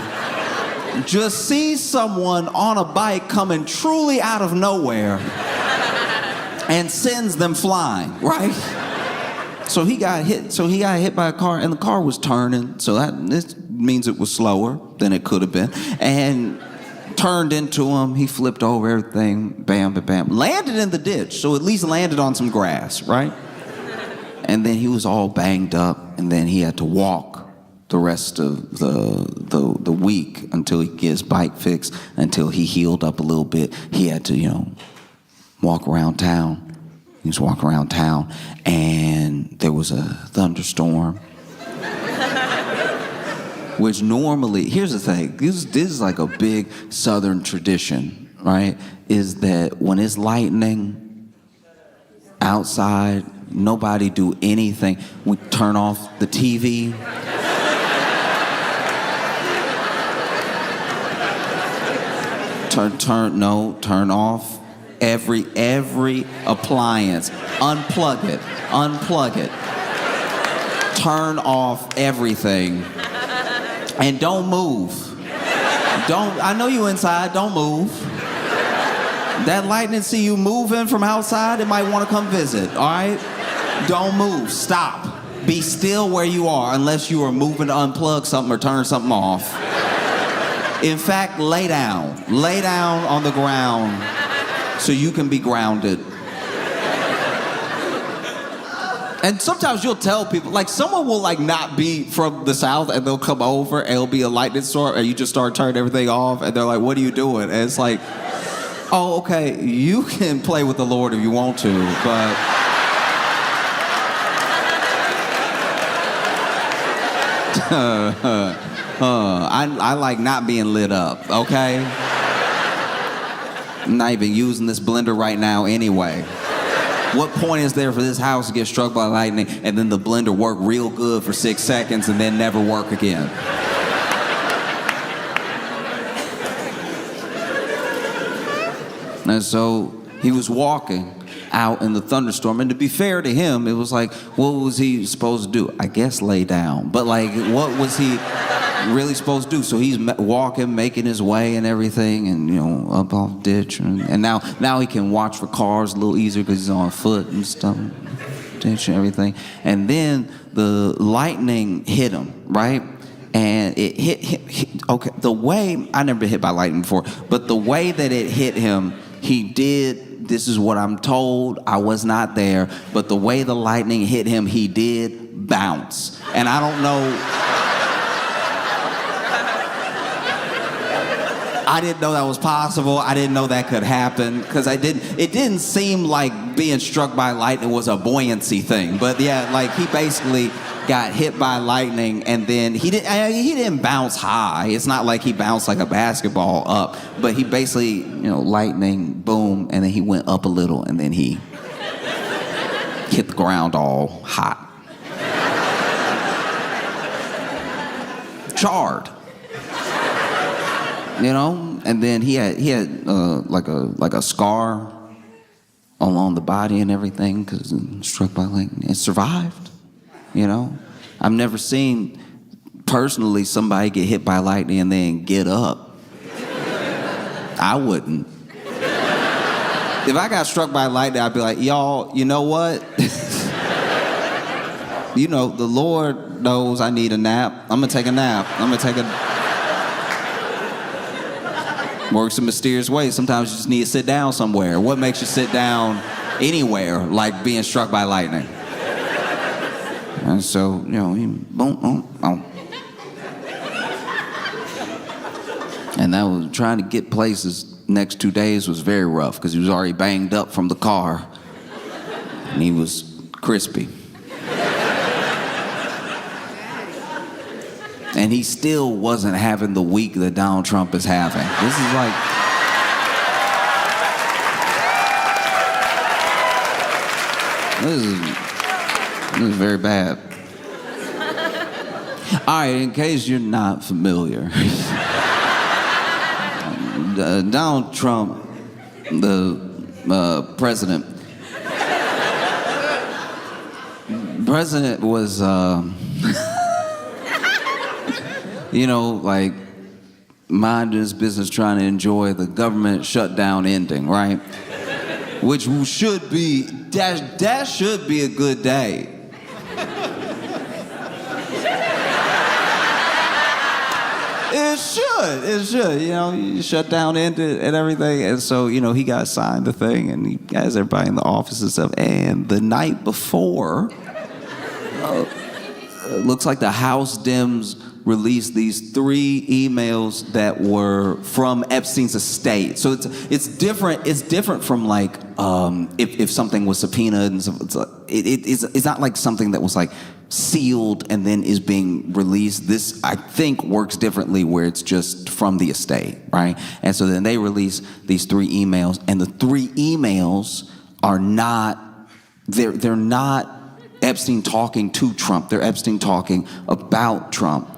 just sees someone on a bike coming truly out of nowhere and sends them flying, right? So he got hit by a car, and the car was turning, so this means it was slower than it could have been, and turned into him. He flipped over everything, bam, bam, bam, landed in the ditch, so at least landed on some grass, right? And then he was all banged up, and then he had to walk the rest of the week until he get his bike fixed, until he healed up a little bit. He had to, walk around town. He was walking around town, and there was a thunderstorm. Which normally, here's the thing, this is like a big Southern tradition, right? Is that when it's lightning outside, nobody do anything. We turn off the TV. Turn off Every appliance. Unplug it. Turn off everything. And don't move. I know you inside, don't move. That lightning see you moving from outside, it might want to come visit, all right? Don't move, stop. Be still where you are unless you are moving to unplug something or turn something off. In fact, lay down. Lay down on the ground so you can be grounded. And sometimes you'll tell people, like someone will like not be from the South and they'll come over and it'll be a lightning storm and you just start turning everything off and they're like, what are you doing? And it's like, oh, okay, you can play with the Lord if you want to, but... I like not being lit up, okay? I'm not even using this blender right now anyway. What point is there for this house to get struck by lightning and then the blender work real good for 6 seconds and then never work again? And so he was walking out in the thunderstorm, and to be fair to him, it was like, what was he supposed to do? I guess lay down. But like, what was he really supposed to do? So he's walking, making his way and everything, and you know, up off ditch, and now he can watch for cars a little easier because he's on foot and stuff, ditch and everything. And then the lightning hit him, right? And it hit okay, the way, I never been hit by lightning before, but the way that it hit him, he did, this is what I'm told, I was not there, but the way the lightning hit him, he did bounce. And I don't know, I didn't know that was possible. I didn't know that could happen, because it didn't seem like being struck by lightning was a buoyancy thing. But yeah, like he basically got hit by lightning, and then he didn't bounce high. It's not like he bounced like a basketball up, but he basically, you know, lightning, boom, and then he went up a little, and then he hit the ground all hot. Charred. You know, and then he had like a scar along the body and everything because struck by lightning. It survived. You know, I've never seen personally somebody get hit by lightning and then get up. I wouldn't. If I got struck by lightning, I'd be like, y'all, you know what? You know, the Lord knows I need a nap. I'm gonna take a nap. Works in mysterious ways. Sometimes you just need to sit down somewhere. What makes you sit down anywhere like being struck by lightning? And so, you know, he boom, boom, boom. And that was trying to get places next 2 days was very rough because he was already banged up from the car. And he was crispy. And he still wasn't having the week that Donald Trump is having. This is like... This is very bad. All right, in case you're not familiar, Donald Trump, the president was, you know, like minding his business, trying to enjoy the government shutdown ending, right? Which should be, that should be a good day. It should, you know, you shut down ended and everything. And so, you know, he got signed the thing and he has everybody in the office and stuff. And the night before, looks like the House Dems released these 3 emails that were from Epstein's estate. So it's different. It's different from like if something was subpoenaed and stuff. It's not like something that was like sealed and then is being released. This, I think, works differently where it's just from the estate, right? And so then they release these 3 emails, and the 3 emails are not, they're not Epstein talking to Trump. They're Epstein talking about Trump.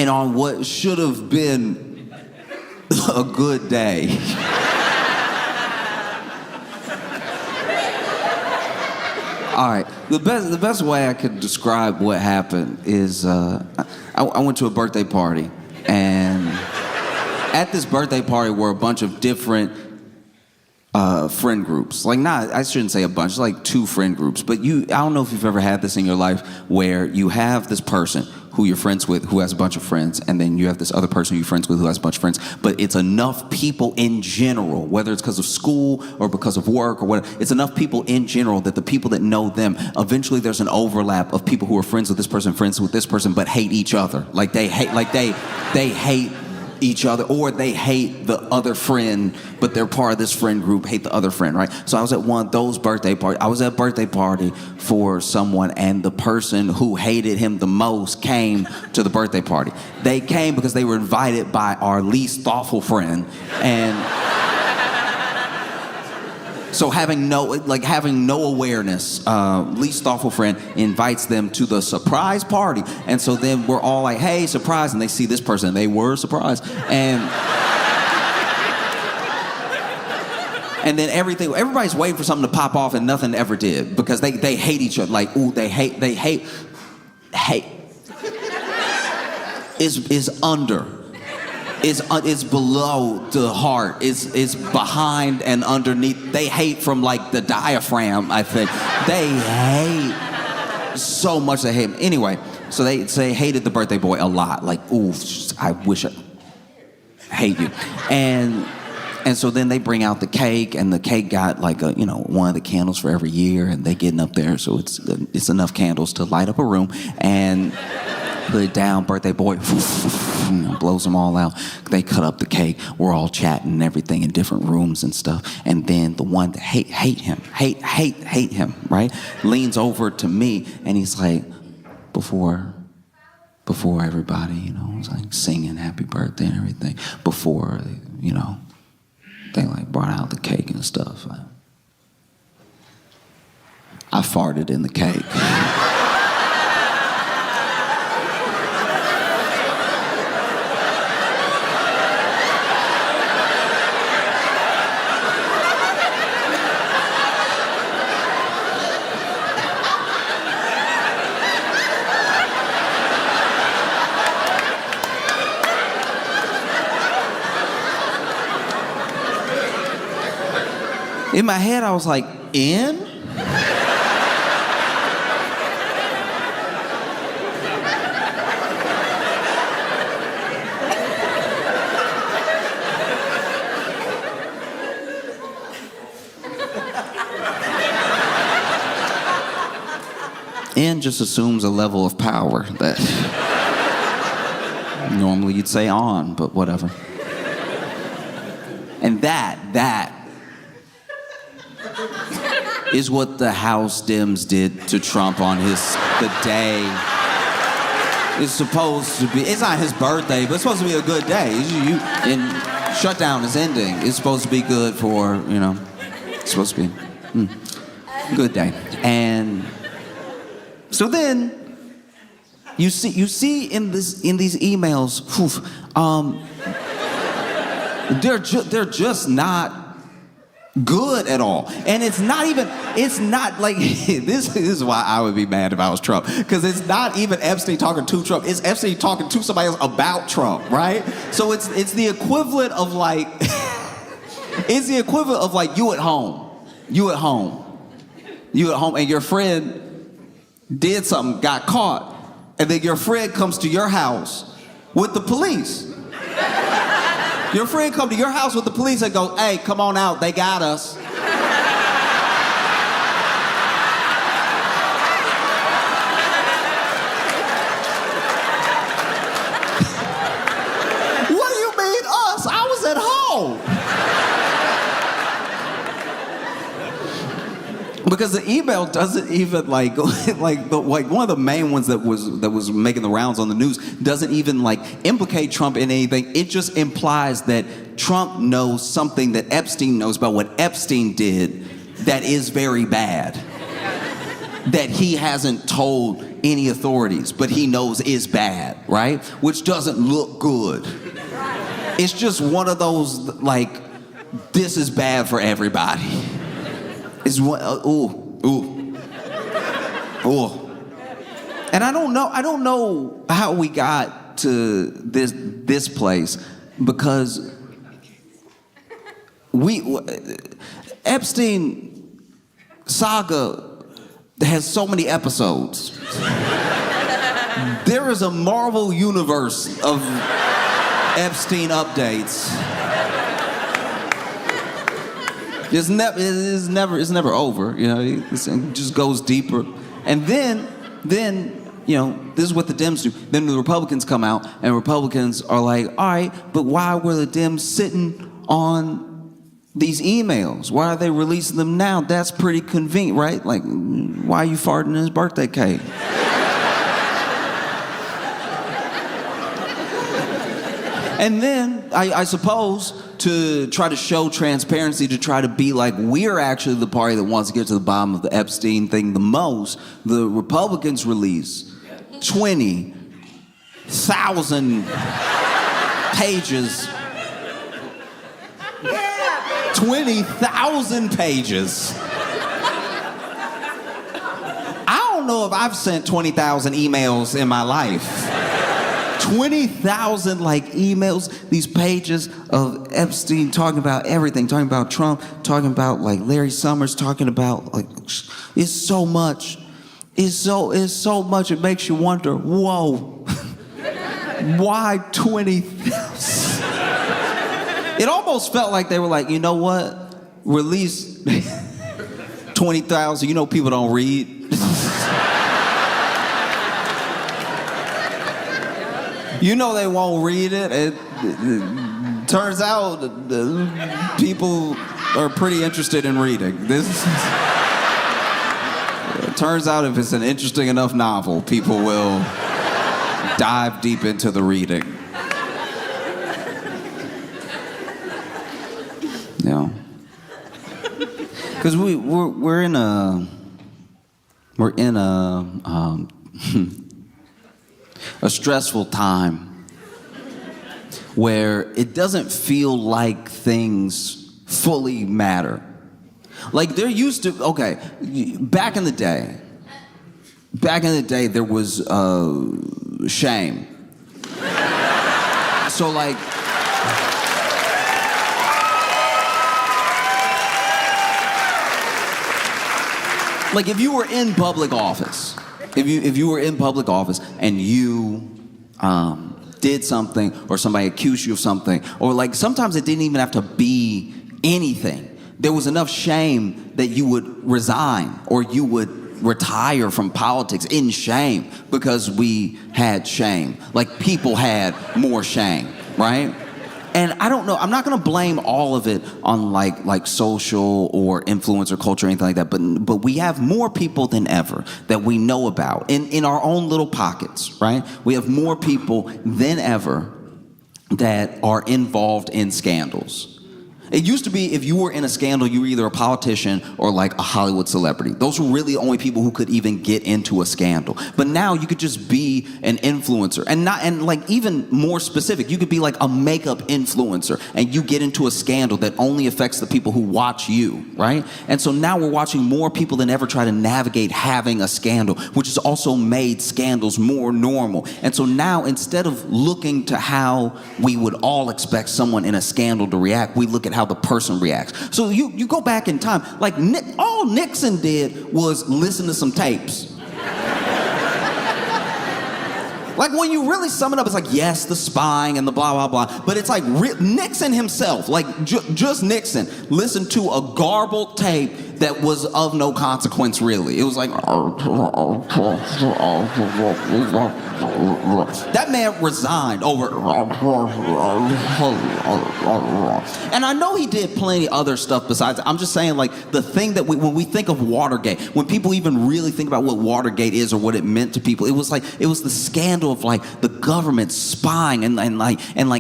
And on what should have been a good day, all right, the best way I could describe what happened is I went to a birthday party, and at this birthday party were a bunch of different friend groups. Like, I shouldn't say a bunch, like 2 friend groups. But I don't know if you've ever had this in your life where you have this person who you're friends with who has a bunch of friends, and then you have this other person you're friends with who has a bunch of friends. But it's enough people in general, whether it's because of school or because of work or whatever, it's enough people in general that the people that know them, eventually there's an overlap of people who are friends with this person, but hate each other. Like they hate each other, or they hate the other friend, but they're part of this friend group, hate the other friend, right? So I was at one of those birthday parties. I was at a birthday party for someone, and the person who hated him the most came to the birthday party. They came because they were invited by our least thoughtful friend, and so having no awareness, least thoughtful friend invites them to the surprise party. And so then we're all like, hey, surprise. And they see this person. They were surprised. And then everybody's waiting for something to pop off, and nothing ever did, because they hate each other. Like, ooh, they hate is under. It's below the heart. It's behind and underneath. They hate from like the diaphragm, I think. They hate so much. They hate him. Anyway, so they hated the birthday boy a lot. Like, ooh, I wish I hate you. And so then they bring out the cake, and the cake got like one of the candles for every year, and they getting up there, so it's enough candles to light up a room. And put it down, birthday boy blows them all out. They cut up the cake. We're all chatting and everything in different rooms and stuff. And then the one that hate him, right, leans over to me, and he's like, before everybody, was like singing happy birthday and everything, before, they like brought out the cake and stuff, I farted in the cake. In my head, I was like, in? In just assumes a level of power that normally you'd say on, but whatever. And that is what the House Dems did to Trump on the day. It's supposed to be, it's not his birthday, but it's supposed to be a good day. And shutdown is ending. It's supposed to be good for, it's supposed to be good day. And so then you see in these emails, they're just not good at all. And it's not like, this is why I would be mad if I was Trump, because it's not even Epstein talking to Trump, it's Epstein talking to somebody else about Trump, right? So it's the equivalent of like, you at home, and your friend did something, got caught, and then your friend comes to your house with the police. Your friend come to your house with the police and goes, hey, come on out, they got us. What do you mean us? I was at home. Because the email doesn't even like one of the main ones that was making the rounds on the news doesn't even like implicate Trump in anything. It just implies that Trump knows something that Epstein knows about what Epstein did that is very bad, that he hasn't told any authorities, but he knows is bad, right? Which doesn't look good. It's just one of those, like, this is bad for everybody. It's one, ooh. And I don't know how we got to this place, because Epstein saga has so many episodes. There is a Marvel universe of Epstein updates. It's never over, you know. It just goes deeper. And then, you know, this is what the Dems do. Then the Republicans come out, and Republicans are like, all right, but why were the Dems sitting on these emails? Why are they releasing them now? That's pretty convenient, right? Like, why are you farting in his birthday cake? And then, I suppose, to try to show transparency, to try to be like, we're actually the party that wants to get to the bottom of the Epstein thing the most, the Republicans release 20,000 pages. 20,000 pages. I don't know if I've sent 20,000 emails in my life. 20,000 like emails, these pages of Epstein talking about everything, talking about Trump, talking about like Larry Summers, talking about like, it's so much. It's so much it makes you wonder, whoa, why 20,000? It almost felt like they were like, you know what? Release 20,000. You know people don't read. You know they won't read it. It turns out people are pretty interested in reading. It turns out if it's an interesting enough novel, people will dive deep into the reading. Yeah. Because we're in a stressful time where it doesn't feel like things fully matter. Like there used to, okay, back in the day, there was shame. So like, if you were in public office, if you were in public office and you did something, or somebody accused you of something, or like sometimes it didn't even have to be anything. There was enough shame that you would resign or you would retire from politics in shame because we had shame. Like people had more shame, right? And I don't know, I'm not gonna blame all of it on like social or influencer culture or anything like that, but we have more people than ever that we know about in our own little pockets, right? We have more people than ever that are involved in scandals. It used to be if you were in a scandal, you were either a politician or like a Hollywood celebrity. Those were really the only people who could even get into a scandal. But now you could just be an influencer, and like even more specific, you could be like a makeup influencer and you get into a scandal that only affects the people who watch you, right? And so now we're watching more people than ever try to navigate having a scandal, which has also made scandals more normal. And so now instead of looking to how we would all expect someone in a scandal to react, we look at how the person reacts. So you go back in time, like all Nixon did was listen to some tapes. Like when you really sum it up, it's like, yes, the spying and the blah, blah, blah. But it's like Nixon himself, like just Nixon, listened to a garbled tape that was of no consequence, really. It was like, that man resigned over. And I know he did plenty other stuff besides. I'm just saying, like, the thing that when we think of Watergate, when people even really think about what Watergate is or what it meant to people, it was the scandal of like the government spying and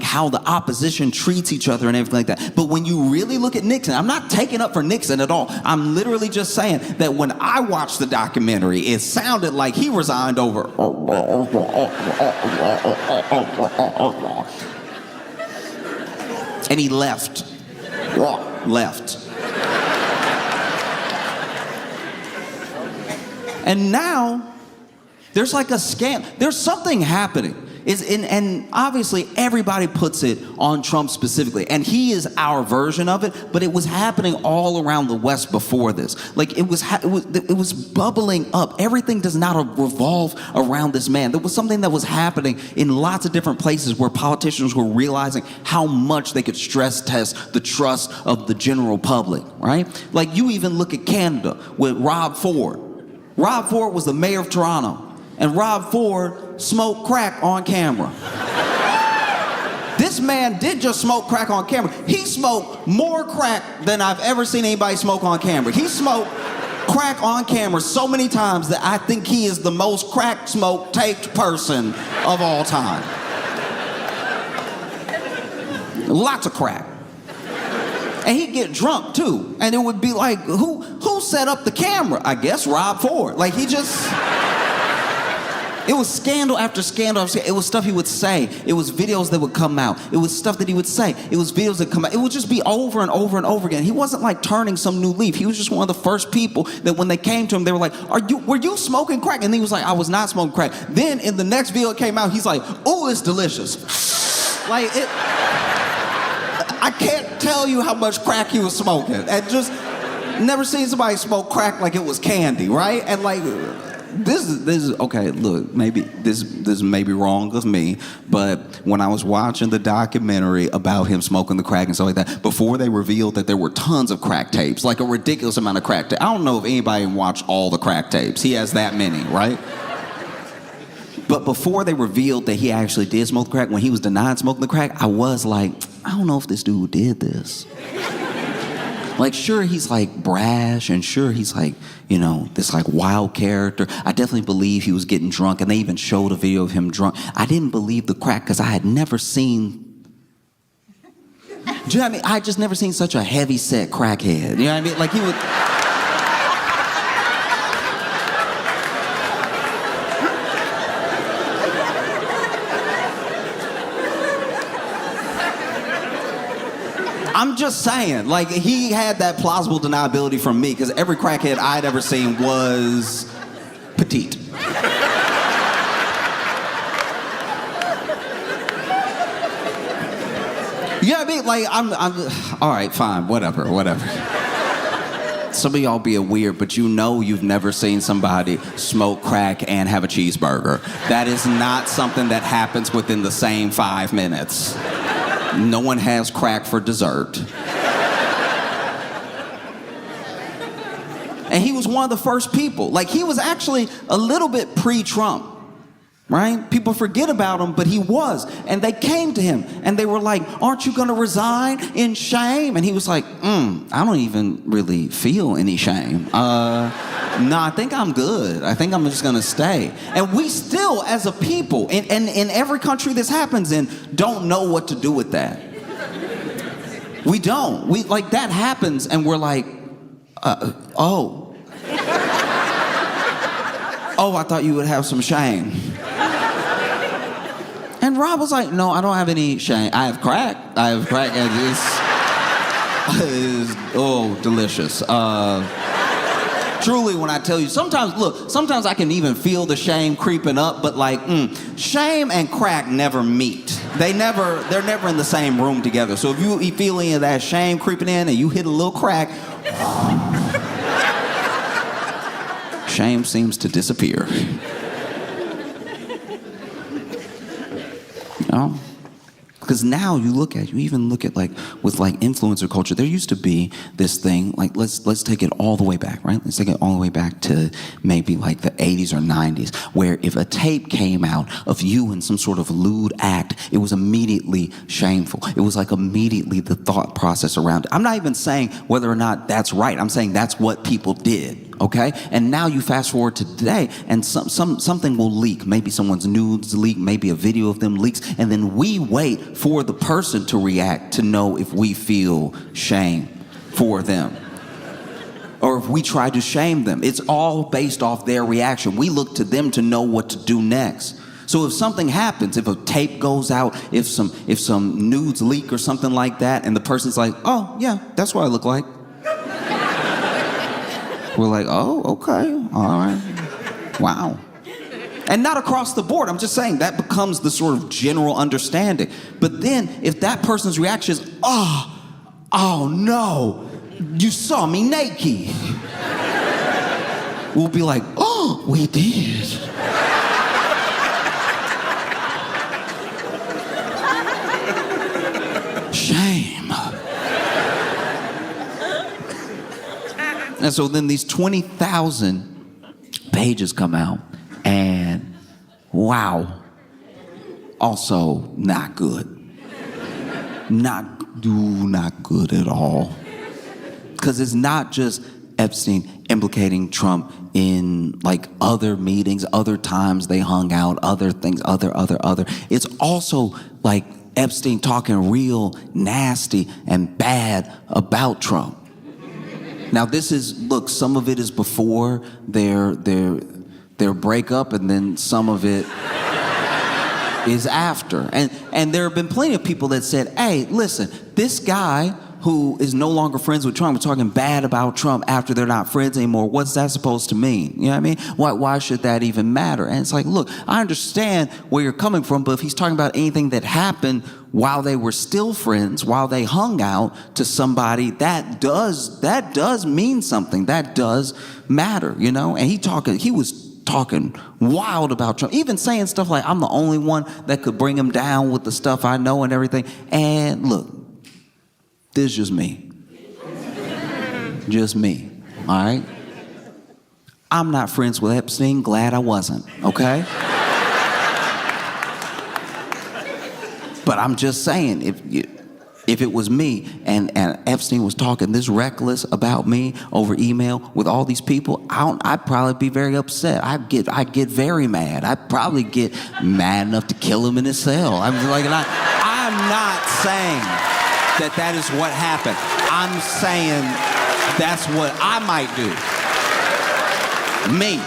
how the opposition treats each other and everything like that. But when you really look at Nixon, I'm not taking up for Nixon at all. I'm I'm literally just saying that when I watched the documentary, it sounded like he resigned over. And he left. Left. And now, there's like a scam. There's something happening. And obviously, everybody puts it on Trump specifically. And he is our version of it, but it was happening all around the West before this. Like, it was bubbling up. Everything does not revolve around this man. There was something that was happening in lots of different places where politicians were realizing how much they could stress test the trust of the general public, right? Like, you even look at Canada with Rob Ford. Rob Ford was the mayor of Toronto. And Rob Ford smoked crack on camera. This man did just smoke crack on camera. He smoked more crack than I've ever seen anybody smoke on camera. He smoked crack on camera so many times that I think he is the most crack smoke taped person of all time. Lots of crack. And he'd get drunk too. And it would be like, who set up the camera? I guess Rob Ford. Like, he just... It was scandal after scandal after scandal. It was stuff he would say. It was videos that would come out. It was stuff that he would say. It was videos that come out. It would just be over and over and over again. He wasn't like turning some new leaf. He was just one of the first people that when they came to him, they were like, were you smoking crack? And he was like, I was not smoking crack. Then in the next video it came out, he's like, oh, it's delicious. Like, I can't tell you how much crack he was smoking. And just never seen somebody smoke crack like it was candy, right? And like... This is okay. Look, maybe this may be wrong of me, but when I was watching the documentary about him smoking the crack and stuff like that, before they revealed that there were tons of crack tapes, like a ridiculous amount of crack tapes. I don't know if anybody watched all the crack tapes. He has that many, right? But before they revealed that he actually did smoke the crack, when he was denied smoking the crack, I was like, I don't know if this dude did this. Like, sure, he's like brash, and sure, he's like, you know, this like wild character. I definitely believe he was getting drunk, and they even showed a video of him drunk. I didn't believe the crack because I had never seen. Do you know what I mean? I had just never seen such a heavy set crackhead. You know what I mean? Like, he would. I'm just saying, like, he had that plausible deniability from me because every crackhead I'd ever seen was petite. You know what I mean? Like, I'm all right, fine, whatever. Some of y'all being weird, but you know you've never seen somebody smoke crack and have a cheeseburger. That is not something that happens within the same 5 minutes. No one has crack for dessert. And he was one of the first people. Like, he was actually a little bit pre-Trump, right? People forget about him, but he was. And they came to him, and they were like, aren't you going to resign in shame? And he was like, I don't even really feel any shame. No, I think I'm good. I think I'm just going to stay. And we still, as a people, in every country this happens in, don't know what to do with that. We don't. We, like, that happens, and we're like, oh, I thought you would have some shame. And Rob was like, no, I don't have any shame. I have crack, and it's delicious. Truly, when I tell you, sometimes I can even feel the shame creeping up, but like, shame and crack never meet. They're never in the same room together. So if you feel any of that shame creeping in and you hit a little crack, shame seems to disappear. You know? Because now you even look at like, with like influencer culture, there used to be this thing, like let's take it all the way back, right? Let's take it all the way back to maybe like the 80s or 90s, where if a tape came out of you in some sort of lewd act, it was immediately shameful. It was like immediately the thought process around it. I'm not even saying whether or not that's right. I'm saying that's what people did. Okay? And now you fast forward to today, and something will leak. Maybe someone's nudes leak, maybe a video of them leaks, and then we wait for the person to react to know if we feel shame for them. or if we try to shame them. It's all based off their reaction. We look to them to know what to do next. So if something happens, if a tape goes out, if some nudes leak or something like that, and the person's like, oh, yeah, that's what I look like. We're like, oh, okay, all right, wow. And not across the board. I'm just saying that becomes the sort of general understanding. But then if that person's reaction is, oh no, you saw me naked. We'll be like, oh, we did. Shame. And so then these 20,000 pages come out, and wow, also not good. Not good at all. Because it's not just Epstein implicating Trump in like other meetings, other times they hung out, other things, other. It's also like Epstein talking real nasty and bad about Trump. Now this is, look, some of it is before their breakup, and then some of it is after. And there have been plenty of people that said, hey, listen, this guy who is no longer friends with Trump, we're talking bad about Trump after they're not friends anymore. What's that supposed to mean? You know what I mean? Why should that even matter? And it's like, look, I understand where you're coming from, but if he's talking about anything that happened while they were still friends, while they hung out to somebody, that does mean something. That does matter, you know? And he was talking wild about Trump, even saying stuff like, I'm the only one that could bring him down with the stuff I know and everything. And look, this is just me. Just me, all right? I'm not friends with Epstein, glad I wasn't, okay? But I'm just saying, if it was me and Epstein was talking this reckless about me over email with all these people, I'd probably be very upset. I'd get very mad. I'd probably get mad enough to kill him in his cell. I'm not saying that is what happened. I'm saying that's what I might do. Me.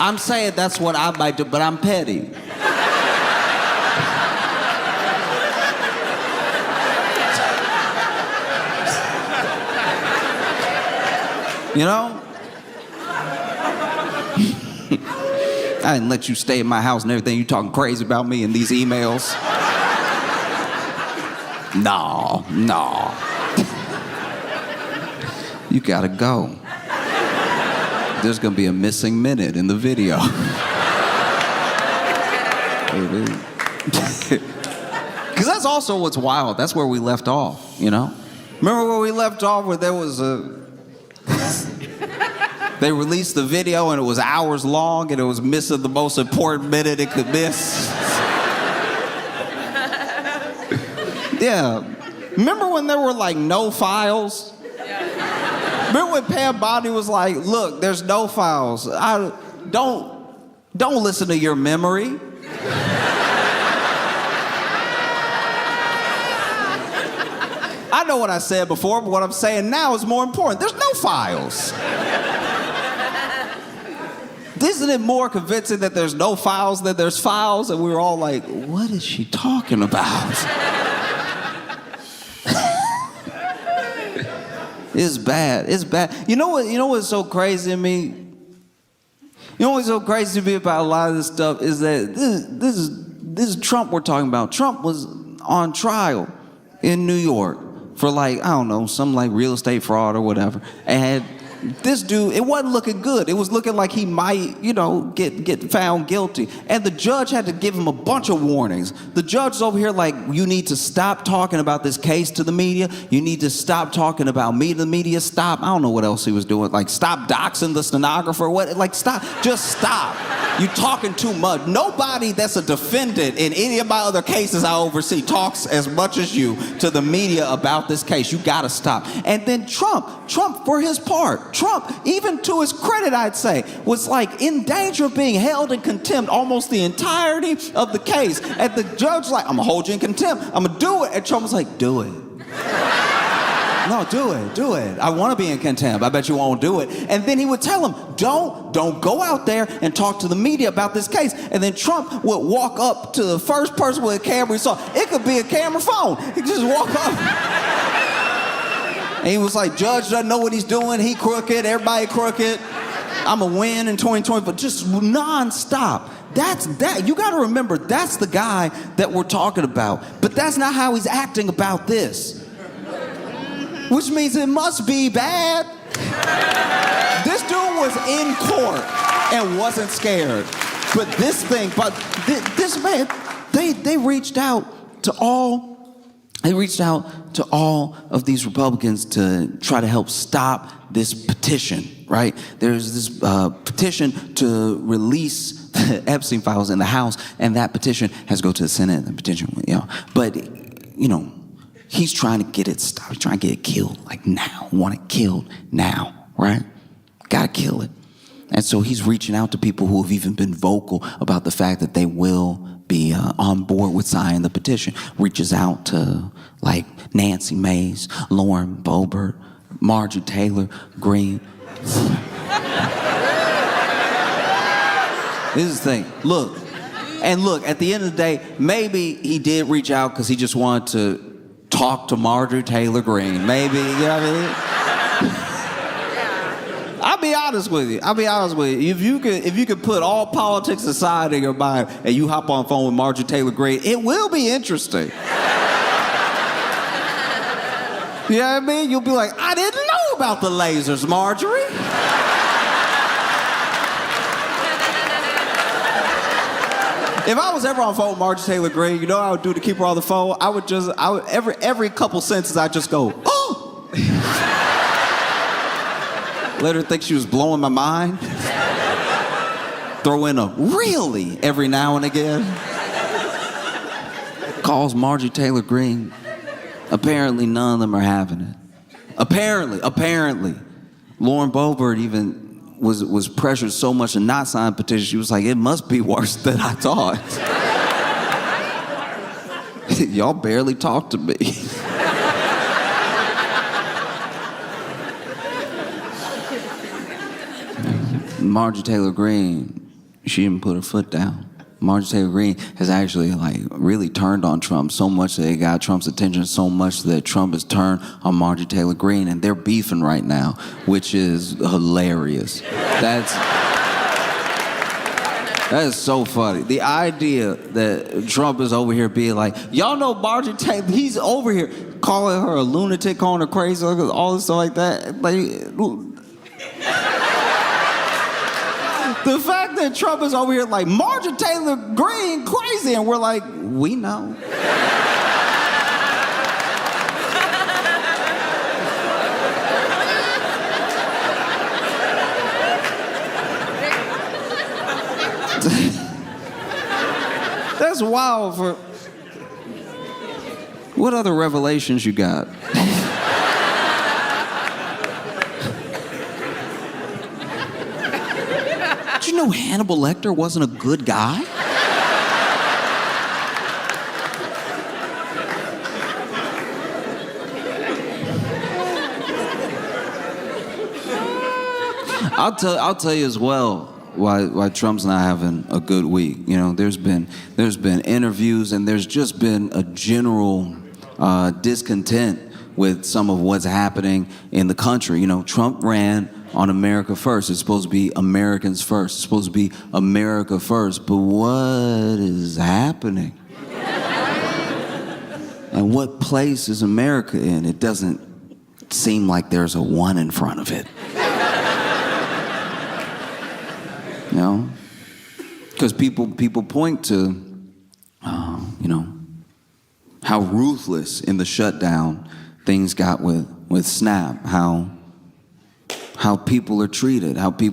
I'm saying that's what I might do, but I'm petty. You know? I didn't let you stay in my house and everything. You talking crazy about me in these emails. No. You gotta go. There's gonna be a missing minute in the video. Because that's also what's wild. That's where we left off, you know? Remember where we left off, where there was they released the video and it was hours long and it was missing the most important minute it could miss. Yeah. Remember when there were like no files? Remember when Pam Bondi was like, look, there's no files. Don't listen to your memory. I know what I said before, but what I'm saying now is more important. There's no files. Isn't it more convincing that there's no files than there's files? And we were all like, what is she talking about? It's bad. It's bad. You know what's so crazy to me? You know what's so crazy to me about a lot of this stuff is that this is Trump we're talking about. Trump was on trial in New York for like, I don't know, some like real estate fraud or whatever. And this dude, it wasn't looking good. It was looking like he might, get found guilty. And the judge had to give him a bunch of warnings. The judge's over here like, you need to stop talking about this case to the media. You need to stop talking about me to the media. Stop. I don't know what else he was doing. Like, stop doxing the stenographer. What? Like, stop. Just stop. You talking too much. Nobody that's a defendant in any of my other cases I oversee talks as much as you to the media about this case. You gotta stop. And then Trump for his part, Trump, even to his credit, I'd say, was like in danger of being held in contempt almost the entirety of the case. And the judge like, I'm gonna hold you in contempt. I'm gonna do it. And Trump was like, do it. No, do it. I want to be in contempt. I bet you won't do it. And then he would tell him, don't go out there and talk to the media about this case. And then Trump would walk up to the first person with a camera he saw. It could be a camera phone. He'd just walk up. And he was like, judge doesn't know what he's doing. He crooked, everybody crooked. I'm going to win in 2020, but just nonstop. You got to remember, that's the guy that we're talking about. But that's not how he's acting about this. Which means it must be bad. This dude was in court and wasn't scared. But this man, they reached out to all of these Republicans to try to help stop this petition, right? There's this petition to release the Epstein files in the House, and that petition has to go to the Senate. The petition, but he's trying to get it stopped. He's trying to get it killed, like now. Want it killed now, right? Gotta kill it. And so he's reaching out to people who have even been vocal about the fact that they will be on board with signing the petition. Reaches out to like Nancy Mace, Lauren Boebert, Marjorie Taylor Greene. This is the thing. Look, at the end of the day, maybe he did reach out because he just wanted to talk to Marjorie Taylor Greene. Maybe, you know what I mean? I'll be honest with you. If you could put all politics aside in your mind and you hop on the phone with Marjorie Taylor Greene, it will be interesting. You know what I mean? You'll be like, I didn't know about the lasers, Marjorie. If I was ever on the phone with Marjorie Taylor Greene, you know what I would do to keep her on the phone? I would every couple sentences, I'd just go, oh! Let her think she was blowing my mind. Throw in a really every now and again. Calls Marjorie Taylor Greene. Apparently none of them are having it. Apparently. Lauren Boebert even was pressured so much to not sign a petition, she was like, it must be worse than I thought. Y'all barely talk to me. Marjorie Taylor Greene, she didn't put her foot down. Marjorie Taylor Greene has actually really turned on Trump so much that it got Trump's attention so much that Trump has turned on Marjorie Taylor Greene, and they're beefing right now, which is hilarious. That is so funny. The idea that Trump is over here being like, y'all know Marjorie Taylor, he's over here calling her a lunatic, calling her crazy, all this stuff like that. The fact that Trump is over here like, Marjorie Taylor Greene crazy, and we're like, we know. That's wild for... What other revelations you got? Did you know Hannibal Lecter wasn't a good guy? I'll tell you as well why Trump's not having a good week. You know, there's been interviews, and there's just been a general discontent with some of what's happening in the country. You know, Trump ran on America First. It's supposed to be Americans first. It's supposed to be America first. But what is happening? And what place is America in? It doesn't seem like there's a one in front of it. You know? Because people point to, how ruthless in the shutdown things got with SNAP, how people are treated in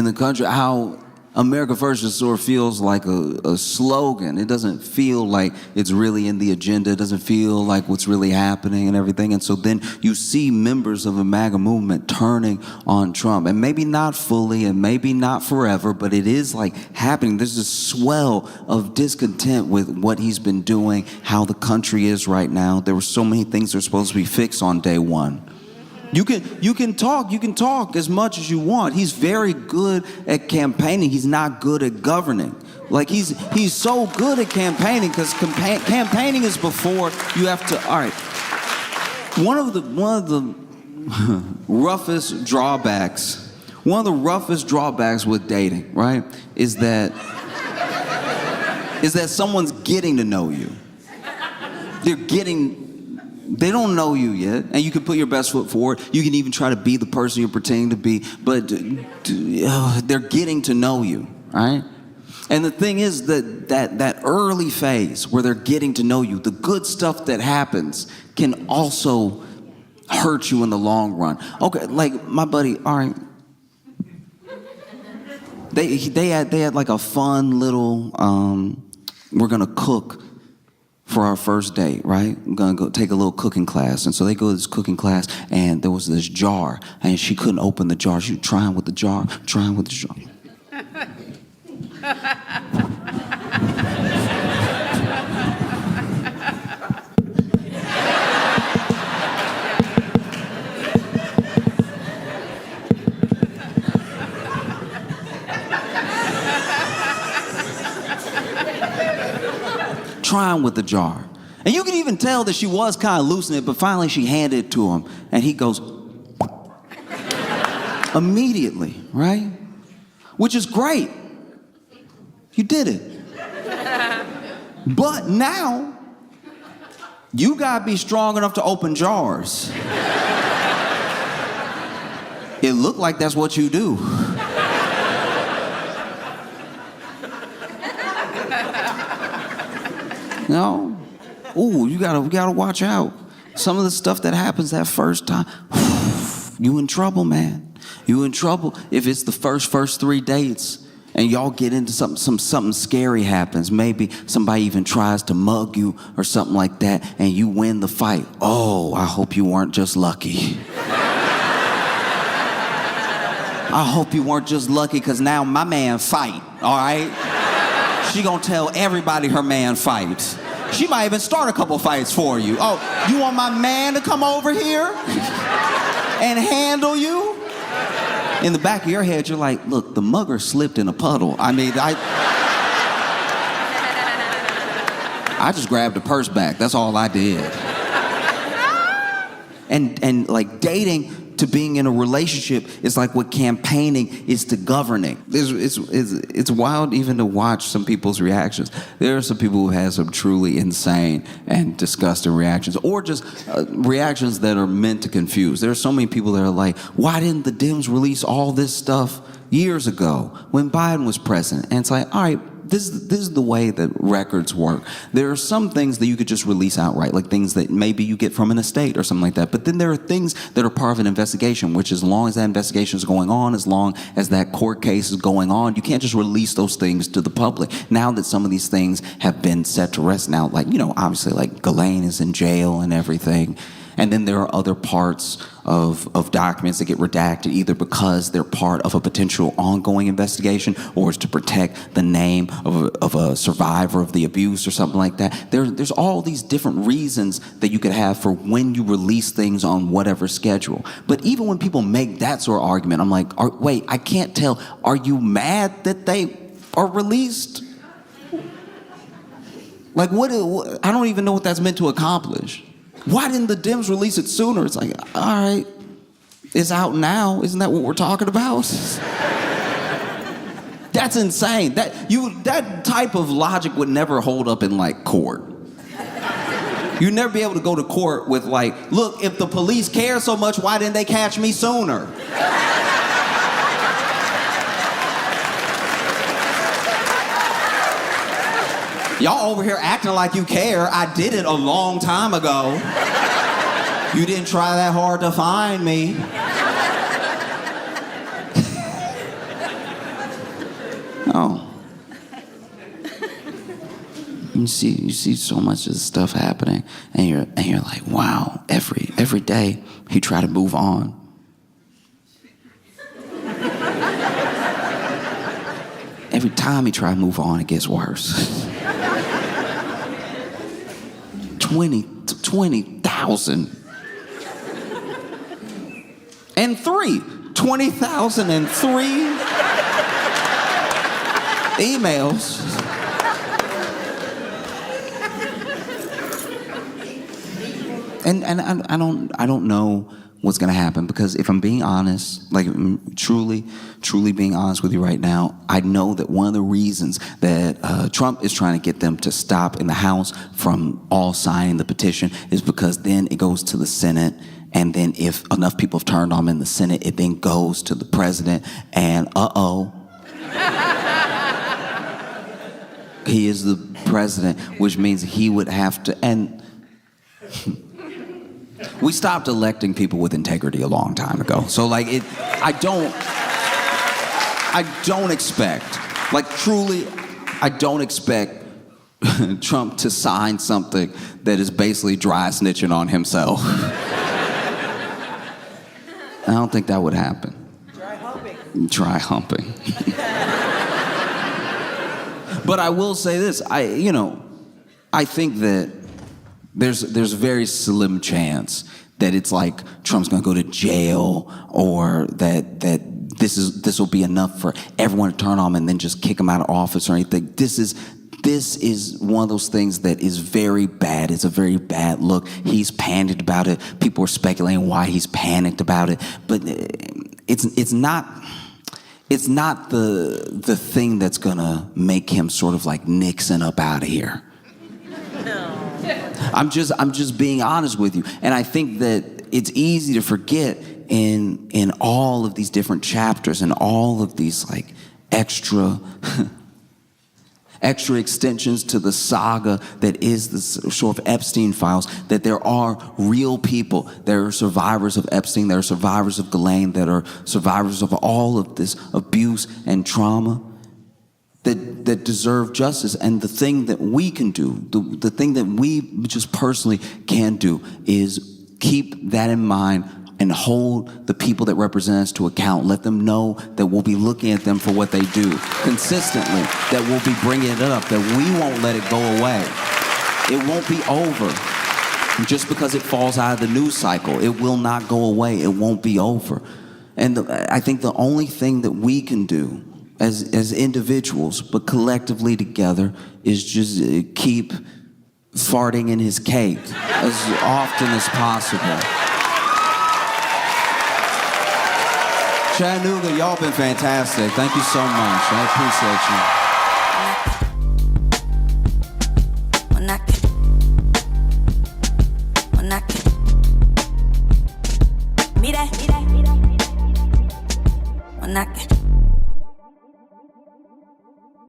the country, how America First just sort of feels like a slogan. It doesn't feel like it's really in the agenda. It doesn't feel like what's really happening and everything. And so then you see members of the MAGA movement turning on Trump. And maybe not fully and maybe not forever, but it is like happening. There's this swell of discontent with what he's been doing, how the country is right now. There were so many things that are supposed to be fixed on day one. You can talk as much as you want. He's very good at campaigning. He's not good at governing. Like he's so good at campaigning because campaigning is before you have to. All right. One of the roughest drawbacks. One of the roughest drawbacks with dating, right, is that someone's getting to know you. They don't know you yet, and you can put your best foot forward. You can even try to be the person you're pretending to be, but they're getting to know you, right? And the thing is that early phase where they're getting to know you, the good stuff that happens can also hurt you in the long run. Okay, like my buddy, all right, they had like a fun little, we're gonna cook for our first date, right? I'm gonna go take a little cooking class. And so they go to this cooking class, and there was this jar, and she couldn't open the jar. She was trying with the jar. Trying with the jar. And you can even tell that she was kind of loosening it, but finally she handed it to him, and he goes immediately, right? Which is great. You did it. But now you gotta be strong enough to open jars. It looked like that's what you do. No. Ooh, we gotta watch out. Some of the stuff that happens that first time, you in trouble, man. You in trouble if it's the first 3 dates and y'all get into something scary happens. Maybe somebody even tries to mug you or something like that, and you win the fight. Oh, I hope you weren't just lucky. I hope you weren't just lucky, because now my man fight, all right? She gonna tell everybody her man fights. She might even start a couple fights for you. Oh, you want my man to come over here and handle you? In the back of your head, you're like, look, the mugger slipped in a puddle. I mean, I just grabbed the purse back. That's all I did. And like dating to being in a relationship is like what campaigning is to governing. It's wild even to watch some people's reactions. There are some people who have some truly insane and disgusting reactions, or just reactions that are meant to confuse. There are so many people that are like, why didn't the Dems release all this stuff years ago when Biden was president? And it's like, all right, this is the way that records work. There are some things that you could just release outright, like things that maybe you get from an estate or something like that. But then there are things that are part of an investigation, which as long as that investigation is going on, as long as that court case is going on, you can't just release those things to the public. Now that some of these things have been set to rest now, like, you know, obviously like Ghislaine is in jail and everything. And then there are other parts of documents that get redacted, either because they're part of a potential ongoing investigation, or it's to protect the name of a survivor of the abuse or something like that. There's all these different reasons that you could have for when you release things on whatever schedule. But even when people make that sort of argument, I'm like, wait, I can't tell. Are you mad that they are released? Like, what I don't even know what that's meant to accomplish. Why didn't the Dems release it sooner? It's like, all right, it's out now. Isn't that what we're talking about? That's insane. That type of logic would never hold up in like court. You'd never be able to go to court with like, look, if the police care so much, why didn't they catch me sooner? Y'all over here acting like you care. I did it a long time ago. You didn't try that hard to find me. Oh. You see so much of this stuff happening, and you're like, wow, every day he try to move on. Every time he try to move on, it gets worse. 20,000. And 20,003 emails. And I don't know what's gonna happen, because if I'm being honest, like truly being honest with you right now, I know that one of the reasons that Trump is trying to get them to stop in the House from all signing the petition is because then it goes to the Senate, and then if enough people have turned on him in the Senate, it then goes to the president, and he is the president, which means he would have to, and we stopped electing people with integrity a long time ago. So like I don't expect, like truly, I don't expect Trump to sign something that is basically dry snitching on himself. I don't think that would happen. Dry humping. But I will say this, I think that there's a very slim chance that it's like Trump's gonna go to jail, or that this will be enough for everyone to turn on him and then just kick him out of office or anything. This is one of those things that is very bad. It's a very bad look. He's panicked about it. People are speculating why he's panicked about it, but it's not the thing that's gonna make him sort of like Nixon up out of here. I'm just being honest with you. And I think that it's easy to forget in all of these different chapters and all of these like extra extensions to the saga that is the sort of Epstein files, that there are real people. There are survivors of Epstein, there are survivors of Ghislaine, that are survivors of all of this abuse and trauma that deserve justice. And the thing that we can do, the thing that we just personally can do, is keep that in mind and hold the people that represent us to account. Let them know that we'll be looking at them for what they do consistently, that we'll be bringing it up, that we won't let it go away. It won't be over just because it falls out of the news cycle. It will not go away. It won't be over. And I think the only thing that we can do as individuals, but collectively together, is just keep farting in his cake as often as possible. Chattanooga, y'all been fantastic. Thank you so much. I appreciate you.